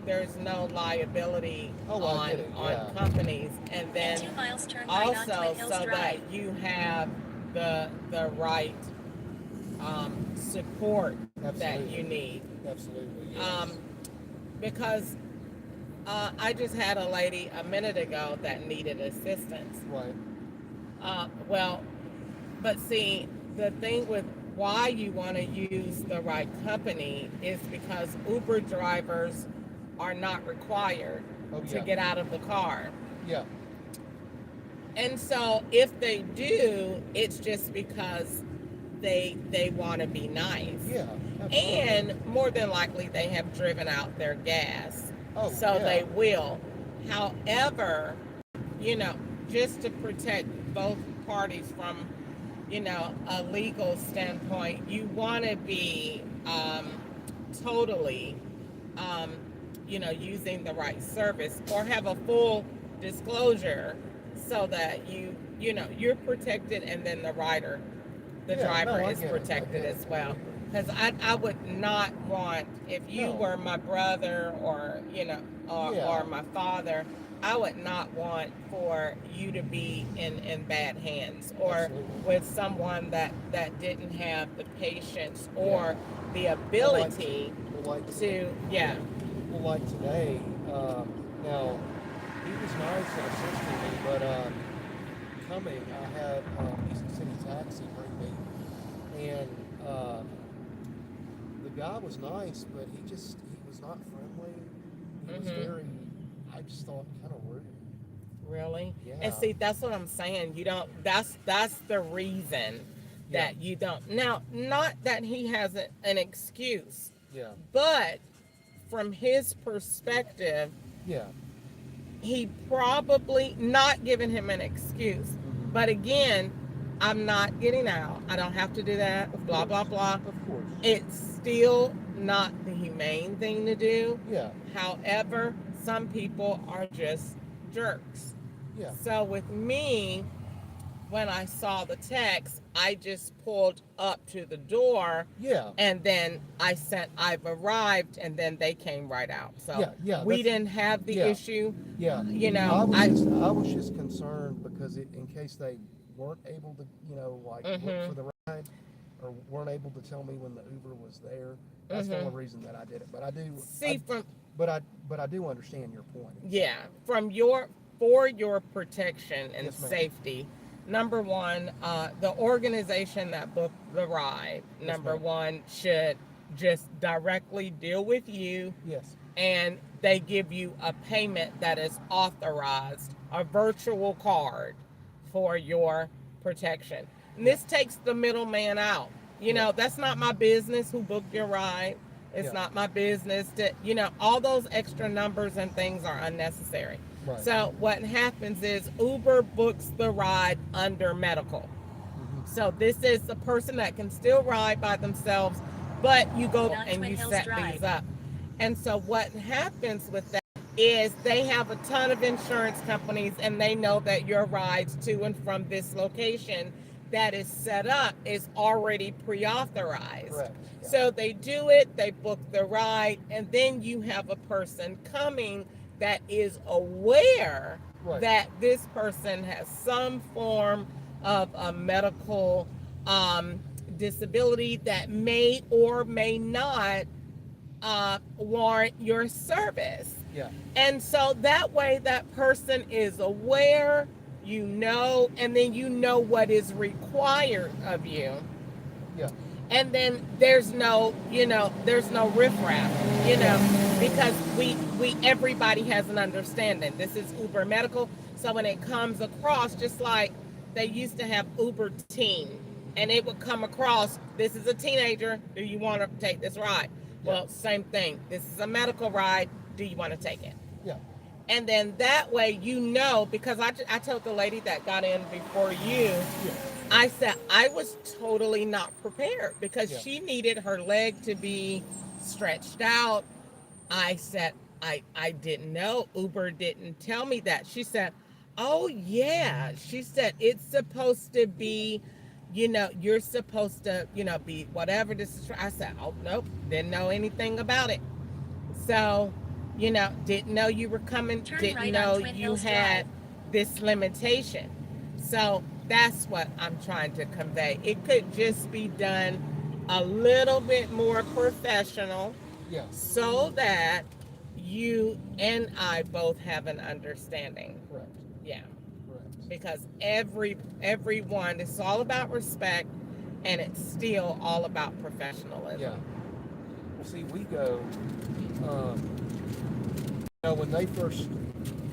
there's no liability Oh, I get it, on yeah. companies, and then 2 miles turn right on also Twin Hills so Drive. that you have the right support that Absolutely. you need. Absolutely. Yes. Because I just had a lady a minute ago that needed assistance. Right. Well, but see, the thing with why you want to use the right company is because Uber drivers are not required Oh, to yeah. get out of the car. Yeah. And so if they do, it's just because they want to be nice. Yeah. Absolutely. And more than likely they have driven out their gas. Oh, So yeah. they will. However, just to protect both parties from, a legal standpoint, you want to be totally, using the right service or have a full disclosure so that you're protected, and then the rider, the Yeah, driver no, I is get it, protected as well. Because I would not want, if you No. were my brother, or Yeah. or my father, I would not want for you to be in bad hands, or Absolutely. with someone that didn't have the patience Yeah. or the ability Well, like to, yeah. Well, like today, now he was nice and assisting me, but coming, I had East City Taxi bring me, and the guy was nice, but he was not friendly. He was very, I just thought, kind of rude. Really? Yeah. And see, that's what I'm saying. You don't. That's the reason that you don't. Now, not that he has an excuse, Yeah. but from his perspective, Yeah. he probably not giving him an excuse. Mhm. But again, I'm not getting out. I don't have to do that. Of Blah blah course. blah. Of course. It's still not the humane thing to do. Yeah. However, some people are just jerks. Yeah. So with me, when I saw the text, I just pulled up to the door, Yeah. and then I've arrived, and then they came right out. So Yeah, we that's- didn't have the yeah. issue. Yeah. You know, I was just concerned because in case they weren't able to, look for the ride, or weren't able to tell me when the Uber was there. That's the only reason that I did it. But I do see from but I do understand your point. yeah, for your protection and Yes, ma'am. safety. Number one, the organization that booked the ride, Yes, number ma'am. one, should just directly deal with you, Yes. and they give you a payment that is authorized, a virtual card for your protection. And this takes the middleman out. That's not my business who booked your ride. It's Yeah. not my business to, all those extra numbers and things are unnecessary. Right. So what happens is Uber books the ride under medical. Mhm. So this is the person that can still ride by themselves, but you go On and Twin you Hills set Drive. these up. And so what happens with that is they have a ton of insurance companies, and they know that your rides to and from this location that is set up is already pre-authorized. Correct. Yeah. So they do it, they book the ride, and then you have a person coming that is aware Right. that this person has some form of a medical disability that may or may not warrant your service. Yeah. And so that way that person is aware, and then you know what is required of you. Yeah. And then there's no riffraff, because everybody has an understanding. This is Uber Medical. So when it comes across, just like they used to have Uber Teen, and it would come across, this is a teenager, do you want to take this ride? Yeah. Well, same thing. This is a medical ride, do you want to take it? Yeah. And then that way, because I told the lady that got in before you, Yeah. I said I was totally not prepared because Yeah. she needed her leg to be stretched out. I said, I didn't know. Uber didn't tell me that. She said, oh yeah. She said, it's supposed to be, you're supposed to, be whatever this is. I said, oh, nope. Didn't know anything about it. So, didn't know you were coming. Turn Didn't right know on Twin you Hills had Drive. this limitation. So that's what I'm trying to convey. It could just be done a little bit more professional, Yeah. so that you and I both have an understanding. Correct. Yeah, Correct. because everyone, it's all about respect, and it's still all about professionalism. Yeah. Well, see, we go, when they first,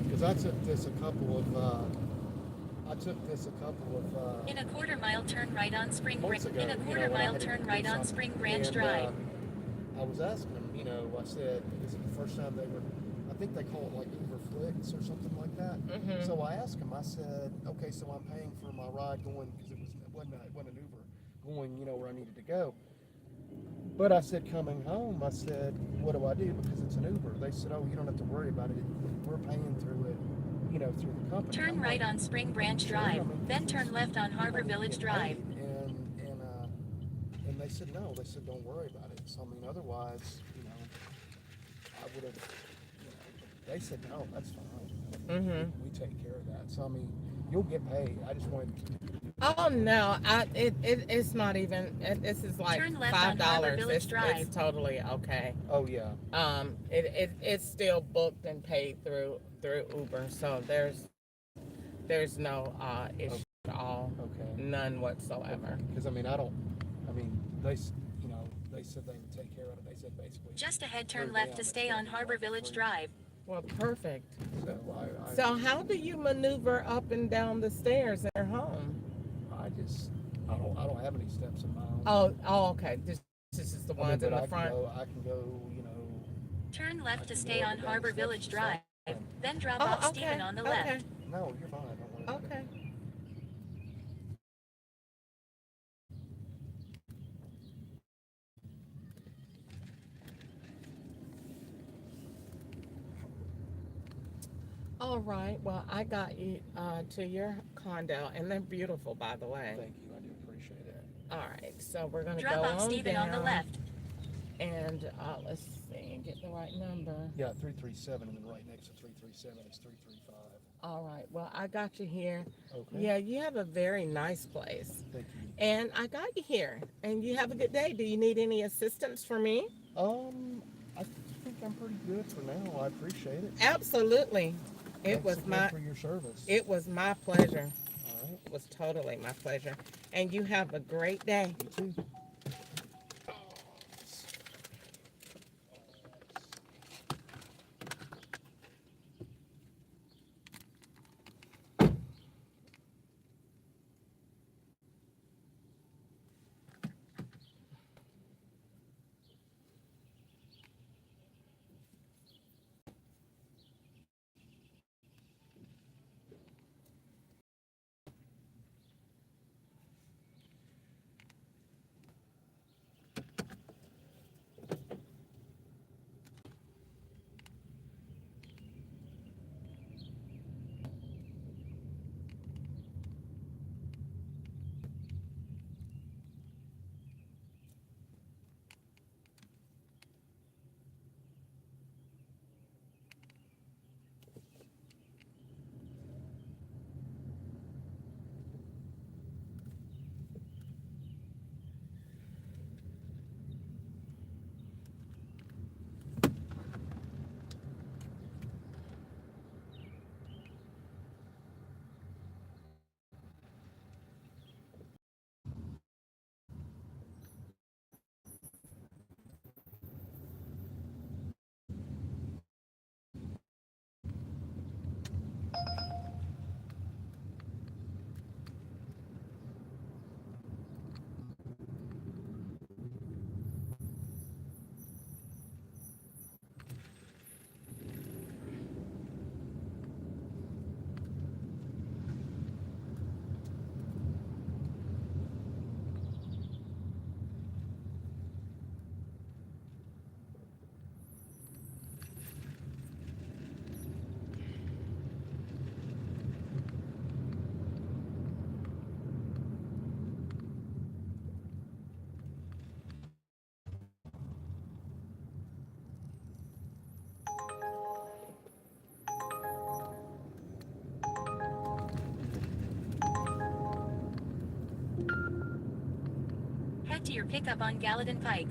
because I took this a couple of, In a quarter mile, turn right on Spring months Branch. ago. In a when quarter I mile, had to turn do right on something. Spring Branch And, Drive. I was asking them, I said, is it the first time they were, I think they call it like Uber Flicks or something like that. Mhm. So I asked them, I said, okay, so I'm paying for my ride going, because it wasn't an Uber, going, where I needed to go. But I said, coming home, I said, what do I do? Because it's an Uber. They said, oh, you don't have to worry about it. We're paying through it. you know, through the company. Turn I'm right like, on Spring Branch sure? Drive, I mean, then turn it's- left on you Harbor want me to Village get Drive. paid? And they said no. They said don't worry about it. So I mean, otherwise, you know, I would have. You know, they said no, that's fine. Mm-hmm. We take care of that. So I mean, you'll get paid. I just wanted. Oh no, it's not even. This is like Turn left on Harbor $5. Village Drive. It's totally okay. Oh yeah. It's still booked and paid through Uber, so there's no issue at all. Okay. None whatsoever. Because I mean, you know, they said they would take care of it. They said basically. Just ahead, turn turn left down, to it's stay gonna on be Harbor like Village free. Drive. Well, perfect. So So how do you maneuver up and down the stairs at your home? I don't have any steps in my own. Okay. This is the I mean, ones in but the front. I can go, you know. Turn I left to can stay go up on and down the Harbor steps Village just Drive, fine. then drop Oh, off okay. Stephen on the Okay. left. No, you're fine. Don't worry about Okay. it. All right. Well, I got you to your condo, and they're beautiful, by the way. Thank you. I do appreciate it. All right. So we're gonna Drop go off on Stephen down, on the left. and let's see, get the right number. Yeah, 337, and then right next to 337 is 335. All right. Well, I got you here. Okay. Yeah, you have a very nice place, Thank you. and I got you here. And you have a good day. Do you need any assistance from me? I think I'm pretty good for now. I appreciate it. Absolutely. Thanks again for your service. It was my pleasure. All right. It was totally my pleasure. And you have a great day. You too. Head to your pickup on Gallatin Pike.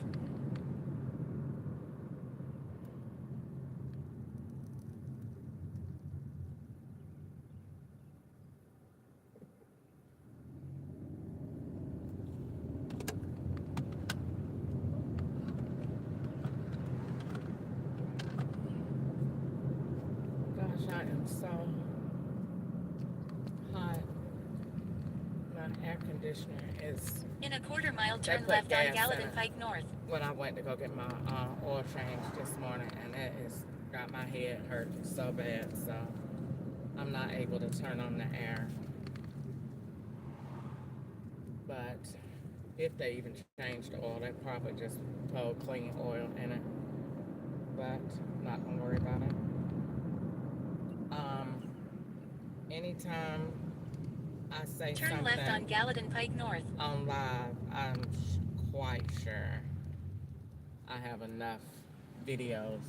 Gosh, I am so hot. My air conditioner is In a quarter mile, They turn put left on gas in Gallatin it. Pike North. when I went to go get my oil change this morning, and it has got my head hurt so bad. So I'm not able to turn on the air. But if they even changed the oil, they probably just put clean oil in it. But I'm not gonna worry about it. anytime I say Turn left on something Gallatin Pike North. on live, I'm quite sure I have enough videos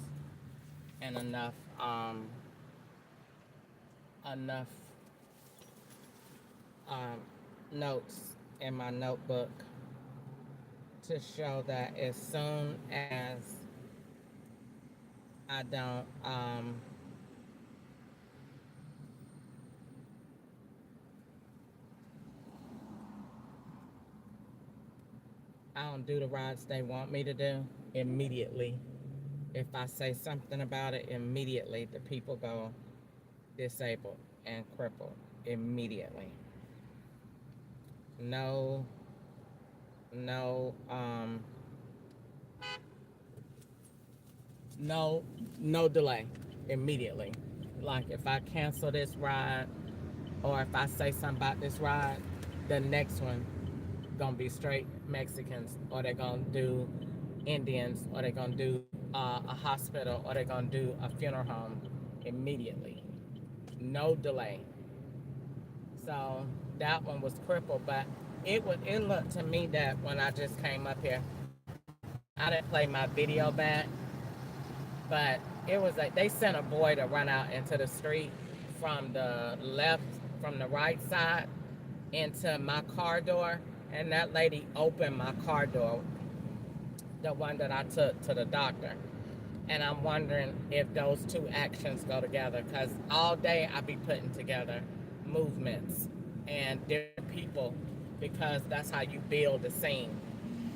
and enough um, notes in my notebook to show that as soon as I don't do the rides they want me to do immediately. If I say something about it immediately, the people go disabled and crippled immediately. No, no, no delay immediately. Like if I cancel this ride or if I say something about this ride, the next one gonna be straight Mexicans, or they're gonna do Indians, or they're gonna do a hospital, or they're gonna do a funeral home immediately. No delay. So that one was crippled, but it looked to me that when I just came up here, I didn't play my video back, but it was like they sent a boy to run out into the street from the left, from the right side into my car door, and that lady opened my car door, the one that I took to the doctor. And I'm wondering if those two actions go together, because all day I be putting together movements and different people, because that's how you build a scene.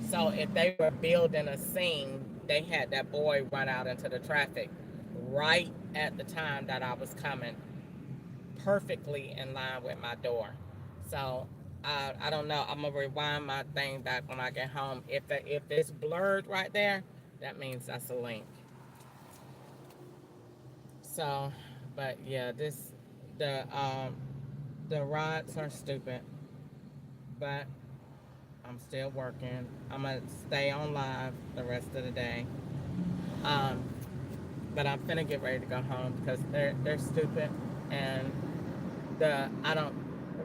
So if they were building a scene, they had that boy run out into the traffic right at the time that I was coming, perfectly in line with my door. So I don't know. I'm gonna rewind my thing back when I get home. If it's blurred right there, that means that's a link. So, but yeah, the rides are stupid, but I'm still working. I'm gonna stay on live the rest of the day. Um, but I'm finna get ready to go home because they're stupid, and I don't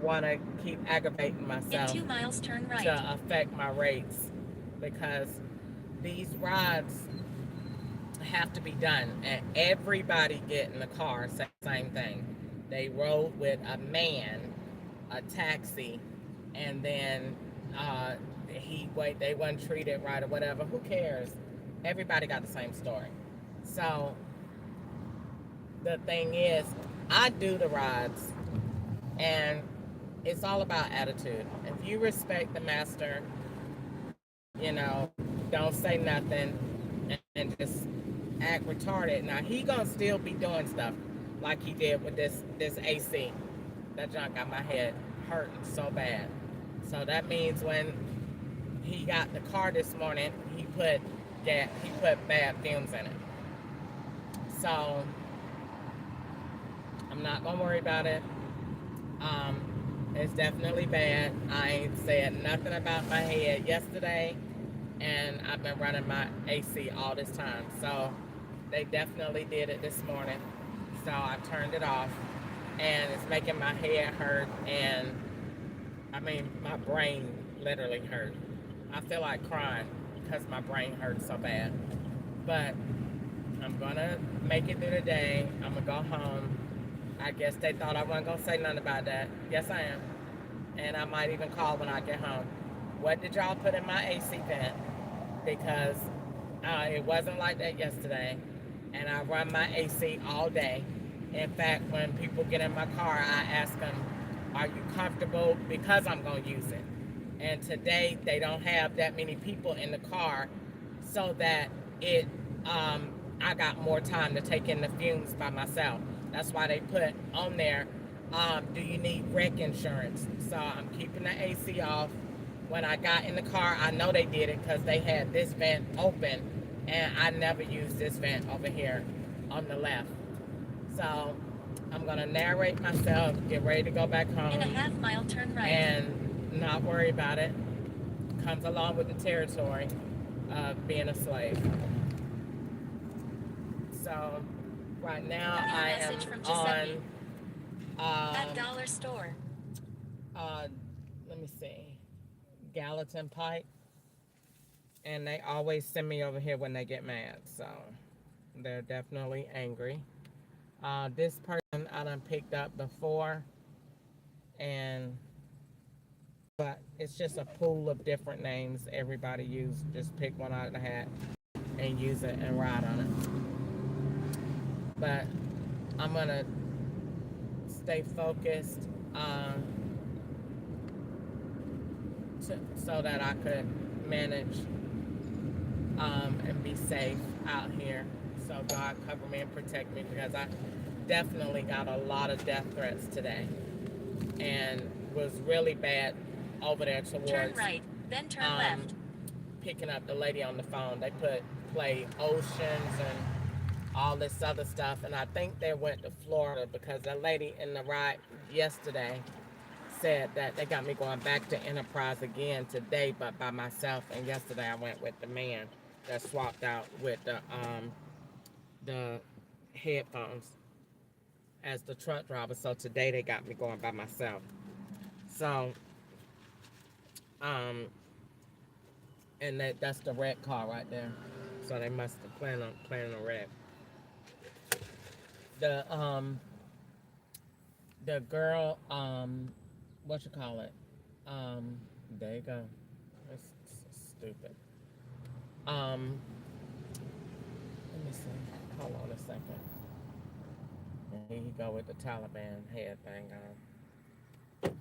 want to keep aggravating In myself 2 miles, turn right. to affect my rates, because these rides have to be done, and everybody get in the car say the same thing. They rode with a man, a taxi, and then they wasn't treated right or whatever. Who cares? Everybody got the same story. So the thing is, I do the rides, and it's all about attitude. If you respect the master, don't say nothing and just act retarded. Now he gonna still be doing stuff like he did with this AC. That junk got my head hurting so bad. So that means when he got the car this morning, he put bad fumes in it. So I'm not gonna worry about it. It's definitely bad. I ain't said nothing about my head yesterday, and I've been running my AC all this time. So they definitely did it this morning. So I turned it off, and it's making my head hurt, and my brain literally hurt. I feel like crying because my brain hurts so bad. But I'm gonna make it through the day. I'm gonna go home. I guess they thought I wasn't gonna say nothing about that. Yes, I am. And I might even call when I get home. What did y'all put in my AC vent? Because it wasn't like that yesterday. And I run my AC all day. In fact, when people get in my car, I ask them, are you comfortable? Because I'm gonna use it. And today they don't have that many people in the car, so that I got more time to take in the fumes by myself. That's why they put on there, do you need wreck insurance? So I'm keeping the AC off. When I got in the car, I know they did it because they had this vent open, and I never used this vent over here on the left. So I'm gonna narrate myself, get ready to go back home. In a half-mile, turn right. And not worry about it. Comes along with the territory of being a slave. So right now I am on At dollar store. Let me see, Gallatin Pike, and they always send me over here when they get mad, so they're definitely angry. This person I done picked up before, and but it's just a pool of different names everybody use. Just pick one out of the hat and use it and ride on it. But I'm gonna stay focused so that I could manage and be safe out here. So God cover me and protect me, because I definitely got a lot of death threats today, and was really bad over there towards Turn right, then turn left. picking up the lady on the phone. They play Oceans and all this other stuff, and I think they went to Florida, because that lady in the ride yesterday said that they got me going back to Enterprise again today, but by myself. And yesterday I went with the man that swapped out with the headphones as the truck driver. So today they got me going by myself. So and that's the red car right there. So they must have planned on red. The girl, what you call it? There you go. That's stupid. Let me see. Hold on a second. And here you go with the Taliban head thing on.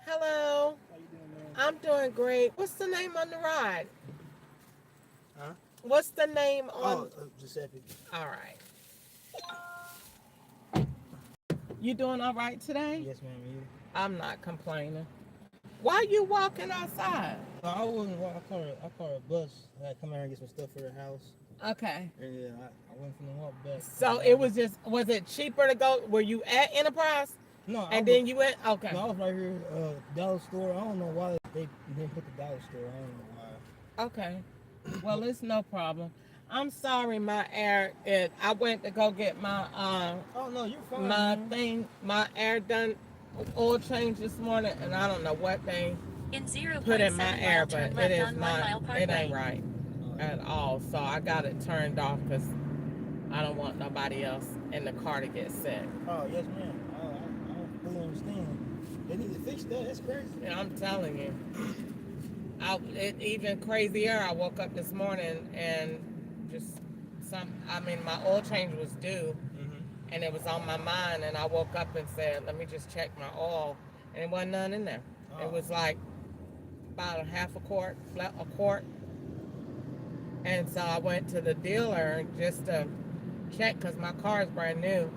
Hello. How you doing, man? I'm doing great. What's the name on the ride? Huh? What's the name on? Giuseppe. All right. You doing all right today? Yes, ma'am. You? I'm not complaining. Why you walking outside? No, I wasn't. I caught a bus. I had to come here and get some stuff for the house. Okay. And yeah, I went from the walk back. So it was it cheaper to go? Were you at Enterprise? No, And then you went? Okay. No, I was right here, dollar store. I don't know why they didn't put the dollar store. I don't know why. Okay. Well, it's no problem. I'm sorry, my air. I went to go get my Oh no, you're fine. my man. thing, my air done oil change this morning, and I don't know what they In 0.7 put in my air, mile, but turn it left is on 1 mile not. parkway. It ain't right at all. So I got it turned off because I don't want nobody else in the car to get sick. Oh yes, ma'am. I fully understand. They need to fix that. That's crazy. And I'm telling you, even crazier. I woke up this morning and just my oil change was due, and it was on my mind, and I woke up and said, let me just check my oil, and it wasn't none in there. Oh. It was like about a quart, and so I went to the dealer just to check, because my car is brand new,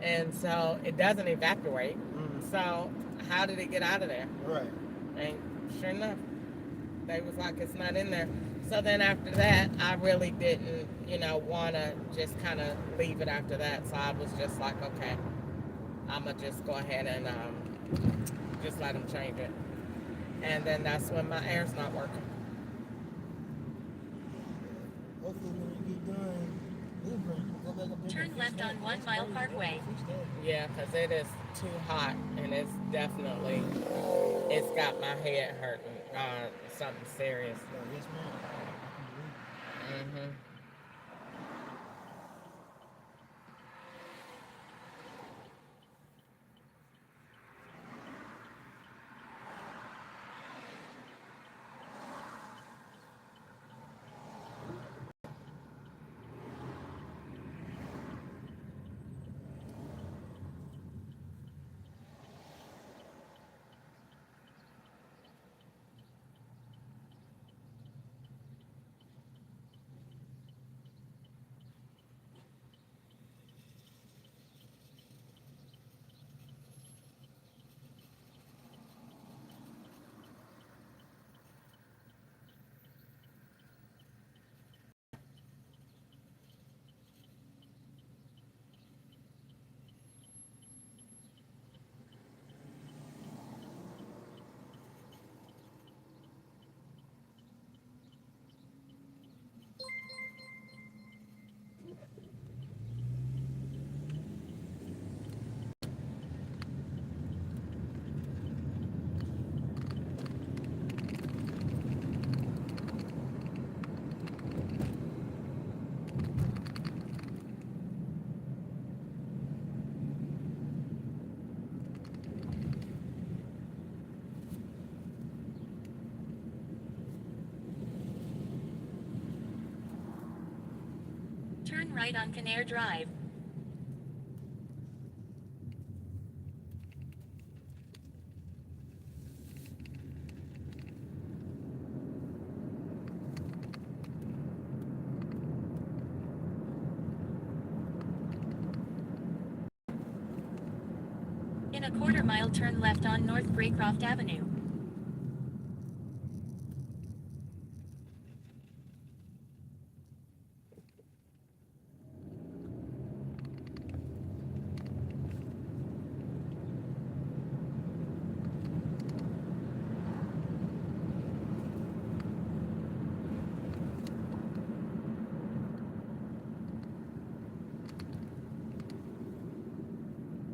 and so it doesn't evaporate. So how did it get out of there? Right. And sure enough, they was like, it's not in there. So then after that, I really didn't, want to just kind of leave it after that. So I was just like, okay, I'm going to just go ahead and just let them change it. And then that's when my air's not working. Hopefully when you get done, Ubering, go back up there. Turn left on 1 mile parkway. Yeah, because it is too hot, and it's got my head hurting, something serious. Yes, ma'am. I can believe it. Turn right on Kinnair Drive. In a quarter mile, turn left on North Graycroft Avenue.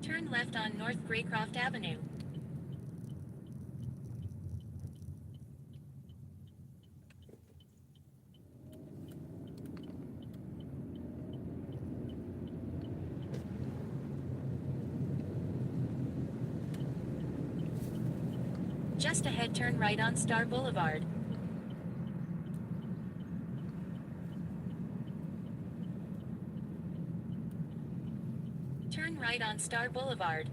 Turn left on North Graycroft Avenue. Just ahead, turn right on Star Boulevard. Turn right on Star Boulevard.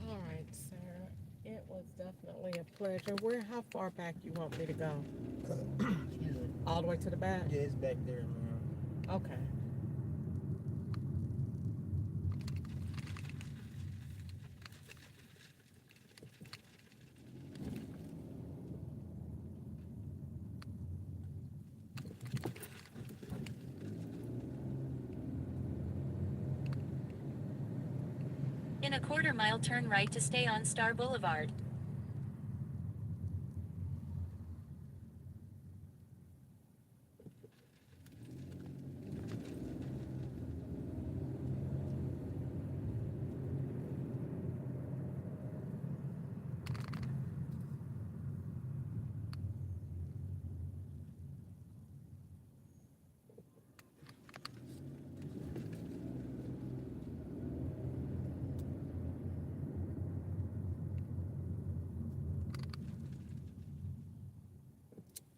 All right, Sarah. It was definitely a pleasure. How far back you want me to go? Excuse me. All the way to the back? Yeah, it's back there, man. Okay. In a quarter mile, turn right to stay on Star Boulevard.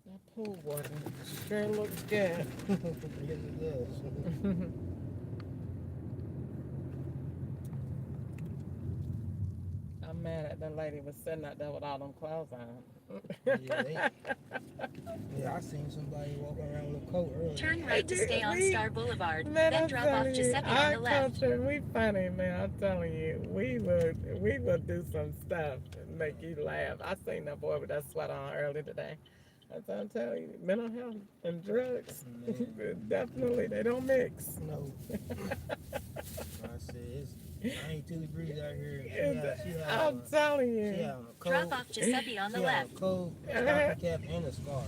That pool water sure looks good. Yes, it does. I'm mad at that lady was sitting out there with all them clothes on. Yeah, I seen somebody walking around with a coat earlier. Turn right to stay on Star Boulevard, Man, then I'm drop off telling you, Giuseppe on our the left. culture, we funny, man. I'm telling you, we would do some stuff and make you laugh. I seen that boy with that sweater on earlier today. I'm telling you, mental health and drugs, definitely, they don't mix. No. I said, it's 92 degrees out here. I'm telling you. She had on a coat. Drop off Giuseppe on the She had left. a coat, a stocking cap, and a scarf.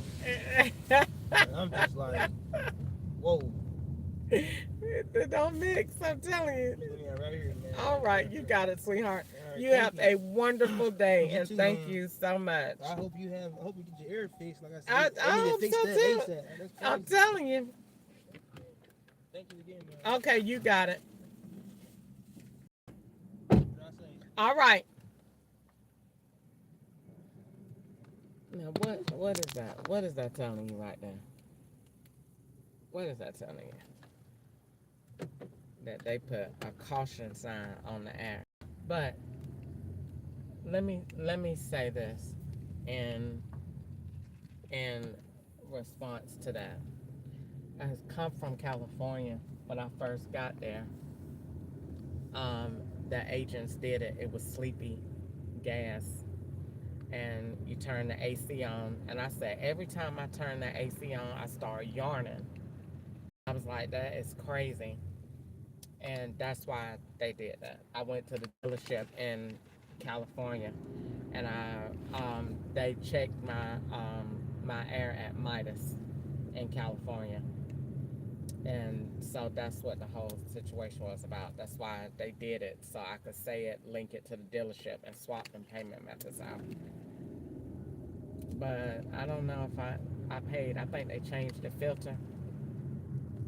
And I'm just like, whoa. It don't mix, I'm telling you. Yeah, right here, man. All right, you got it, sweetheart. All right, You thank have you. a wonderful day, You and too, thank man. you so much. I hope you get your ear fixed. Like I said, I they need hope to fix so that too. ASAP. That's I'm crazy. telling you. Thank you again, man. Okay, you got it. What did I say? All right. Now, what is that? What is that telling you right there? What is that telling you? That they put a caution sign on the air. But let me say this in response to that. I come from California. When I first got there, the agents did it. It was sleepy gas, and you turn the AC on. And I said, every time I turn the AC on, I start yarning. I was like, that is crazy. And that's why they did that. I went to the dealership in California, and they checked my air at Midas in California. And so that's what the whole situation was about. That's why they did it, so I could say it, link it to the dealership, and swap them payment methods out. But I don't know if I paid. I think they changed the filter,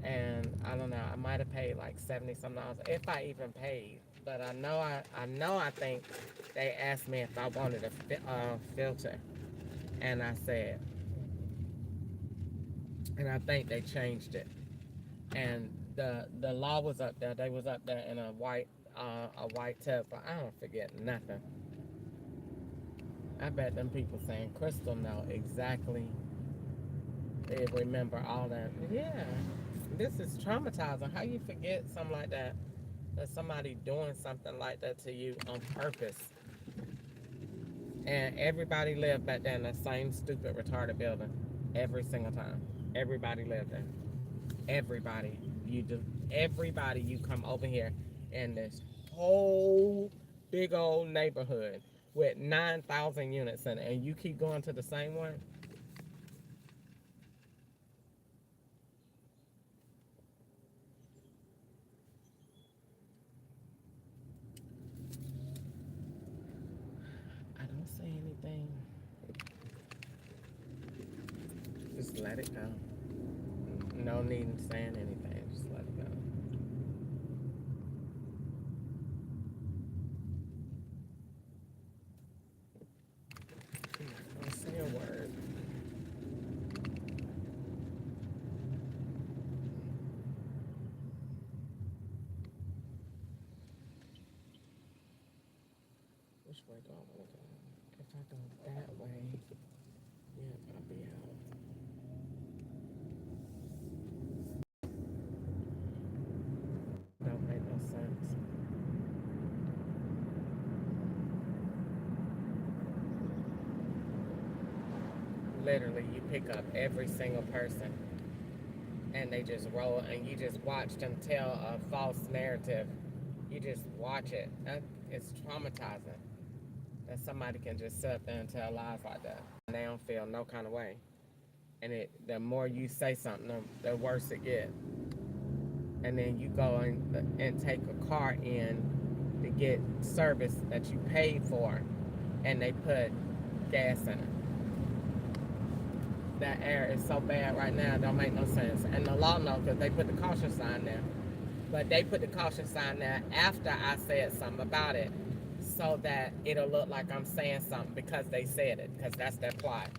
and I don't know. I might have paid like 70 some dollars if I even paid. But I think they asked me if I wanted a filter, and I said, and I think they changed it. And the law was up there. They was up there in a white tub. But I don't forget nothing. I bet them people saying Crystal know exactly. They remember all that. Yeah, this is traumatizing. How you forget something like that? That somebody doing something like that to you on purpose. And everybody lived back there in the same stupid retarded building every single time. Everybody lived there. Everybody. Everybody you come over here in this whole big old neighborhood with 9,000 units in it, and you keep going to the same one. I don't say anything. Just let it go. No need in saying anything. Just let it go. Don't say a word. Which way do I want to go? If I go that way, yeah, I'll be out. Don't make no sense. Literally, you pick up every single person and they just roll, and you just watch them tell a false narrative. You just watch it. It's traumatizing that somebody can just sit up there and tell lies like that. And they don't feel no kind of way. And the more you say something, the worse it gets. And then you go and take a car in to get service that you paid for, and they put gas in it. That air is so bad right now, it don't make no sense. And the law knows because they put the caution sign there. But they put the caution sign there after I said something about it, so that it'll look like I'm saying something because they said it, because that's their plot.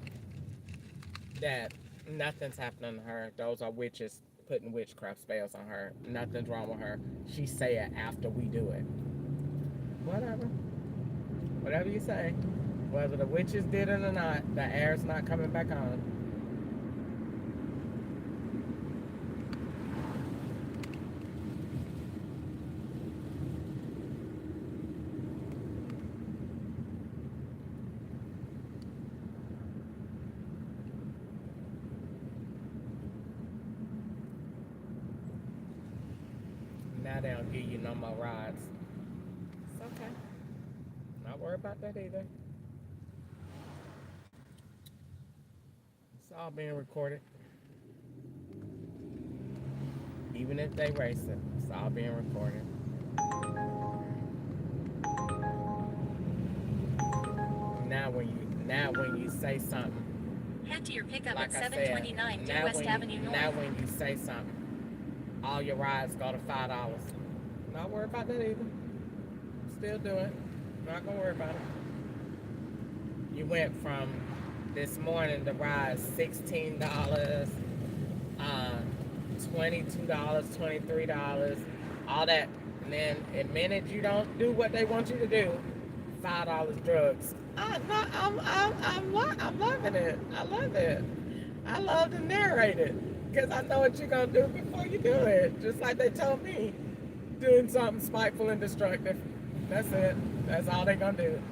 That nothing's happening to her. Those are witches putting witchcraft spells on her. Nothing's wrong with her. She say it after we do it. Whatever. Whatever you say. Whether the witches did it or not, the air's not coming back on. Now they don't give you no more rides. It's okay. Not worry about that either. It's all being recorded. Even if they race it, it's all being recorded. Now when you say something, Head to your pickup like at I said, 729 Due West Avenue North. now when you say something, all your rides go to $5. Not worry about that either. Still do it. Not gonna worry about it. You went from this morning the ride $16, $22, $23, all that, and then the minute you don't do what they want you to do, $5 drugs. I'm loving it. I love it. I love to narrate it because I know what you're gonna do before you do it. Just like they told me, doing something spiteful and destructive. That's it. That's all they're gonna do.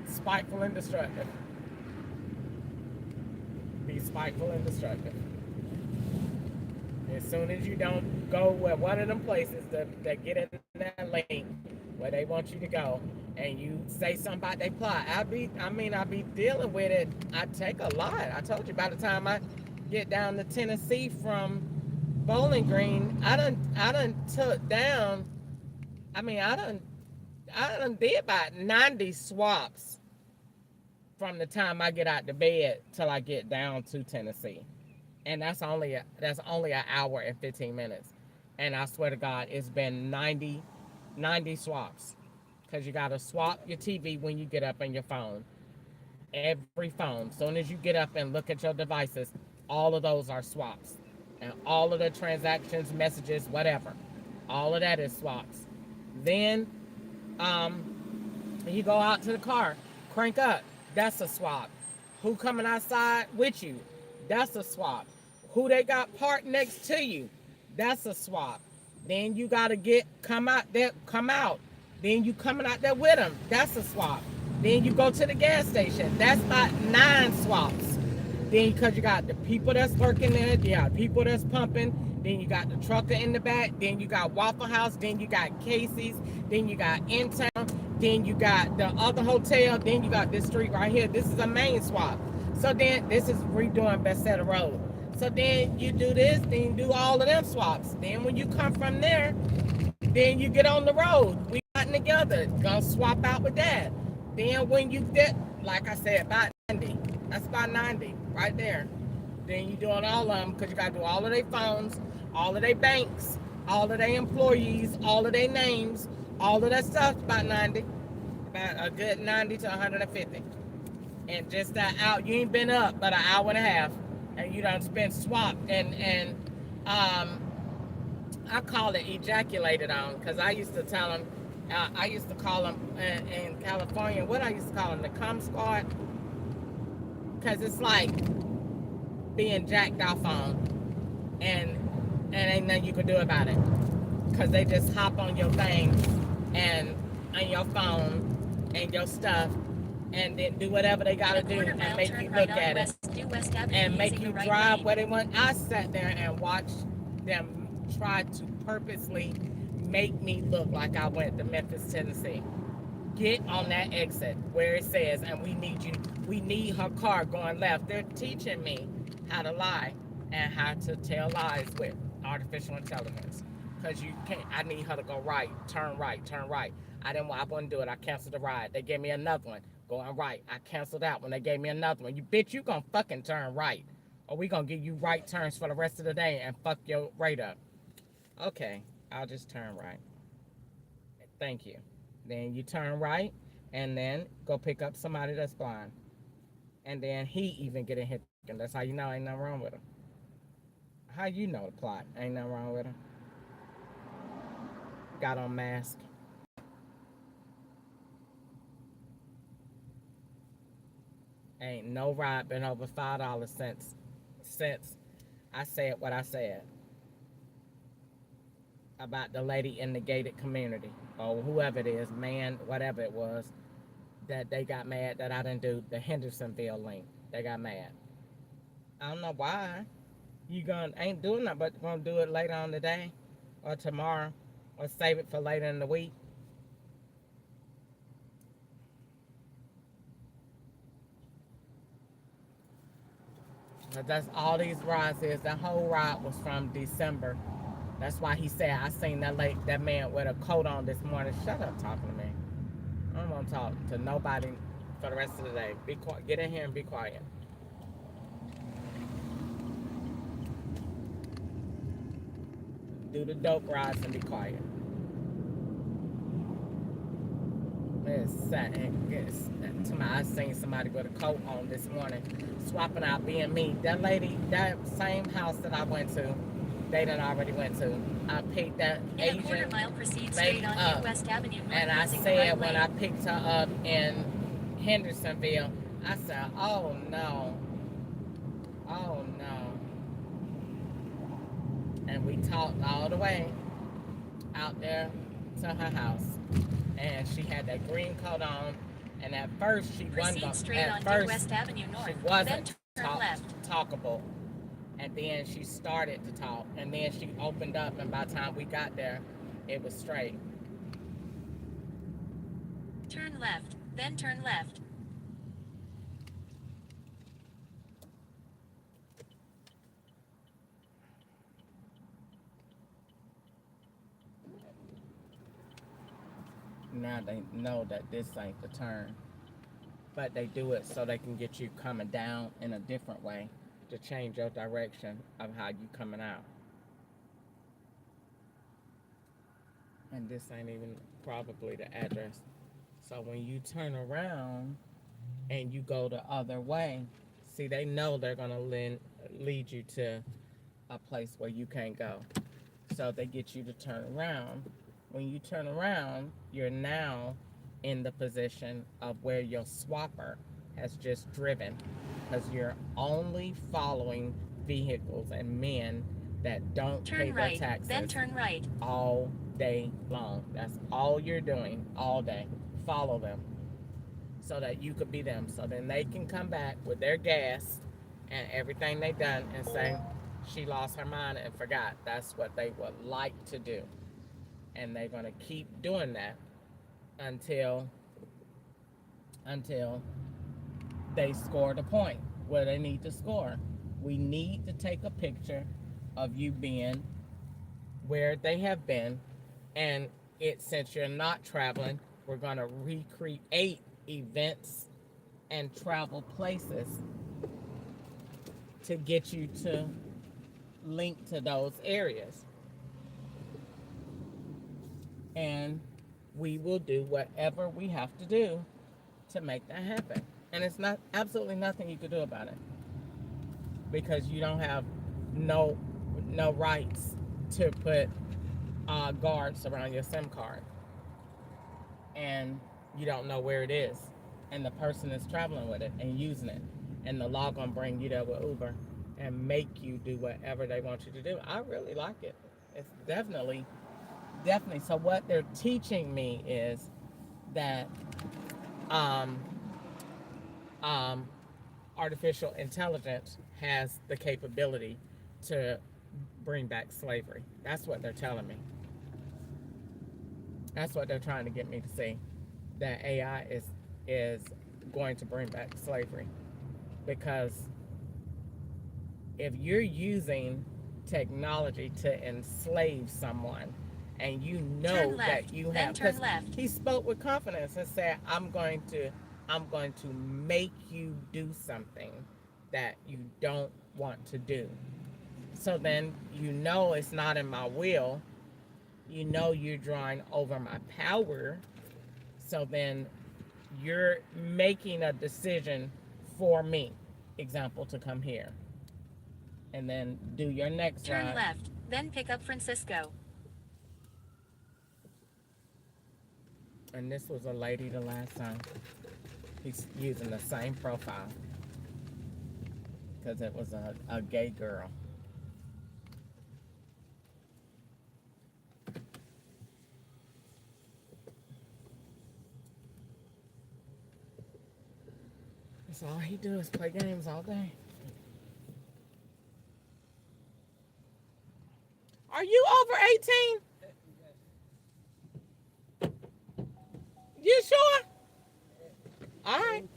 Spiteful and destructive. Be spiteful and destructive. As soon as you don't go where one of them places that get in that lane where they want you to go, and you say something about their plot, I be dealing with it. I take a lot. I told you by the time I get down to Tennessee from Bowling Green, I done took down. I done did about 90 swaps from the time I get out to bed till I get down to Tennessee. And that's only an hour and 15 minutes. And I swear to God, it's been 90 swaps. Because you got to swap your TV when you get up on your phone. Every phone. Soon as you get up and look at your devices, all of those are swaps. And all of the transactions, messages, whatever. All of that is swaps. Then you go out to the car, crank up. That's a swap. Who coming outside with you? That's a swap. Who they got parked next to you? That's a swap. Then you gotta come out there, come out. Then you coming out there with them. That's a swap. Then you go to the gas station. That's about 9 swaps. Then because you got the people that's working there, you got people that's pumping. Then you got the trucker in the back. Then you got Waffle House. Then you got Casey's. Then you got In Town. Then you got the other hotel. Then you got this street right here. This is a main swap. So then this is redoing Bethesda Road. So then you do this. Then you do all of them swaps. Then when you come from there, then you get on the road. We got together. Gonna swap out with that. Then when you get, like I said, about 90. That's about 90 right there. Then you doing all of them because you got to do all of their phones, all of their banks, all of their employees, all of their names, all of that stuff. About 90, about a good 90 to 150. And just that out, you ain't been up but an hour and a half, and you done spent swapped and I call it ejaculated on because I used to tell them, I used to call them in California, what I used to call them, the cum squad, because it's like being jacked off on, and ain't nothing you can do about it, because they just hop on your thing and on your phone and your stuff, and then do whatever they gotta do and make you look at it and make you drive where they want. I sat there and watched them try to purposely make me look like I went to Memphis, Tennessee. Get on that exit where it says, and we need you. We need her car going left. They're teaching me how to lie and how to tell lies with artificial intelligence. Because you can't, I need her to go right, turn right, turn right. I wouldn't do it. I canceled the ride. They gave me another one, going right. I canceled that one. They gave me another one. You bitch, you gonna fucking turn right. Or we gonna give you right turns for the rest of the day and fuck your rate up. Okay, I'll just turn right. Thank you. Then you turn right and then go pick up somebody that's blind. And then he even get in hit. And that's how you know ain't nothing wrong with him. How you know the plot? Ain't nothing wrong with him. Got on mask. Ain't no ride been over $5 since I said what I said about the lady in the gated community or whoever it is, man, whatever it was, that they got mad that I didn't do the Hendersonville link. They got mad. I don't know why. You ain't doing that, but gonna do it later on today or tomorrow or save it for later in the week. But that's all these rides is. That whole ride was from December. That's why he said I seen that man with a coat on this morning. Shut up talking to me. I don't want to talk to nobody for the rest of the day. Be quiet. Get in here and be quiet. Do the dope rides and be quiet. I seen somebody with a coat on this morning, swapping out being me. That lady, that same house that I went to, they done already went to. I picked that Asian lady up, and I said when I picked her up in Hendersonville, I said, oh no, oh no. And we talked all the way out there to her house. And she had that green coat on, and at first she wasn't talkable, and then she started to talk, and then she opened up, and by the time we got there, it was straight. Turn left, then turn left. Now they know that this ain't the turn, but they do it so they can get you coming down in a different way to change your direction of how you coming out. And this ain't even probably the address. So when you turn around and you go the other way, see, they know they're going to lead you to a place where you can't go. So they get you to turn around. When you turn around, you're now in the position of where your swapper has just driven, because you're only following vehicles and men that don't pay Turn their right, taxes then turn right. all day long. That's all you're doing all day. Follow them so that you could be them. So then they can come back with their gas and everything they done and say, she lost her mind and forgot. That's what they would like to do. And they're going to keep doing that until they score the point where they need to score. We need to take a picture of you being where they have been, and since you're not traveling, we're going to recreate events and travel places to get you to link to those areas. And we will do whatever we have to do to make that happen. And it's not absolutely nothing you can do about it, because you don't have no rights to put guards around your SIM card, and you don't know where it is, and the person is traveling with it and using it, and the law gonna bring you there with Uber and make you do whatever they want you to do. I really like it. It's definitely. So what they're teaching me is that um, artificial intelligence has the capability to bring back slavery. That's what they're telling me. That's what they're trying to get me to see. That AI is going to bring back slavery, because if you're using technology to enslave someone, and you know that you have, turn left. he spoke with confidence and said, I'm going to make you do something that you don't want to do. So then you know it's not in my will. You know you're drawing over my power. So then you're making a decision for me. Example, to come here. And then do your next Turn ride. left, then pick up Francisco. And this was a lady the last time. He's using the same profile, because it was a gay girl. That's all he do is play games all day. Are you over 18? You sure? All right.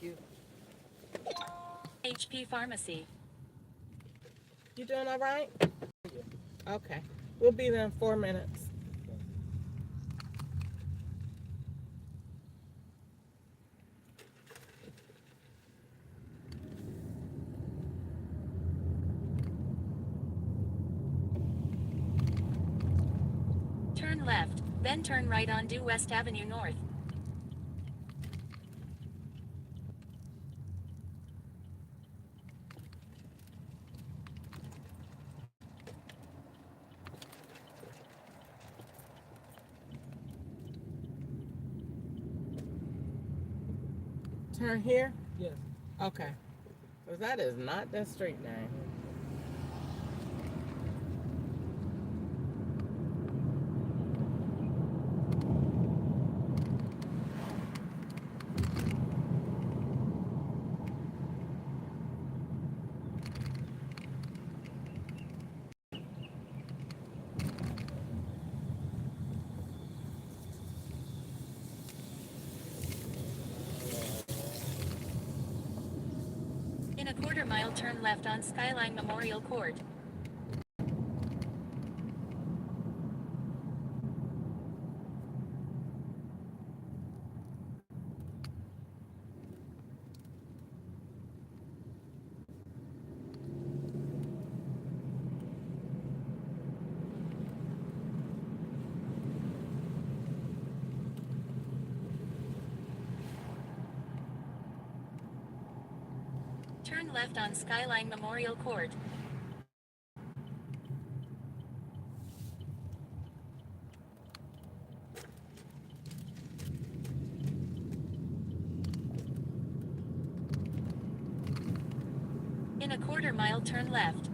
HP Pharmacy. You doing all right? Okay. We'll be there in 4 minutes. Turn left, then turn right on Due West Avenue North. Turn here? Yes. Okay. Because that is not the street name. In a quarter mile, turn left on Skyline Memorial Court. Turn left on Skyline Memorial Court. In a quarter-mile, turn left.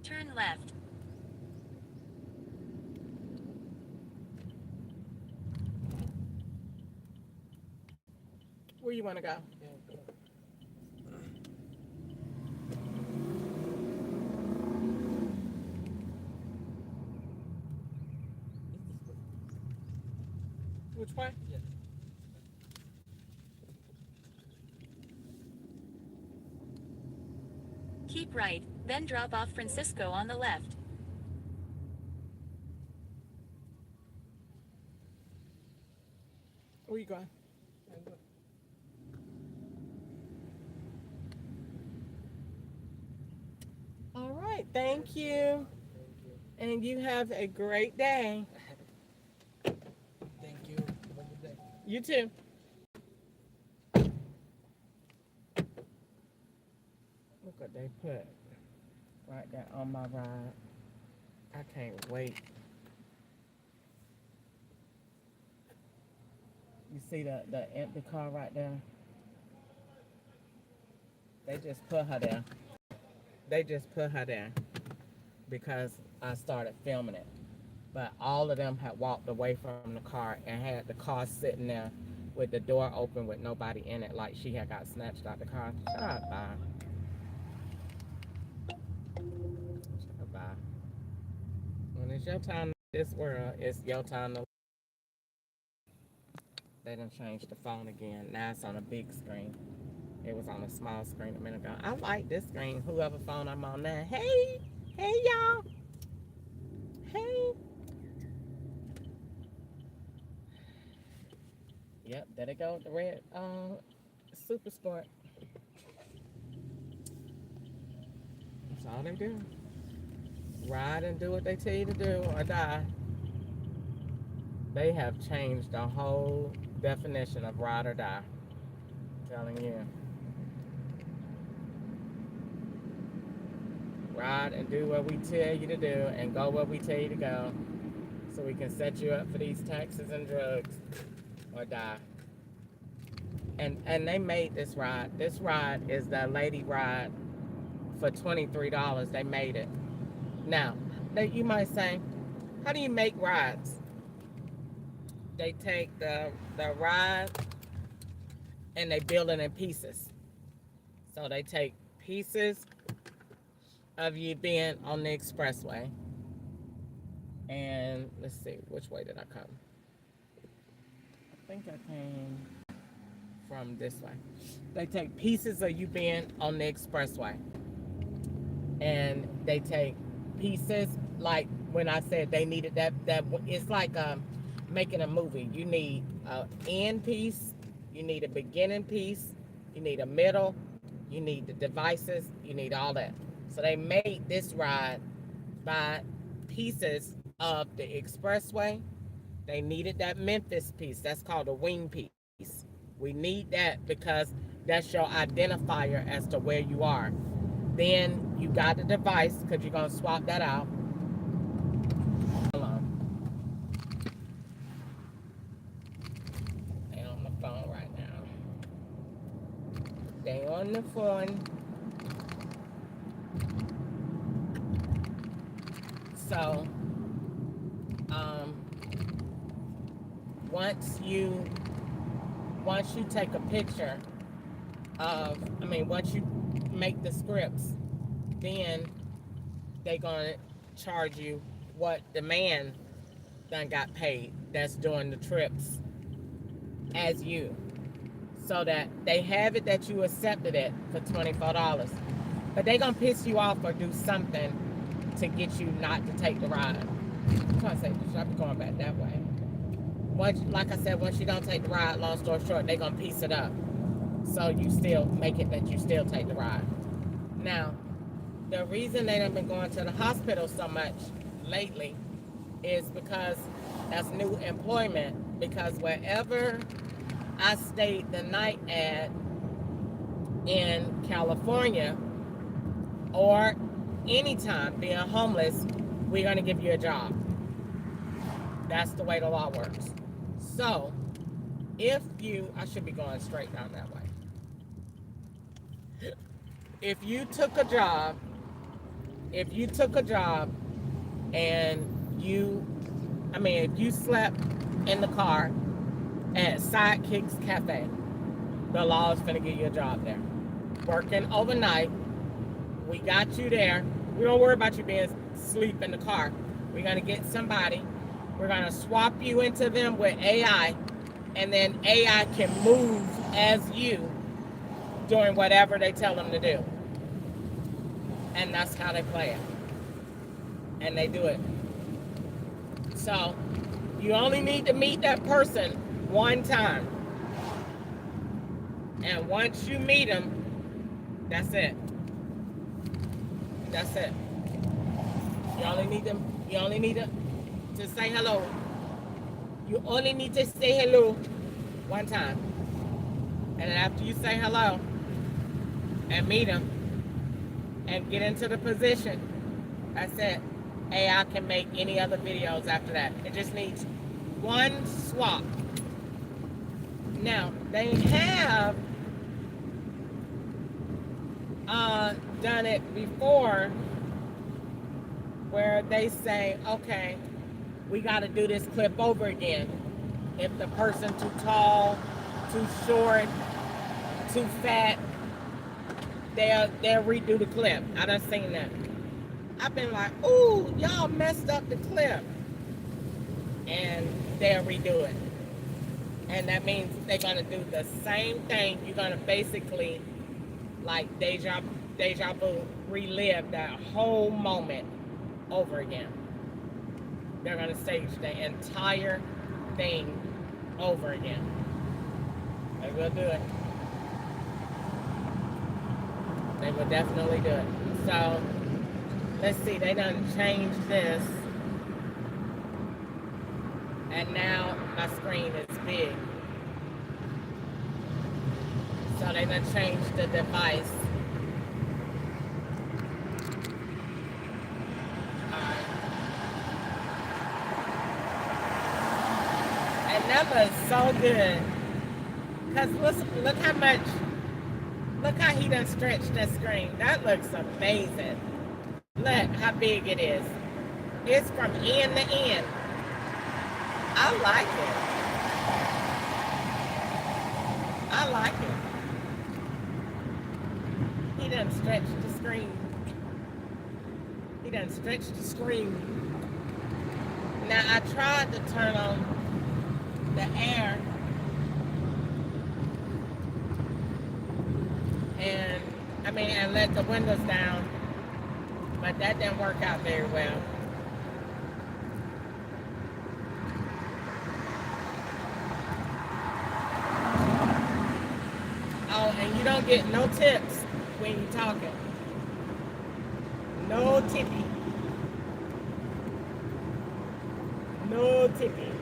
Turn left. Where you want to go? Which way? Yeah. Keep right, then drop off Francisco on the left. Where you going? All right, thank you. And you have a great day. Thank you. Have a good day. You too. Look what they put right there on my ride. I can't wait. You see the empty car right there? They just put her there. They just put her there because I started filming it. But all of them had walked away from the car and had the car sitting there with the door open with nobody in it, like she had got snatched out the car. Shut up, bye. Shut up, bye. When it's your time in this world, it's your time to. They done changed the phone again. Now it's on a big screen. It was on a small screen a minute ago. I like this screen, whoever phone I'm on now. Hey, hey y'all. Hey. Yep, there they go, the red Super Sport. That's all they do. Ride and do what they tell you to do or die. They have changed the whole definition of ride or die. I'm telling you. Ride and do what we tell you to do and go where we tell you to go so we can set you up for these taxes and drugs or die. And they made this ride. This ride is the lady ride for $23. They made it. Now, you might say, how do you make rides? They take the ride and they build it in pieces. So they take pieces of you being on the expressway. And let's see, which way did I come? I think I came from this way. They take pieces of you being on the expressway. And they take pieces, like when I said they needed that it's like making a movie. You need an end piece, you need a beginning piece, you need a middle, you need the devices, you need all that. So they made this ride by pieces of the expressway. They needed that Memphis piece. That's called a wing piece. We need that because that's your identifier as to where you are. Then you got the device because you're going to swap that out. Hold on. They're on the phone right now. They on the phone. So, once you take a picture of, once you make the scripts, then they're gonna charge you what the man done got paid that's doing the trips as you. So that they have it that you accepted it for $24. But they gonna piss you off or do something to get you not to take the ride. I'm trying to say, should I be going back that way? Once, like I said, once you don't take the ride, long story short, they gonna piece it up. So you still make it that you still take the ride. Now, the reason they have been going to the hospital so much lately is because that's new employment. Because wherever I stayed the night at in California or anytime being homeless, we're going to give you a job. That's the way the law works. So, if you, I should be going straight down that way. If you took a job and if you slept in the car at Sidekicks Cafe, the law is going to give you a job there. Working overnight, we got you there. We don't worry about you being asleep in the car. We're going to get somebody. We're going to swap you into them with AI, and then AI can move as you doing whatever they tell them to do. And that's how they play it. And they do it. So, you only need to meet that person one time. And once you meet them, that's it. That's it. You only need to say hello. You only need to say hello one time. And after you say hello and meet them and get into the position, that's it. AI can make any other videos after that. It just needs one swap. Now, they have done it before where they say, okay, we got to do this clip over again. If the person too tall, too short, too fat, they'll redo the clip. I done seen that. I've been like, ooh, y'all messed up the clip. And they'll redo it. And that means they're going to do the same thing. You're going to basically, like deja vu, relive that whole moment over again. They're going to stage the entire thing over again. They will do it. They will definitely do it. So, let's see, they done changed this. And now my screen is big. So they done changed the device. And that was so good. Because look how he done stretched that screen. That looks amazing. Look how big it is. It's from end to end. I like it. I like it. He done stretched the screen. He done stretched the screen. Now I tried to turn on the air and let the windows down, but that didn't work out very well. Oh, and you don't get no tips when you're talking. No tippy. No tippy.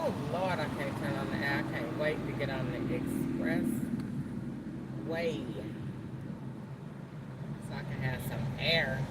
Oh Lord, I can't turn on the air. I can't wait to get on the express way so I can have some air.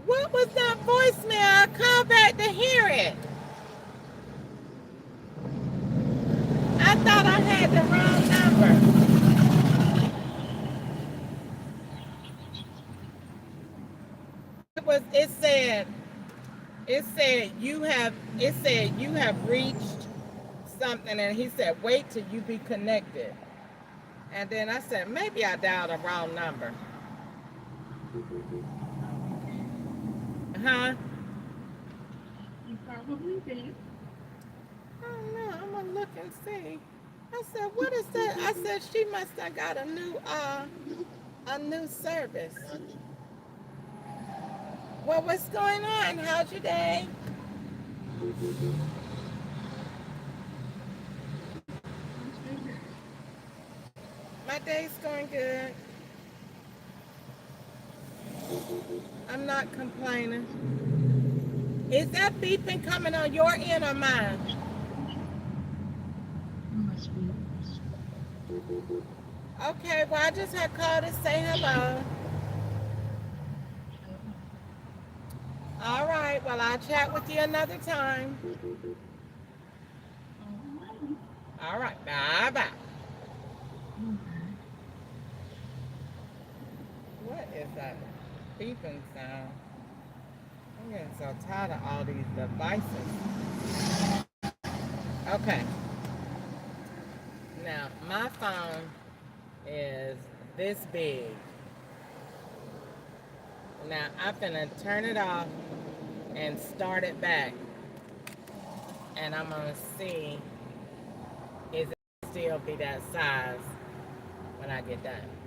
What was that voicemail? I called back to hear it. I thought I had the wrong number. It said you have reached something, and he said wait till you be connected. And then I said maybe I dialed the wrong number. Huh? You probably did. I don't know. I'm gonna look and see. I said, what is that? I said she must have got a new service. Well, what's going on? How's your day? I'm My day's going good. I'm not complaining. Is that beeping coming on your end or mine? Must be. Okay, well, I just had called to say hello. All right, well, I'll chat with you another time. All right, bye-bye. What is that beeping sound? I'm getting so tired of all these devices. Okay. Now, my phone is this big. Now, I'm gonna turn it off and start it back. And I'm gonna see is it still be that size when I get done.